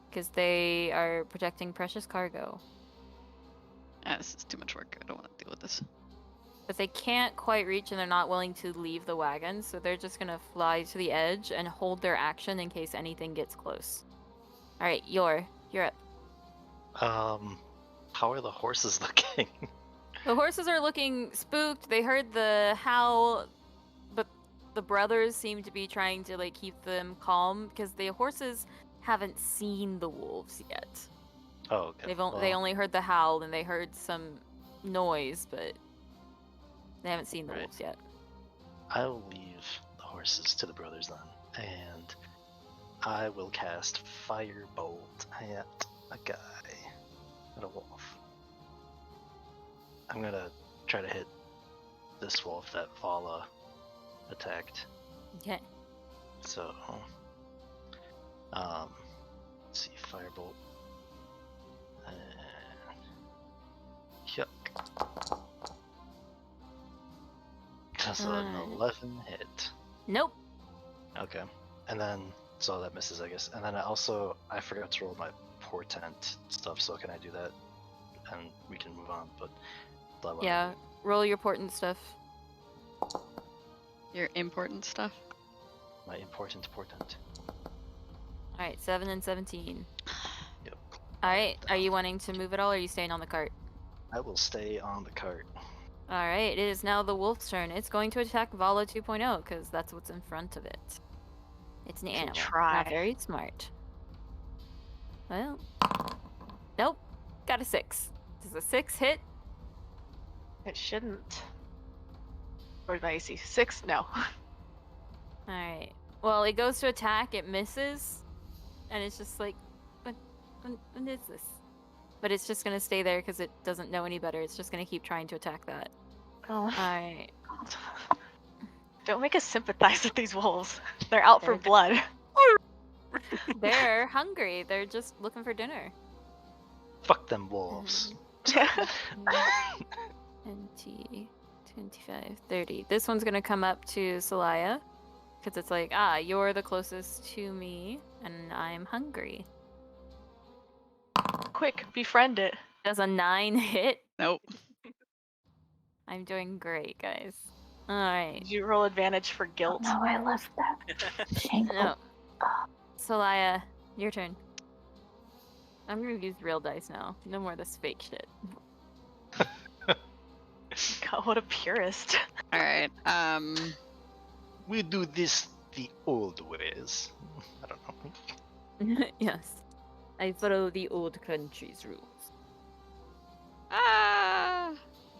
because they are protecting precious cargo. This is too much work. I don't want to deal with this. But they can't quite reach and they're not willing to leave the wagon, so they're just gonna fly to the edge and hold their action in case anything gets close. Alright, you're up. How are the horses looking? The horses are looking spooked. They heard the howl, but the brothers seem to be trying to like keep them calm because the horses haven't seen the wolves yet. Oh, okay. They only heard the howl and they heard some noise, but they haven't seen the Right. wolves yet. I'll leave the horses to the brothers then, and I will cast Firebolt at a guy, at a wolf. I'm gonna try to hit this wolf that Vala attacked. Okay. So, let's see, Firebolt. Yuck. That's an Alright. 11 hit. Nope. Okay. And then So that misses, I guess. And then I forgot to roll my portent stuff, so can I do that? And we can move on, but that one. Yeah, roll your important stuff. Your important stuff. My important portent. Alright, 7 and 17. Yep. Alright, are you wanting to move at all, or are you staying on the cart? I will stay on the cart. Alright, it is now the wolf's turn. It's going to attack Vala 2.0, because that's what's in front of it. It's an Can animal. try. Not very smart. Well, nope. Got a 6. Does a 6 hit? It shouldn't. Or my AC 6? No. Alright. Well, it goes to attack, it misses, and it's just like, what is this? But it's just gonna stay there because it doesn't know any better. It's just gonna keep trying to attack that. Oh. Alright. Don't make us sympathize with these wolves. They're out for They're- blood. They're hungry. They're just looking for dinner. Fuck them wolves. 20, 25, 30. This one's gonna come up to Salaya. Because it's like, you're the closest to me, and I'm hungry. Quick, befriend it. Does a 9 hit? Nope. I'm doing great, guys. Alright. Did you roll advantage for guilt? No, I left that. Shameful. No. Salaya, your turn. I'm gonna use real dice now. No more of this fake shit. God, what a purist. All right. We do this the old ways. I don't know. Yes. I follow the old country's rules. Ah.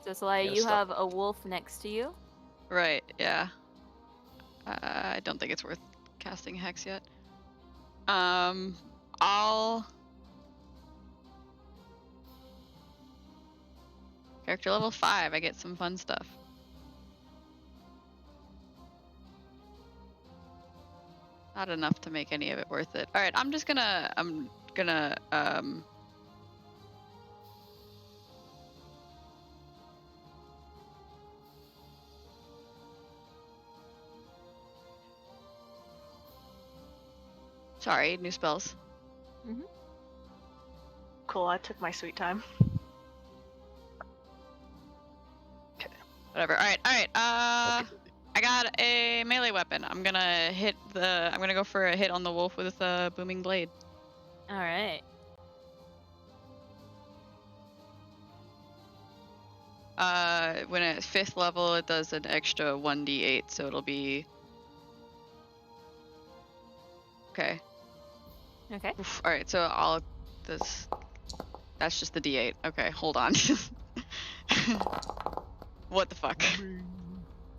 So Salaya, Yeah, you stop. have a wolf next to you. Right. Yeah. I don't think it's worth casting hex yet. I'll character level 5. I get some fun stuff. Not enough to make any of it worth it. All right, I'm gonna sorry, new spells. Cool, I took my sweet time. Whatever. All right. Okay. I got a melee weapon. I'm gonna go for a hit on the wolf with a booming blade. Alright. When at 5th level, it does an extra 1d8, so it'll be okay. Okay. Oof, all right, so that's just the d8. Okay, hold on. What the fuck?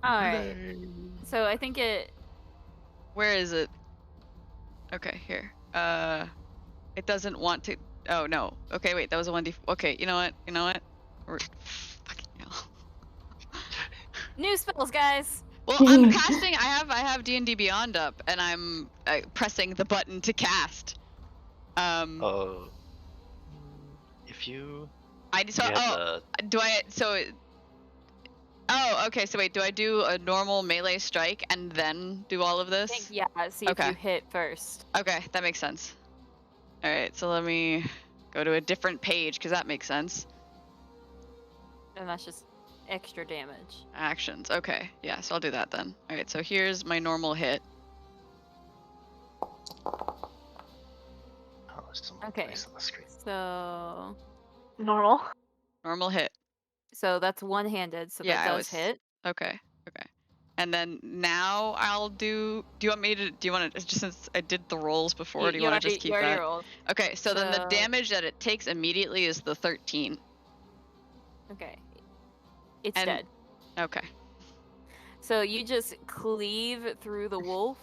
Alright. So I think it. Where is it? Okay, here. It doesn't want to. Oh no. Okay, wait. That was a 1d. Okay, you know what? Fucking hell. New spells, guys! Well, I'm casting. I have D&D Beyond up, and I'm pressing the button to cast. Oh. If you. Do I? So. Oh, okay. So wait, do I do a normal melee strike and then do all of this? I think, yeah, see if Okay. you hit first. Okay, that makes sense. All right, so let me go to a different page because that makes sense. And that's just extra damage. Actions. Okay, yeah, so I'll do that then. All right, so here's my normal hit. Oh, there's some Okay. place on the screen. So. Normal. Normal hit. So that's one-handed, so Yeah, that I does was- hit. Okay. And then now I'll do. Do you want me to? Do you want to? Just since I did the rolls before, do you want to just keep you already that? rolled. Okay. So then the So- damage that it takes immediately is the 13. Okay. It's And- dead. Okay. So you just cleave through the wolf,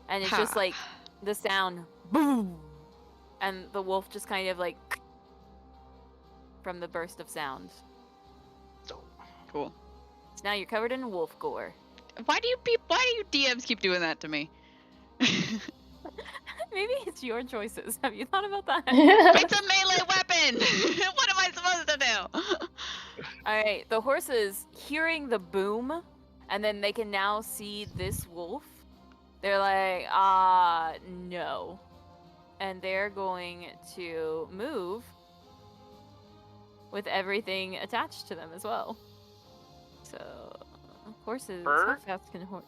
and it's Ha. just like the sound boom, and the wolf just kind of like from the burst of sound. Dope. Cool. So now you're covered in wolf gore. Why do you DMs keep doing that to me? Maybe it's your choices. Have you thought about that? It's a melee weapon. What am I supposed to do? All right, the horses hearing the boom, and then they can now see this wolf They're like, no. And they're going to move with everything attached to them as well. So, horses. How Burr? fast can horse?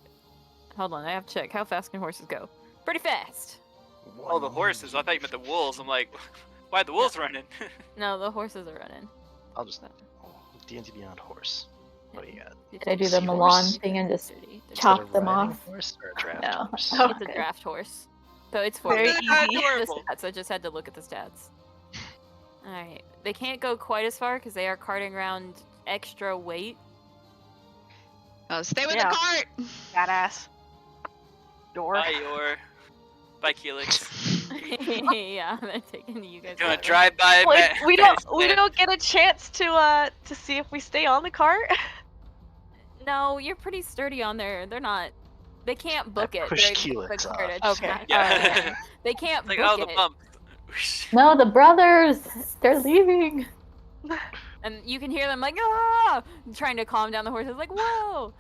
Hold on, I have to check. How fast can horses go? Pretty fast. Oh, the horses. I thought you meant the wolves. I'm like, why the wolves running? No, the horses are running. I'll just D&D Beyond horse. What do you got? Did I do the Seahorse? Milan thing and just 30, Is chop that a them riding off? horse or a draft No. horse? Oh, It's a okay. draft horse. So it's Very 40. easy. The Adorable. stats, I just had to look at the stats. Alright. They can't go quite as far because they are carting around extra weight. Stay with Yeah. the cart. Badass. Door. Bye, your. Bye, Keelix. Yeah, they're taking you guys. Doing a out. drive-by. Like, we don't man. get a chance to see if we stay on the cart. No, you're pretty sturdy on there. They're not. They can't book it. pushed They're Keelix the off. cartage. Okay. Yeah. They can't Like, book oh, the it. bump. No, the brothers! They're leaving! And you can hear them like, ah! Trying to calm down the horses, like, whoa!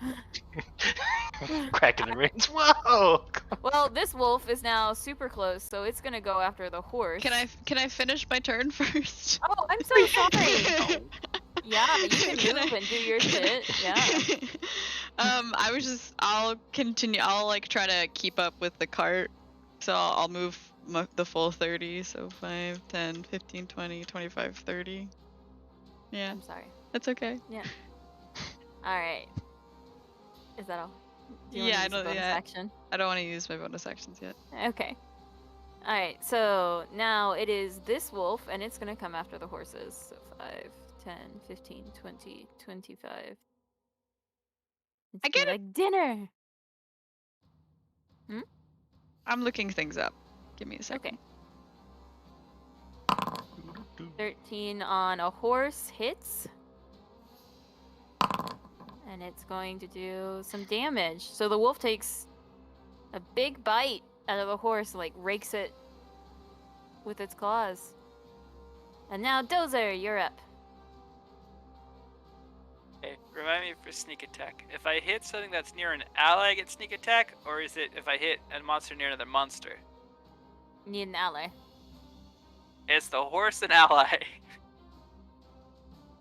Cracking the reins. Whoa! Well, this wolf is now super close, so it's gonna go after the horse. Can I finish my turn first? Oh, I'm so sorry! Yeah, you can Can move I- and do your shit. Yeah. I'll continue. I'll like try to keep up with the cart. So I'll move the full 30. So 5, 10, 15, 20, 25, 30. Yeah, I'm sorry. that's okay. Alright. Is that all? Do you Yeah, wanna I use a don't- bonus yeah. action? I don't want to use my bonus actions yet. Okay. Alright, so now it is this wolf, and it's gonna come after the horses. So 5, 10, 15, 20, 25. It's I get be it. like dinner! I'm looking things up. Give me a second. Okay. 13 on a horse hits. And it's going to do some damage. So the wolf takes a big bite out of the horse, like rakes it with its claws. And now Dozer, you're up. Okay, remind me for sneak attack. If I hit something that's near an ally, I get sneak attack, or is it if I hit a monster near another monster? Need an ally. It's the horse and ally.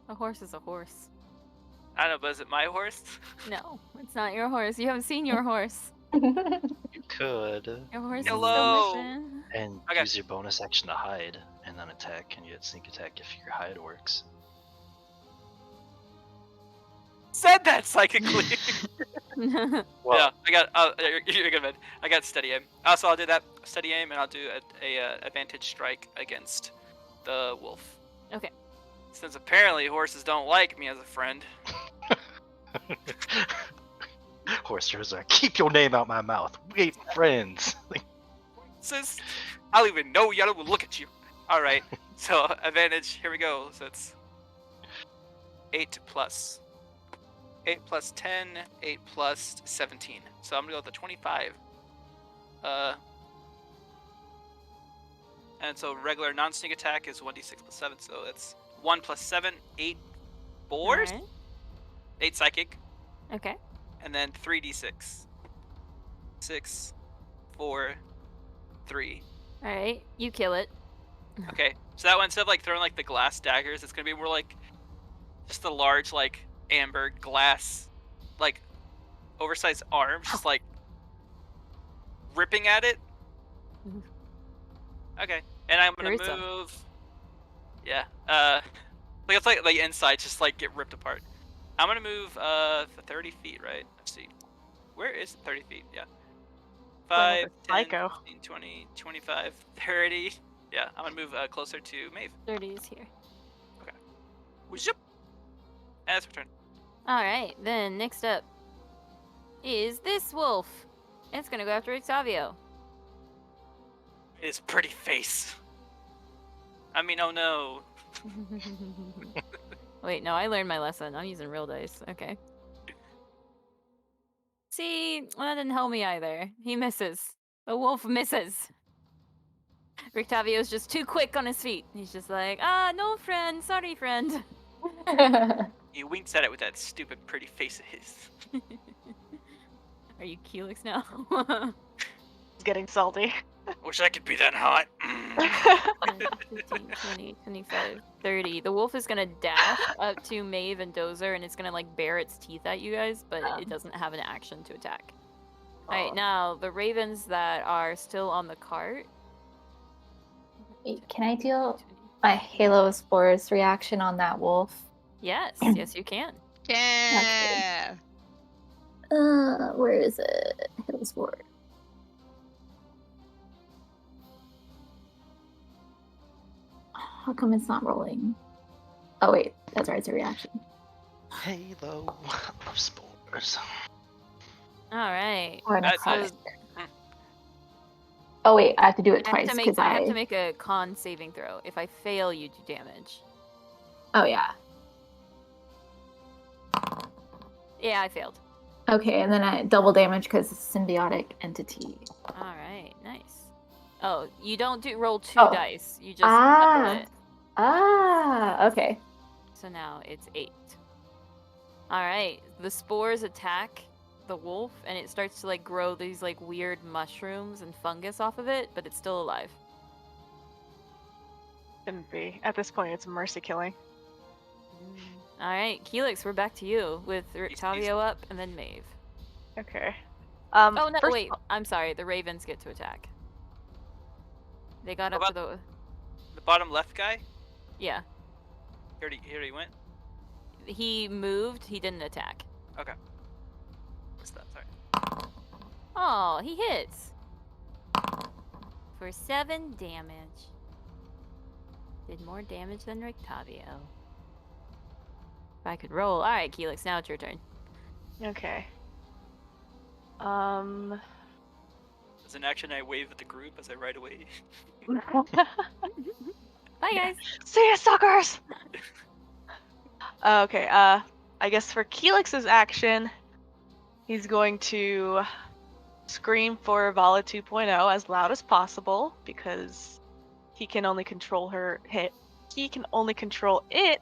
A horse is a horse. I don't know, but is it my horse? No, it's not your horse. You haven't seen your horse. You could. Your horse Hello. is still missing. And Okay. use your bonus action to hide, and then attack, and you get sneak attack if your hide works. Said that psychically. Well, Yeah, I got. You're good, man. I got steady aim. Also, I'll do that steady aim, and I'll do a advantage strike against the wolf. Okay. Since apparently horses don't like me as a friend. Horses are, keep your name out my mouth. We ain't friends. Sis, I'll even know Yellow will look at you. All right. So advantage. Here we go. So it's 8 plus 10, 8 plus 17. So I'm gonna go with the 25. And so regular non-sneak attack is 1d6 plus 7. So that's 1 plus 7, 8 fours, Alright. 8 psychic, Okay. and then 3d6. 6, 4, 3. Alright, you kill it. Okay, so that one, instead of like throwing like the glass daggers, it's gonna be more like just a large like amber glass, like oversized arms, just like ripping at it. Mhm. Okay, and I'm gonna Charisma. move. Yeah, like it's like the insides just like get ripped apart. I'm gonna move the 30 feet, right? Let's see, where is it? 30 feet? Yeah. 5, 10, Psycho. 15, 20, 25, 30. Yeah, I'm gonna move closer to Maeve. 30 is here. Zip. And that's her turn. Alright, then next up is this wolf. It's gonna go after Octavio. His pretty face. I mean, oh no. Wait, no, I learned my lesson. I'm using real dice. Okay. See, well, that didn't help me either. He misses. The wolf misses. Rictavio's just too quick on his feet. He's just like, no, friend. Sorry, friend. He winks at it with that stupid pretty face of his. Are you Keelix now? getting salty. Wish I could be that hot. 15, 20, 25, 30. The wolf is gonna dash up to Maeve and Dozer, and it's gonna like bare its teeth at you guys, but it doesn't have an action to attack. Alright, now the ravens that are still on the cart. Wait, can I deal my Halo Spores reaction on that wolf? Yes, yes you can. Yeah. Where is it? Halo Spore. How come it's not rolling? Oh wait, that's right, it's a reaction. Halo of spores. Alright. Or an That's effect. it. Oh wait, I have to do it I have twice to make because I have to make a con saving throw. If I fail, you do damage. Oh yeah. Yeah, I failed. Okay, and then I double damage because it's a symbiotic entity. Alright, nice. Oh, you don't roll 2 Oh. dice. You just double it. Okay. So now it's 8. Alright, the spores attack the wolf and it starts to like grow these like weird mushrooms and fungus off of it, but it's still alive. Shouldn't be. At this point, it's mercy killing. Alright, Helix, we're back to you with Rictavio up and then Maeve. Okay. Oh no, first- wait, I'm sorry, the ravens get to attack. They got What up to The bottom left guy? Yeah. He already went? He moved, he didn't attack. Okay. What's that? Sorry. Oh, he hits. For 7 damage. Did more damage than Rictavio. If I could roll. Alright, Helix, now it's your turn. Okay. As an action, I wave at the group as I ride away. Bye, guys. See ya, suckers! Okay, I guess for Keelix's action, he's going to scream for Vala 2.0 as loud as possible because he can only control he can only control it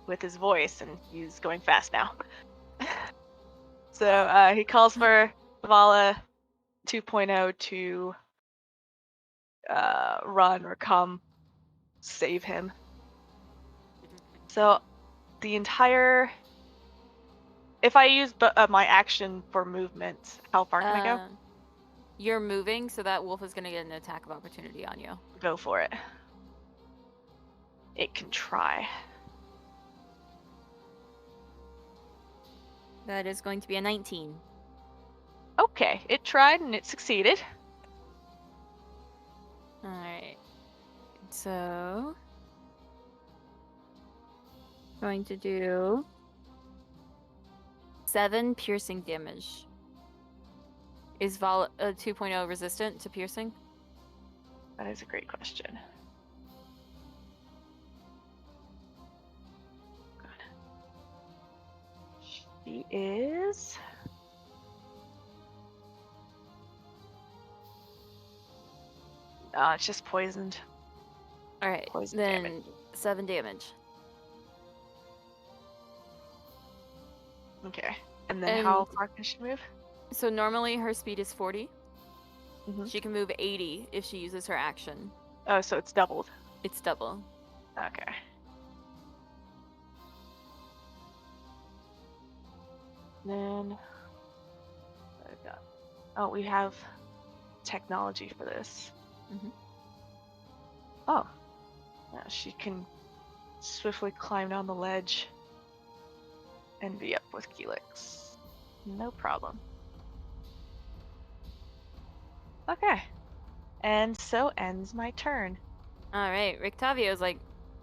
with his voice, and he's going fast now. So he calls for Vala 2.0 to run or come save him. So the entire... If I use my action for movement, how far can I go? You're moving, so that wolf is going to get an attack of opportunity on you. Go for it. It can try. That is going to be a 19. Okay, it tried and it succeeded. Alright. So... going to do 7 piercing damage. Is Vala 2.0 resistant to piercing? That is a great question. Good. She is... it's just poisoned. Alright, Poison then damage. 7 damage. Okay. And then how And- far can she move? So normally her speed is 40. Mhm. She can move 80 if she uses her action. Oh, so it's doubled. It's double. Okay. Then what have I got? Oh, we have technology for this. Mhm. Oh, yeah, she can swiftly climb down the ledge and be up with Keelix. No problem. Okay. And so ends my turn. Alright, Rictavio's like,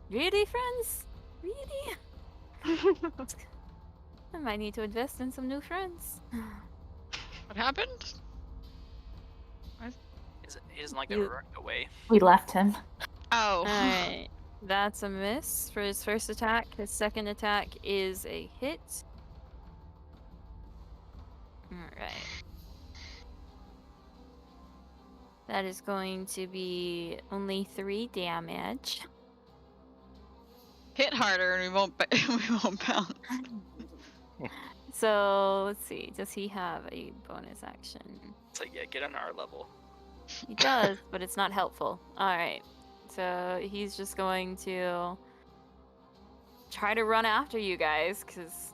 really, friends? Really? I might need to invest in some new friends. What happened? He doesn't like that You- we're running away. We left him. Oh. Alright, that's a miss for his first attack. His second attack is a hit. Alright. That is going to be only 3 damage. Hit harder and we won't we won't bounce. So let's see. Does he have a bonus action? It's like, yeah, get on our level. He does, but it's not helpful. Alright. So he's just going to try to run after you guys, because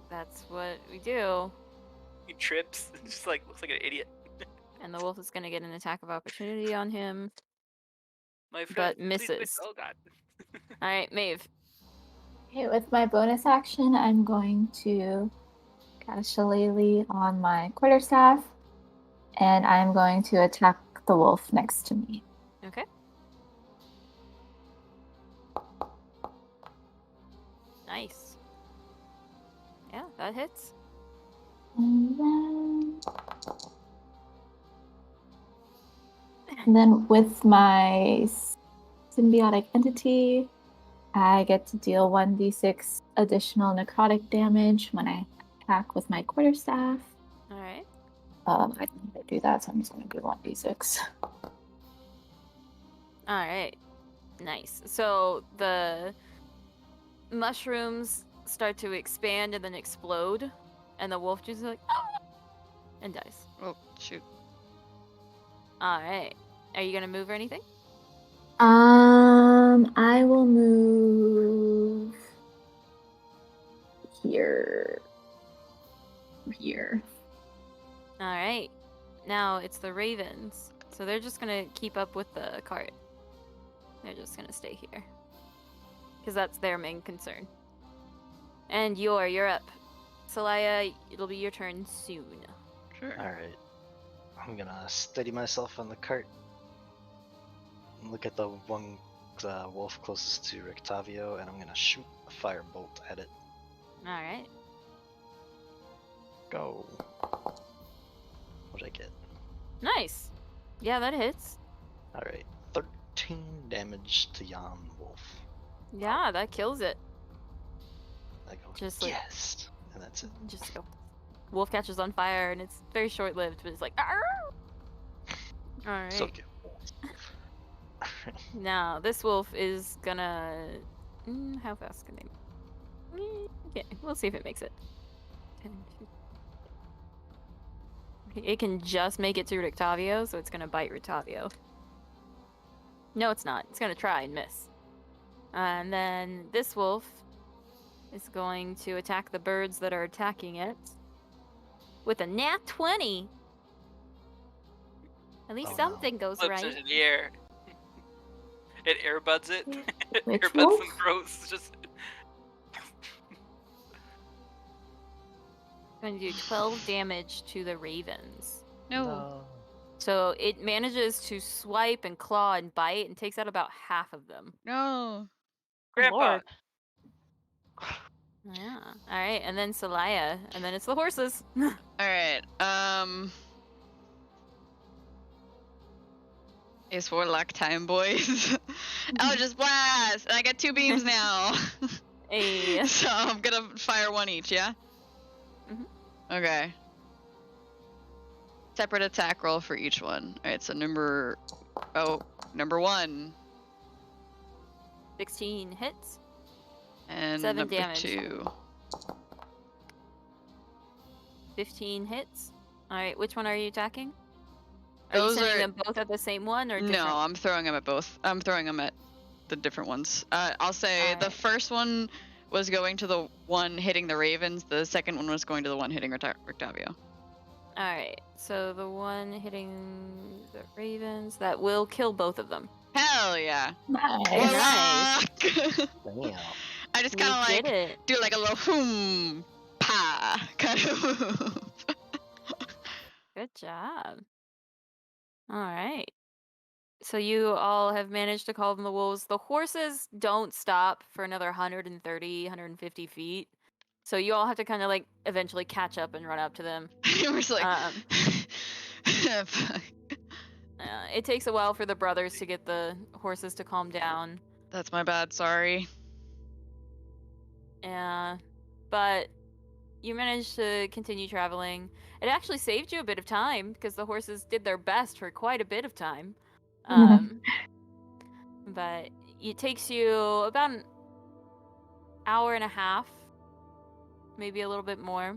that's what we do. He trips. Just like looks like an idiot. And the wolf is going to get an attack of opportunity on him, My friend, but please wait. misses. Oh god. Alright, Maeve. Okay, with my bonus action, I'm going to cast Shillelagh on my quarterstaff, and I'm going to attack the wolf next to me. Okay. Nice. Yeah, that hits. And then with my symbiotic entity, I get to deal 1d6 additional necrotic damage when I attack with my quarterstaff. Alright. I didn't need to do that, so I'm just going to do 1d6. Alright. Nice. So the mushrooms start to expand and then explode, and the wolf just like, "Ah!" and dies. Oh, shoot. Alright. Are you gonna move or anything? I will move here. Here. Alright. Now it's the ravens. So they're just gonna keep up with the cart. They're just gonna stay here. Because that's their main concern. And you're up. Salaya, it'll be your turn soon. Sure. Alright. I'm gonna steady myself on the cart. Look at the one wolf closest to Rictavio, and I'm gonna shoot a firebolt at it. Alright. Go. What'd I get? Nice. Yeah, that hits. Alright. 13 damage to Yon Wolf. Yeah, that kills it. I go, Just like- yes! And that's it. Just go. Wolf catches on fire, and it's very short-lived, but it's like, alright. So cute. Now, this wolf is gonna... how fast can they... okay, we'll see if it makes it. 10, 2. Okay, it can just make it to Rictavio, so it's gonna bite Rictavio. No, it's not. It's gonna try and miss. And then this wolf is going to attack the birds that are attacking it with a nat 20. At least Oh, no. something goes Flips it right. in the air. It airbuds it. It Which airbuds wolf? and throws. Just Going to do 12 damage to the ravens. No. So it manages to swipe and claw and bite and takes out about half of them. No. Grandpa. Lord. Yeah. All right, and then Salaya, and then it's the horses. All right. It's warlock time, boys. Eldritch blast, and I got 2 beams now. Hey. So I'm gonna fire 1 each, yeah? Mhm. Okay. Separate attack roll for each one. Alright, so number 1. 16 hits. And 7 number damage. 2. 15 hits. All right, which one are you attacking? Are Those you sending are- them both at the same one or No, different? I'm throwing them at both. I'm throwing them at the different ones. I'll say the Alright. first one was going to the one hitting the ravens. The second one was going to the one hitting Rictavio. All right, so the one hitting the ravens, that will kill both of them. Hell yeah! Nice. Nice. Warlock! Damn. I just We kind of did like it. do like a little whoom pa kind of move. Good job. All right. So you all have managed to calm the wolves. The horses don't stop for another 130, 150 feet. So you all have to kind of like eventually catch up and run up to them. We're just like, Um, fuck. It takes a while for the brothers to get the horses to calm down. That's my bad. Sorry. Yeah, but you managed to continue traveling. It actually saved you a bit of time because the horses did their best for quite a bit of time. But it takes you about an hour and a half, maybe a little bit more.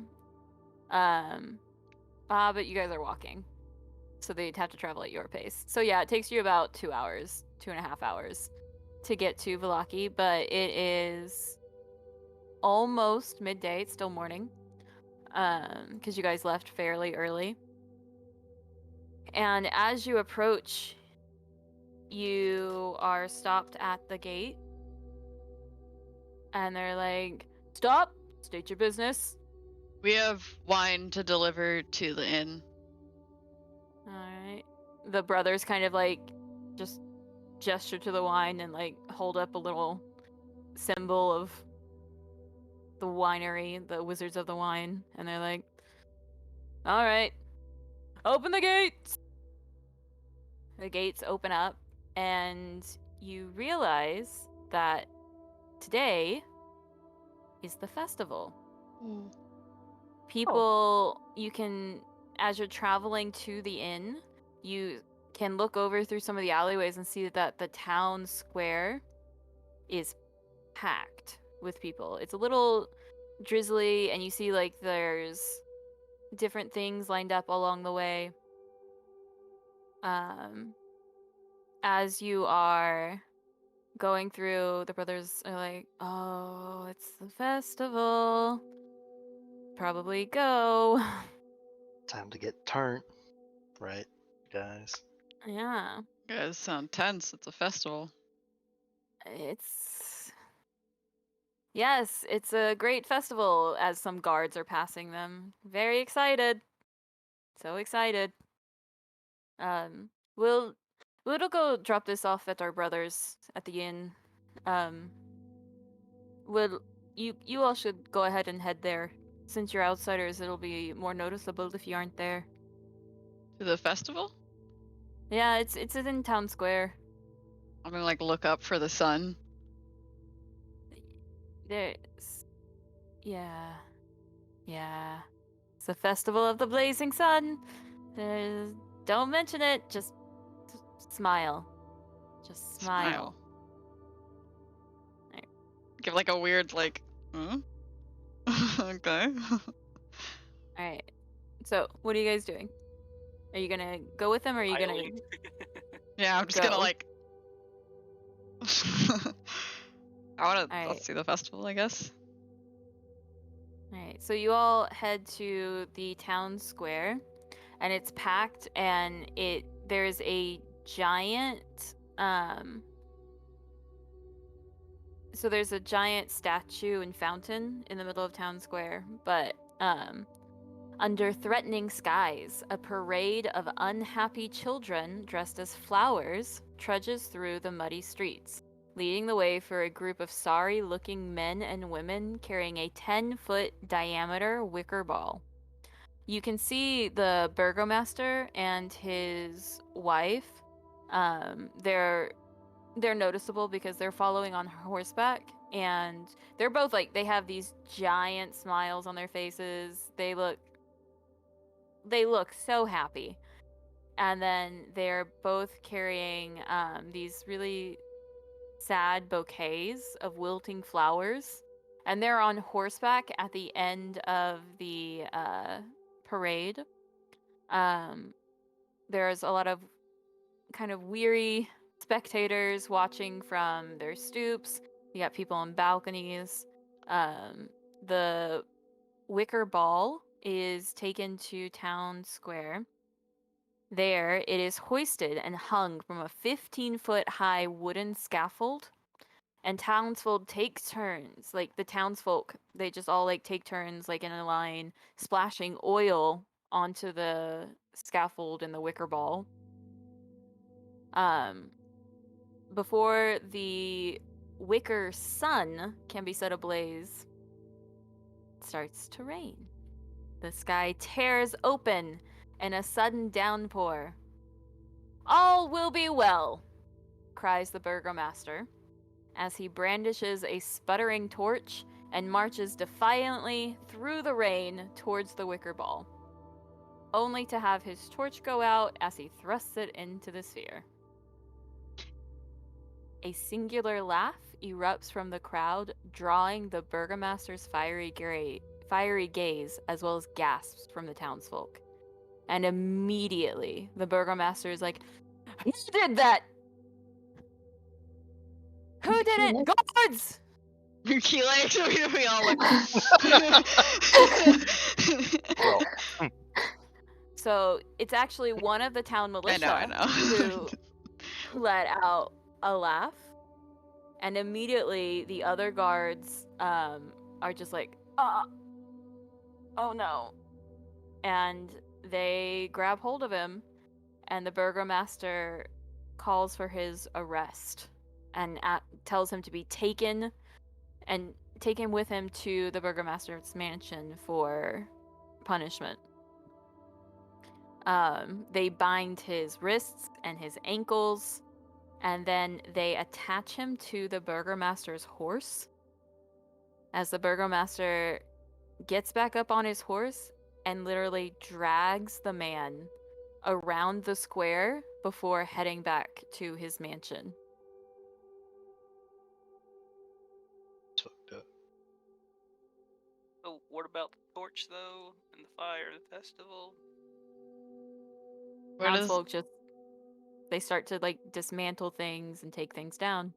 But you guys are walking. So they'd have to travel at your pace. So yeah, it takes you about 2 hours, 2.5 hours to get to Vallaki, but it is almost midday. It's still morning, because you guys left fairly early. And as you approach, you are stopped at the gate, and they're like, "Stop! State your business." We have wine to deliver to the inn. All right. The brothers kind of like just gesture to the wine and like hold up a little symbol of the winery, the Wizards of the Wine, and they're like, "All right, open the gates." The gates open up, and you realize that today is the festival. People, you can, as you're traveling to the inn, you can look over through some of the alleyways and see that the town square is packed with people. It's a little drizzly, and you see like there's different things lined up along the way. As you are going through, the brothers are like, "Oh, it's the festival. Probably go." Time to get turned, right, guys? Yeah. You guys sound tense. It's a festival. Yes, it's a great festival, as some guards are passing them. Very excited. So excited. We'll go drop this off at our brothers at the inn. Will you all should go ahead and head there. Since you're outsiders, it'll be more noticeable if you aren't there. To the festival? Yeah, it's in town square. I'm gonna like look up for the sun. There's yeah. It's the festival of the blazing sun. Don't mention it. Just smile. Just smile. Right. Give like a weird like, okay. All right. So, what are you guys doing? Are you gonna go with them, or are you gonna? Yeah, I'm just gonna Go. like. I'll Alright. see the festival, I guess. Alright, so you all head to the town square, and it's packed, and there's a giant so there's a giant statue and fountain in the middle of town square, but under threatening skies, a parade of unhappy children dressed as flowers trudges through the muddy streets, leading the way for a group of sorry-looking men and women carrying a 10-foot diameter wicker ball. You can see the burgomaster and his wife. They're noticeable because they're following on horseback, and they're both like, they have these giant smiles on their faces. They look so happy. And then they're both carrying these really sad bouquets of wilting flowers, and they're on horseback at the end of the parade. There's a lot of kind of weary spectators watching from their stoops. You got people on balconies. The wicker ball is taken to town square. There, it is hoisted and hung from a 15-foot high wooden scaffold, and townsfolk take turns. Like, the townsfolk, they just all like take turns, like in a line, splashing oil onto the scaffold and the wicker ball. Before the wicker sun can be set ablaze, it starts to rain. The sky tears open in a sudden downpour. "All will be well," cries the burgomaster, as he brandishes a sputtering torch and marches defiantly through the rain towards the wicker ball, only to have his torch go out as he thrusts it into the sphere. A singular laugh erupts from the crowd, drawing the burgomaster's fiery gaze, as well as gasps from the townsfolk. And immediately, the burgomaster is like, "Who did that? Who did it? Guards!" Like, we all look. Well, So it's actually one of the town militia I know. who let out a laugh, and immediately the other guards are just like, oh no, and they grab hold of him, and the burgomaster calls for his arrest and tells him to be taken and taken with him to the burgomaster's mansion for punishment. They bind his wrists and his ankles, and then they attach him to the burgomaster's horse. As the burgomaster gets back up on his horse and literally drags the man around the square before heading back to his mansion. it's fucked up. So what about the torch though, and the fire, the festival? What is Townsfolk just they start to like dismantle things and take things down.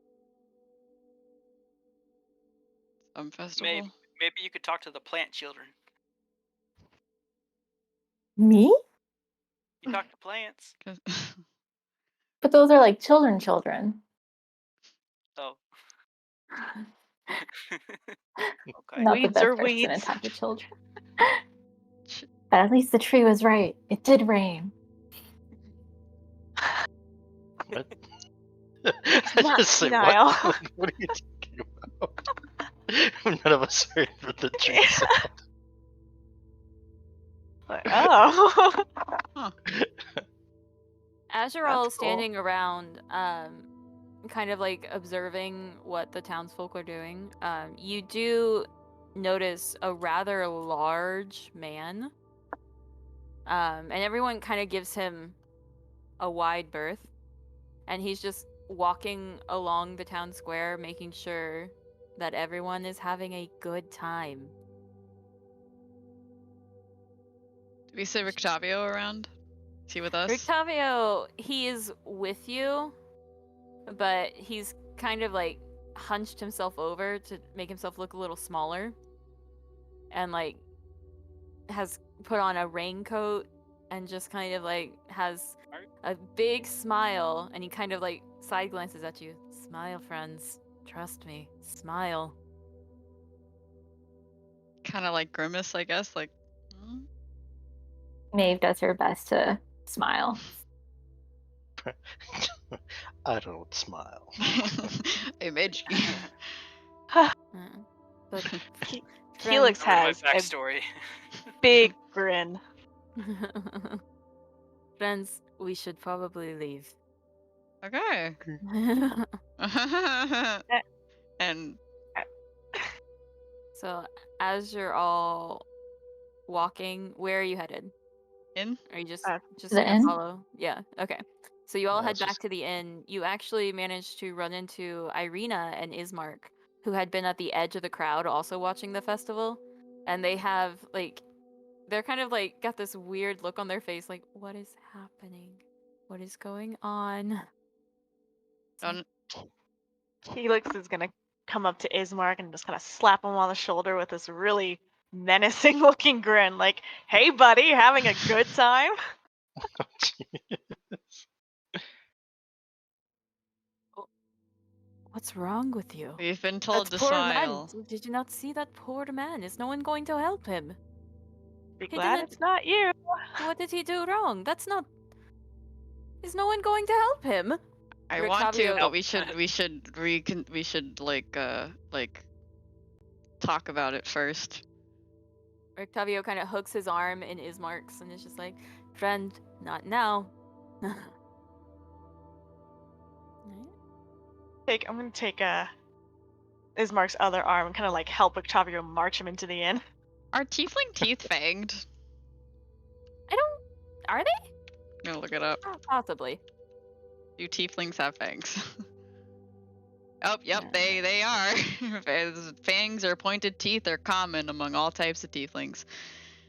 festival? Maybe you could talk to the plant children. Me? You talk to plants. 'Cause- But those are like children. Oh. Okay. Not the Weeds best are person to weeds. talk to children. But at least the tree was right. It did rain. What? Not Just say, senile. what? Like, what are you talking about? None of us heard what the tree said. Like, oh. As you're all That's cool. standing around, kind of like observing what the townsfolk are doing, you do notice a rather large man. And everyone kind of gives him a wide berth. And he's just walking along the town square, making sure that everyone is having a good time. Do we see Rictavio around? Is he with us? Rictavio, he is with you, but he's kind of like hunched himself over to make himself look a little smaller, and like has put on a raincoat and just kind of like has a big smile, and he kind of like side glances at you. Smile, friends. Trust me. Smile. Kind of like grimace, I guess. Like, Maeve does her best to smile. I don't smile. I made you. But Helix I read has my a backstory. big grin. friends, we should probably leave. Okay. And So, as you're all walking, where are you headed? in? Are you just the gonna inn? follow? Yeah. Okay. So you all Yeah, head it's back just- to the inn. You actually managed to run into Irina and Ismark, who had been at the edge of the crowd, also watching the festival, and they have like, they're kind of like got this weird look on their face, like, what is happening? What is going on? Don't. Helix is gonna come up to Ismark and just kind of slap him on the shoulder with this really menacing looking grin, like, "Hey, buddy, having a good time?" What's wrong with you? We've been told That to poor smile. man. Did you not see that poor man? Is no one going to help him? Be He glad didn't- it's not you. What did he do wrong? That's not. Is no one going to help him? I want to, Rictavio- but we should like talk about it first. Octavio kind of hooks his arm in Ismark's and is just like, friend, not now. I'm gonna take Ismark's other arm and kind of like help Octavio march him into the inn. Are tiefling teeth fanged? Are they? No, look it up. Possibly. Do tieflings have fangs? Oh, yep, they are. Fangs or pointed teeth are common among all types of tieflings.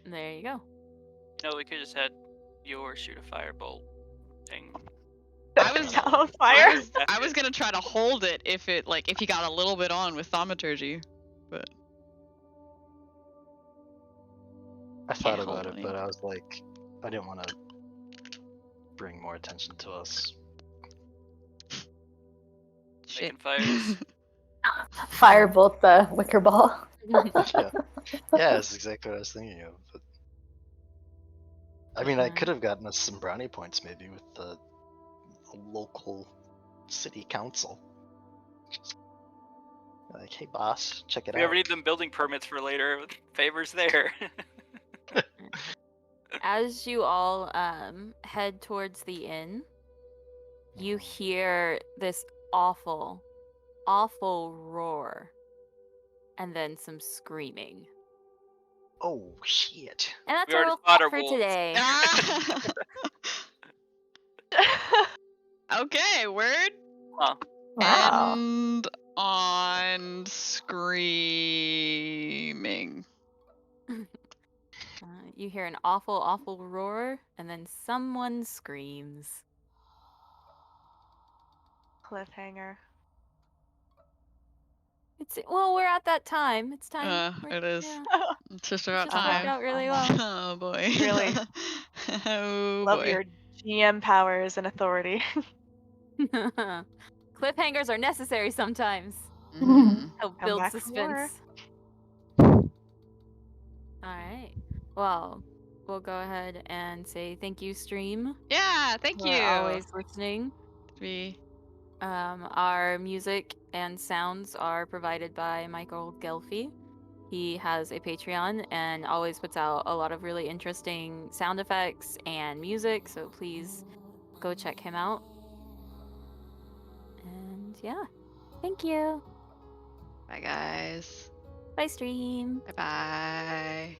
There you go. No, we could just had your shoot a firebolt thing. I was- Down on fire. I was gonna try to hold it if you got a little bit on with thaumaturgy, but I thought Can't about hold it, but I was like, I didn't want to bring more attention to us. shit. Making fires. Firebolt the wicker ball. Yeah, that's exactly what I was thinking of. But I mean, I could have gotten us some brownie points maybe with the local city council. Just like, hey boss, check it If you out. ever need them building permits for later, favors there. As you all head towards the inn, you hear this awful, awful roar, and then some screaming. Oh shit! And that's We our already roll fought call our for wolves. today. Ah! Okay, word. Huh. Wow. End on screaming. You hear an awful, awful roar, and then someone screams. Cliffhanger. Well, we're at that time. It's time. It is. Yeah, It's just it about just worked time. out really well. Oh boy. Really? Oh Love boy. your GM powers and authority. Cliffhangers are necessary sometimes. Mm. Help Come build back for more. suspense. All right. Well, we'll go ahead and say thank you, stream. Yeah, thank for you. always listening. We Our music and sounds are provided by Michael Gelfi. He has a Patreon and always puts out a lot of really interesting sound effects and music, so please go check him out. And yeah, thank you. Bye guys. Bye, stream. Bye bye.